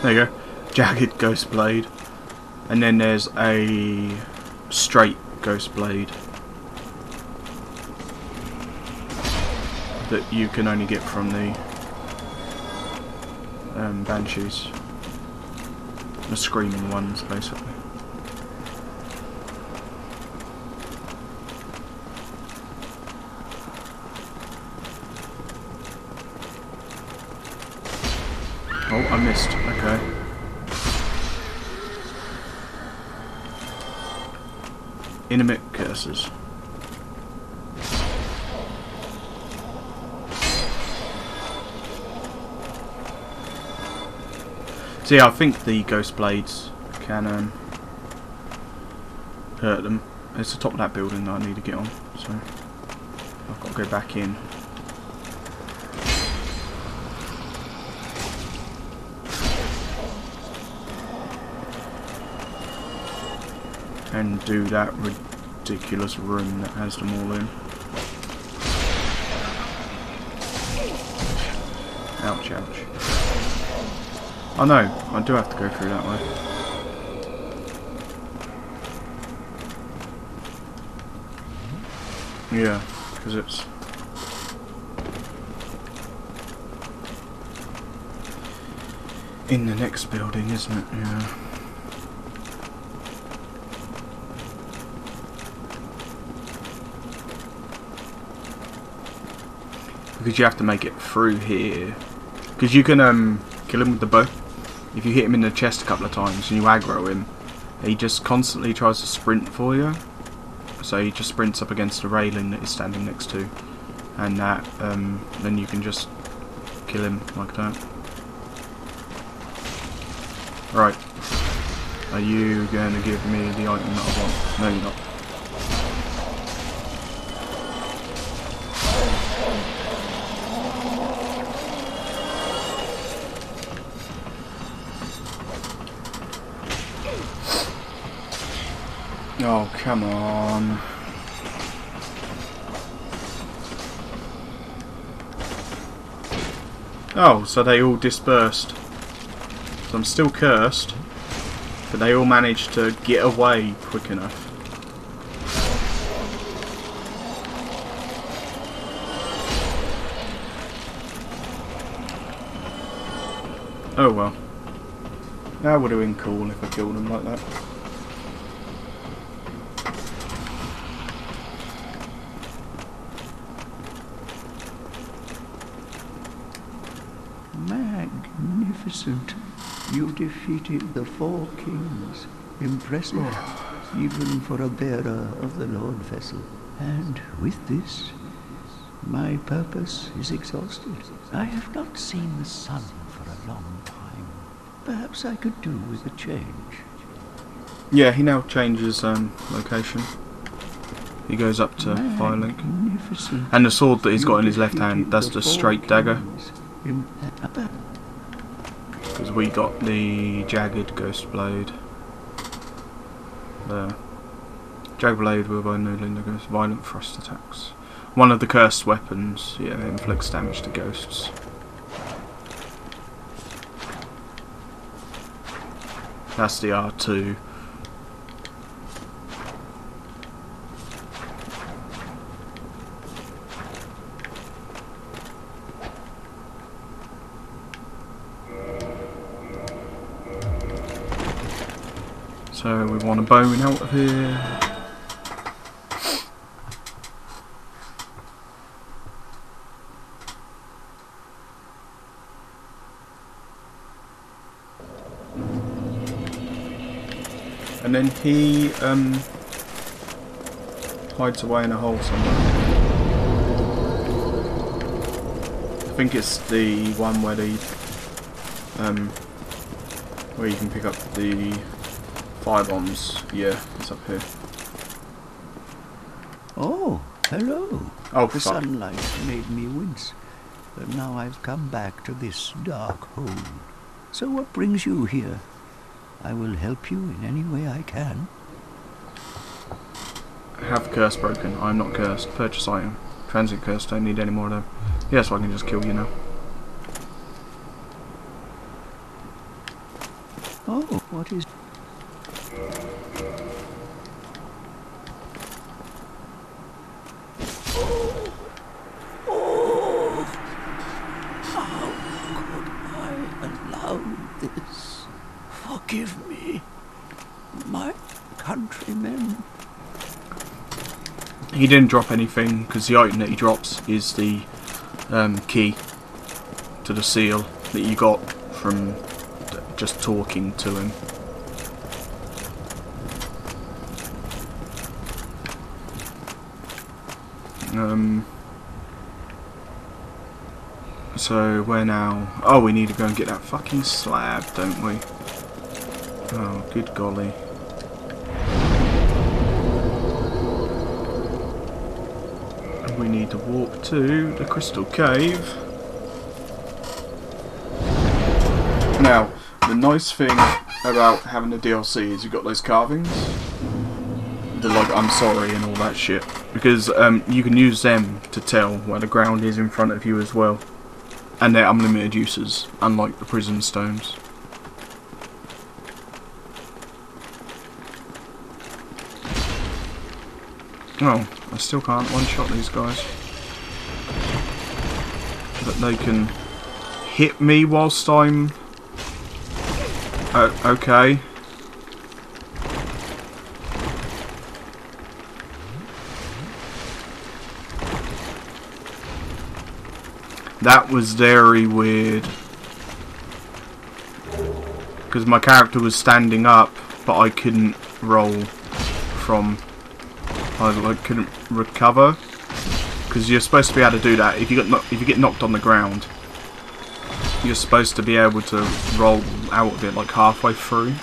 There you go. Jagged ghost blade. And then there's a straight ghost blade that you can only get from the banshees. The screaming ones, basically. Oh, I missed. Okay. Intimate curses. See, I think the ghost blades can hurt them. It's the top of that building that I need to get on, so I've got to go back in. And do that ridiculous room that has them all in. Ouch, ouch. Oh no, I do have to go through that way. Yeah, because it's... in the next building, isn't it? Yeah. Because you have to make it through here. Because you can kill him with the bow. If you hit him in the chest a couple of times and you aggro him, he just constantly tries to sprint for you. So he just sprints up against the railing that he's standing next to, and that then you can just kill him like that. Right. Are you going to give me the item that I want? No, you're not. Oh, come on. Oh, so they all dispersed. So I'm still cursed, but they all managed to get away quick enough. Oh well. That would have been cool if I killed them like that. Magnificent. You defeated the 4 kings. Impressive, even for a bearer of the Lord Vessel. And with this, my purpose is exhausted. I have not seen the sun for a long time. Perhaps I could do with a change. Yeah, he now changes location. He goes up to Firelink. And the sword that he's got in his left hand, that's the straight dagger. Because we got the jagged ghost blade. There. Jagged blade will by no linder ghost. Violent thrust attacks. One of the cursed weapons, yeah, inflicts damage to ghosts. That's the R2. So we want a bone out of here. And then he hides away in a hole somewhere. I think it's the one where the where you can pick up the fire bombs. Yeah, it's up here. Oh, hello. Oh, the fuck. sunlight made me wince, but now I've come back to this dark hole. So what brings you here? I will help you in any way I can. Have curse broken. I'm not cursed. Purchase item. Transit curse. Don't need any more of them. Yeah, so I can just kill you now. Oh, what is... This. Forgive me, my countrymen. He didn't drop anything because the item that he drops is the key to the seal that you got from just talking to him. So where now? Oh, we need to go and get that fucking slab, don't we? Oh, good golly. We need to walk to the crystal cave. Now, the nice thing about having the DLC is you've got those carvings. The like, I'm sorry and all that shit. Because you can use them to tell where the ground is in front of you as well. And they're unlimited uses, unlike the prison stones. Oh, I still can't one-shot these guys. But they can hit me whilst I'm... okay. That was very weird. Because my character was standing up, but I couldn't roll from I couldn't recover, because you're supposed to be able to do that. If you get knocked on the ground, you're supposed to be able to roll out of it like halfway through.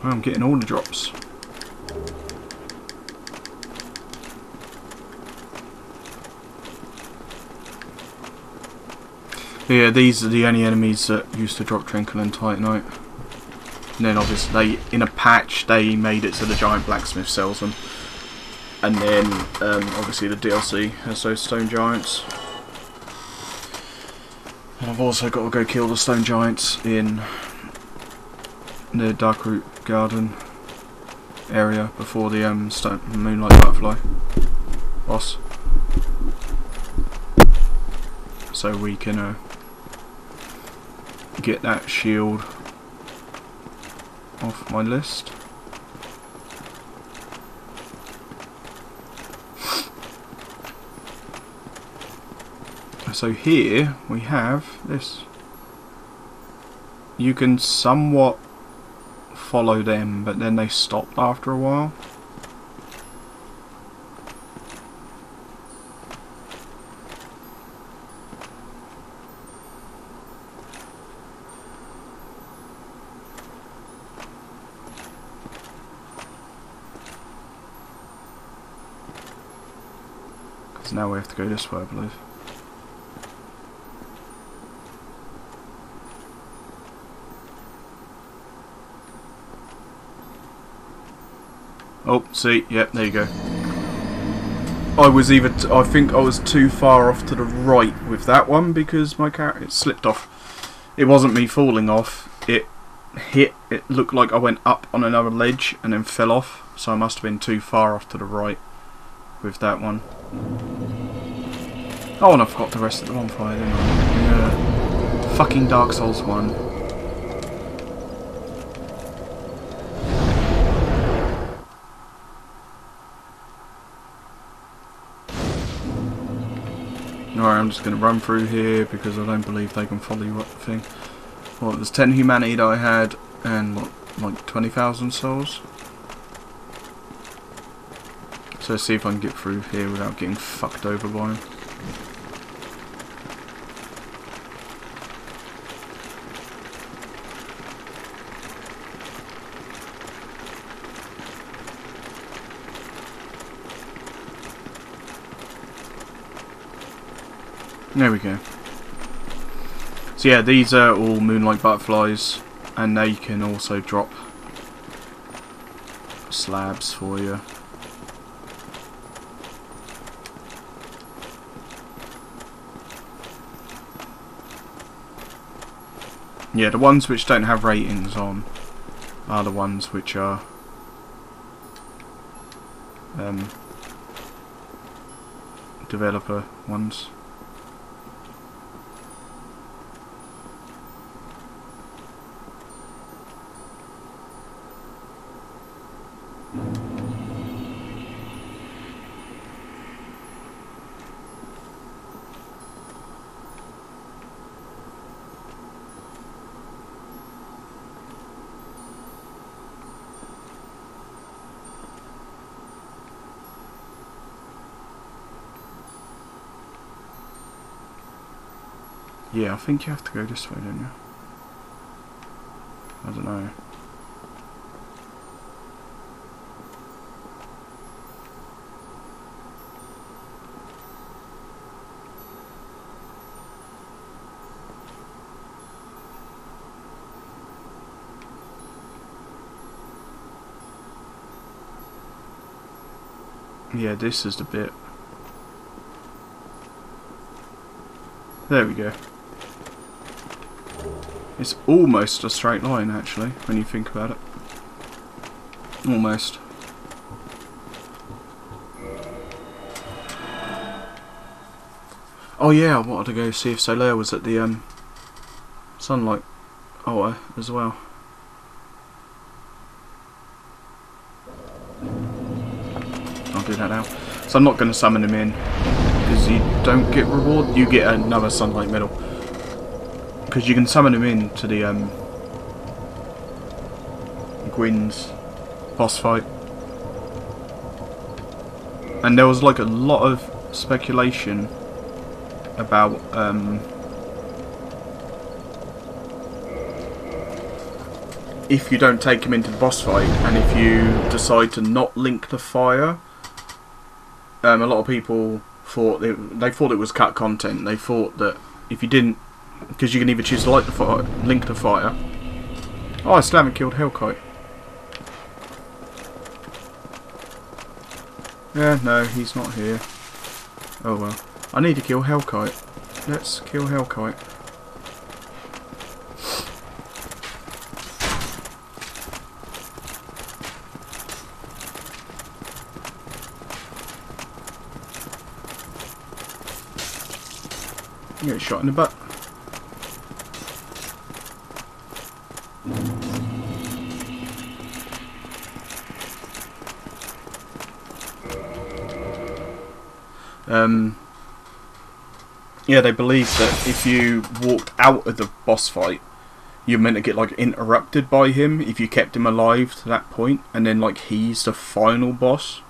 I'm getting all the drops. Yeah, these are the only enemies that used to drop Trinket and Titanite. And then obviously, in a patch, they made it so the giant blacksmith sells them. And then, obviously the DLC has those stone giants. And I've also got to go kill the stone giants in the Darkroot Garden area before the Moonlight Butterfly boss. So we can get that shield off my list. So here we have this. You can somewhat follow them, but then they stop after a while. Because now we have to go this way, I believe. Oh, see, yep, there you go. I think I was too far off to the right with that one because my character slipped off. It wasn't me falling off. It looked like I went up on another ledge and then fell off. So I must have been too far off to the right with that one. Oh, and I forgot the rest of the bonfire, didn't I? Yeah. Fucking Dark Souls 1. Alright, I'm just going to run through here because I don't believe they can follow you up the thing. Well, there's 10 humanity that I had and what, like 20,000 souls. So let's see if I can get through here without getting fucked over by him. There we go. So yeah, these are all Moonlight Butterflies, and they can also drop slabs for you. Yeah, the ones which don't have ratings on are the ones which are developer ones. Yeah, I think you have to go this way, don't you? I don't know. Yeah, this is the bit. There we go. It's almost a straight line, actually, when you think about it. Almost. Oh yeah, I wanted to go see if Solaire was at the Sunlight Altar as well. I'll do that now. So I'm not going to summon him in, because you don't get reward. You get another sunlight medal because you can summon him into the Gwyn's boss fight. And there was like a lot of speculation about if you don't take him into the boss fight and if you decide to not link the fire, a lot of people thought they thought it was cut content. They thought that if you didn't, because you can either choose to light the fire, link the fire. Oh, I still haven't killed Hellkite. Yeah, no, he's not here. Oh well. I need to kill Hellkite. Let's kill Hellkite. You get shot in the butt. Yeah, they believe that if you walked out of the boss fight, you're meant to get like interrupted by him if you kept him alive to that point, and then like he's the final boss,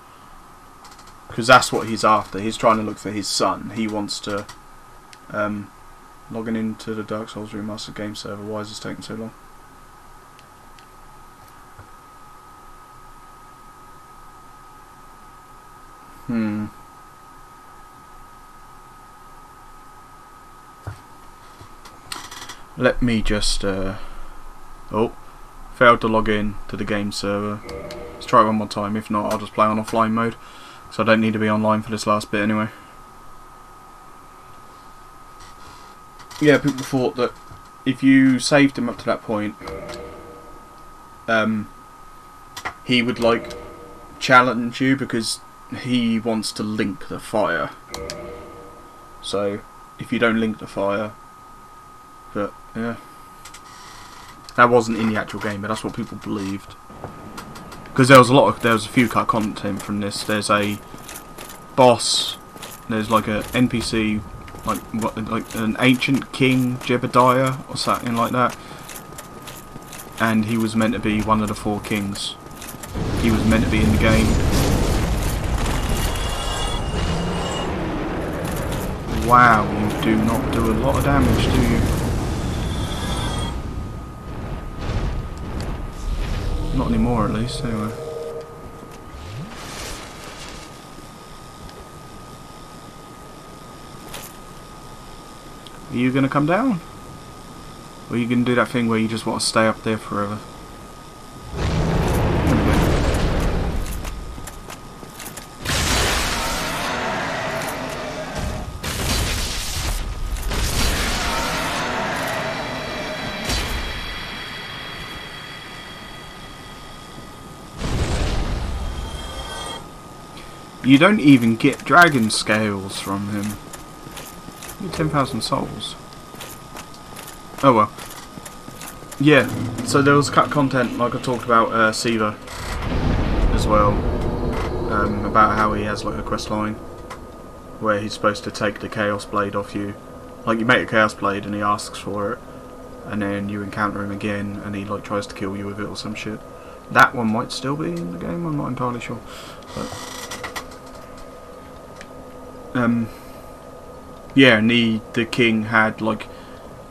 because that's what he's after. He's trying to look for his son. He wants to logging into the Dark Souls Remastered game server. Why is this taking so long? Let me just oh, failed to log in to the game server. Let's try it one more time. If not, I'll just play on offline mode, so I don't need to be online for this last bit anyway. Yeah, people thought that if you saved him up to that point, he would like challenge you because he wants to link the fire. So if you don't link the fire, but yeah, that wasn't in the actual game, but that's what people believed. Because there was a few cut content from this. There's a boss. There's like a NPC, like an ancient king Jebediah or something like that, and he was meant to be one of the 4 kings. He was meant to be in the game. Wow, you do not do a lot of damage, do you? Not anymore, at least, anyway. Are you going to come down? Or are you going to do that thing where you just want to stay up there forever? You don't even get dragon scales from him. You get 10,000 souls. Oh well. Yeah, so there was cut content, like I talked about Siva as well, about how he has like a quest line where he's supposed to take the Chaos Blade off you. Like you make a Chaos Blade and he asks for it, and then you encounter him again and he like tries to kill you with it or some shit. That one might still be in the game, I'm not entirely sure. But yeah, and the king had like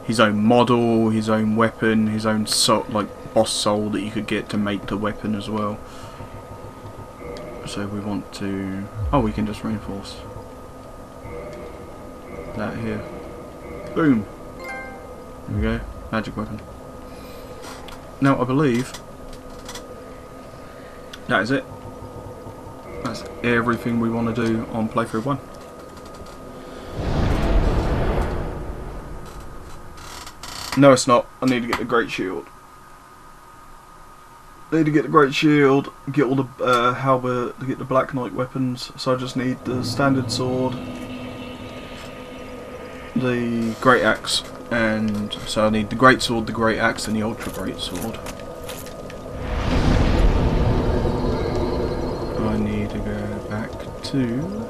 his own model, his own weapon, his own like boss soul that you could get to make the weapon as well. So we want to... oh, we can just reinforce that here. Boom! There we go. Magic weapon. Now I believe that is it. That's everything we want to do on playthrough 1. No, it's not. I need to get the Great Shield. I need to get the Great Shield, get all the halberd, to get the Black Knight weapons. So I just need the Standard Sword, the Great Axe, and so I need the Great Sword, the Great Axe, and the Ultra Great Sword. I need to go back to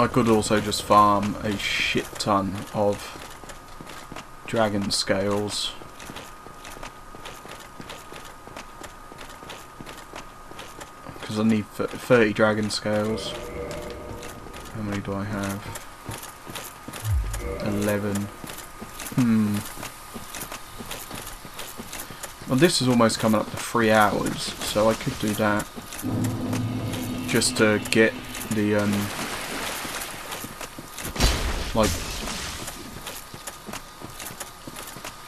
I could also just farm a shit ton of dragon scales. Because I need 30 dragon scales. How many do I have? 11. Well, this is almost coming up to 3 hours, so I could do that. Just to get the, like,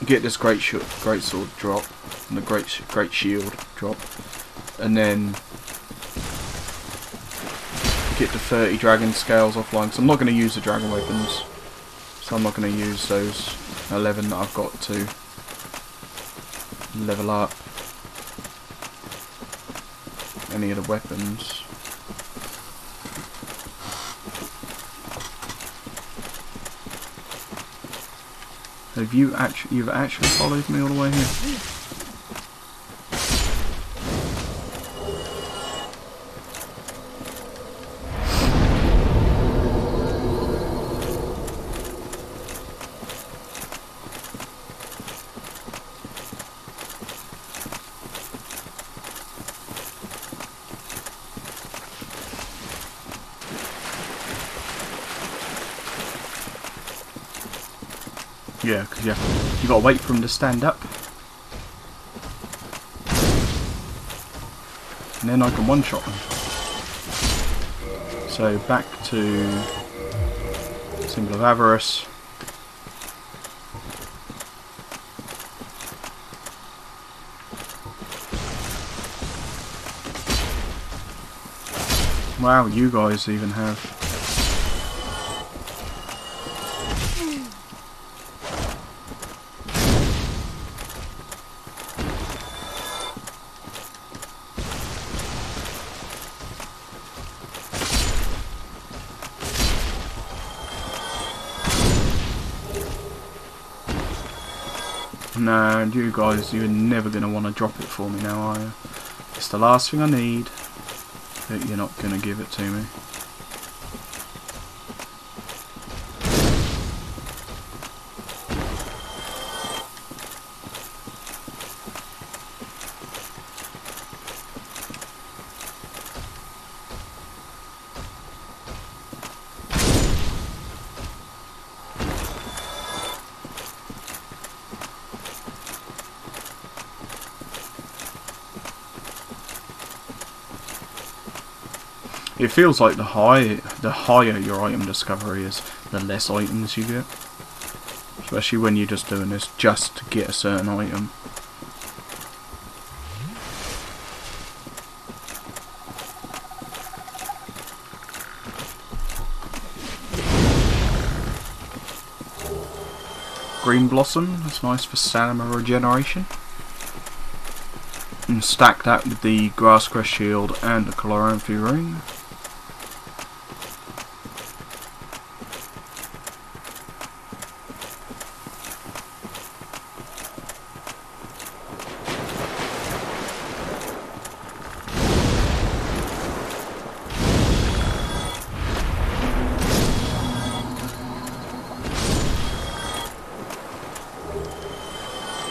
get this great sword drop, and the great shield drop, and then get the 30 dragon scales offline, because I'm not going to use the dragon weapons, so I'm not going to use those 11 that I've got to level up any of the weapons. You've actually followed me all the way here? Yeah, because you got to wait for him to stand up, and then I can one-shot him. So back to Symbol of Avarice. Wow, you guys even have. No, you guys, you're never going to want to drop it for me now, are you? It's the last thing I need, but you're not going to give it to me. It feels like the higher your item discovery is, the less items you get. Especially when you're just doing this just to get a certain item. Green Blossom, that's nice for stamina regeneration. And stack that with the Grasscrest Shield and the Chloranthy Ring.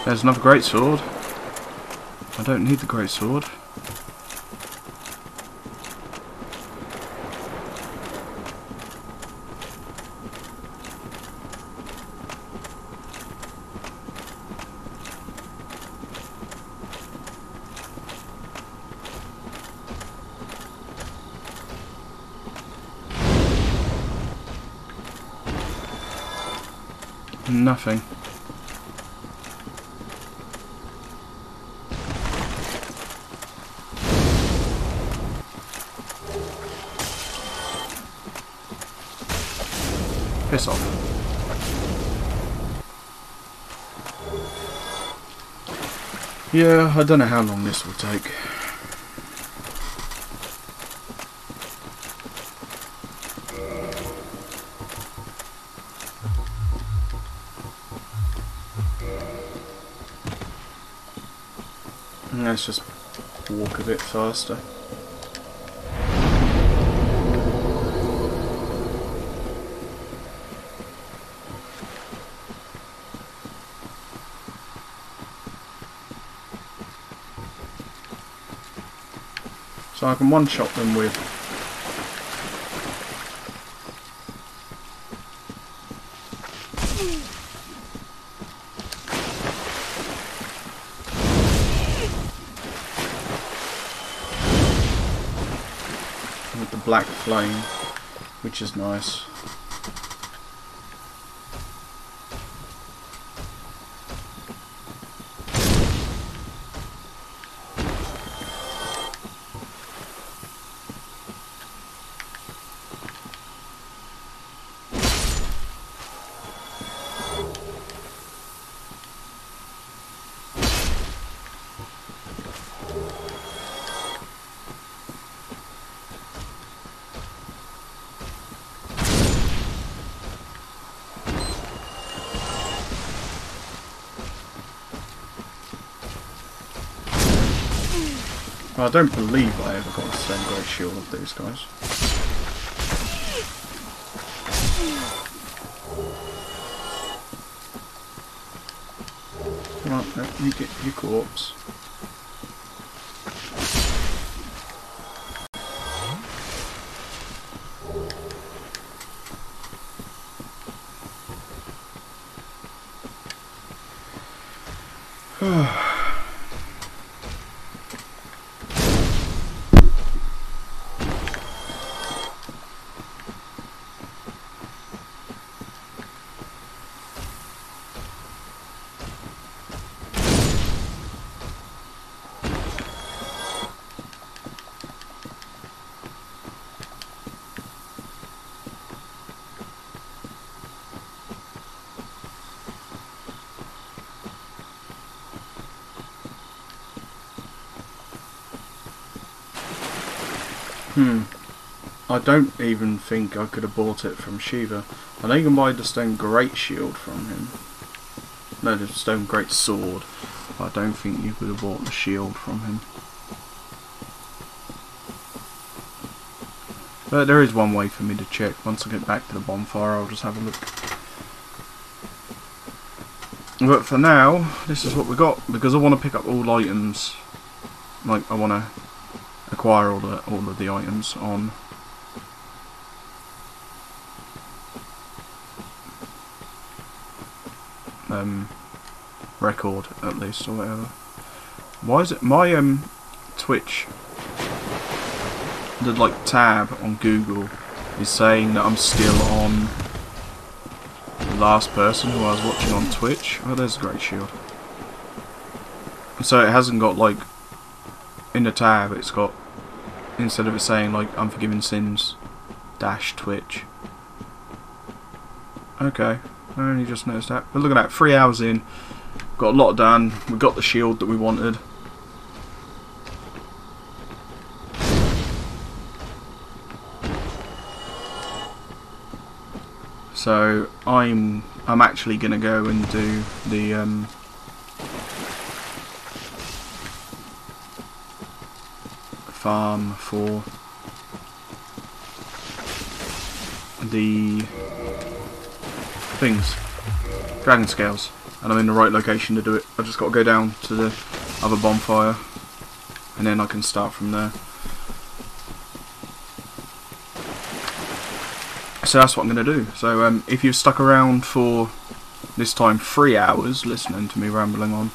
There's another great sword. I don't need the great sword. Nothing. Piss off. Yeah, I don't know how long this will take. Let's just walk a bit faster. So I can one-shot them with the black flame, which is nice. I don't believe I ever got the same great shield of these guys. Right, no, you get your corpse. I don't even think I could have bought it from Shiva. I know you can buy the stone great shield from him. No, the stone great sword. But I don't think you could have bought the shield from him. But there is one way for me to check. Once I get back to the bonfire, I'll just have a look. But for now, this is what we got, because I want to pick up all items. Like, I want to acquire all of the items on record, at least, or whatever. Why is it my Twitch, the like tab on Google, is saying that I'm still on the last person who I was watching on Twitch? Oh, there's a great shield. So it hasn't got, like, in the tab, it's got, instead of it saying like Unforgiven Sins -Twitch. Okay, I only just noticed that. But look at that, 3 hours in, got a lot done. We got the shield that we wanted. So I'm actually gonna go and do the farm for the things, dragon scales, and I'm in the right location to do it. I've just got to go down to the other bonfire and then I can start from there. So that's what I'm going to do. So if you've stuck around for this time 3 hours listening to me rambling on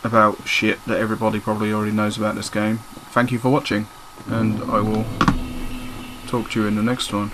about shit that everybody probably already knows about this game, thank you for watching, and I will talk to you in the next one.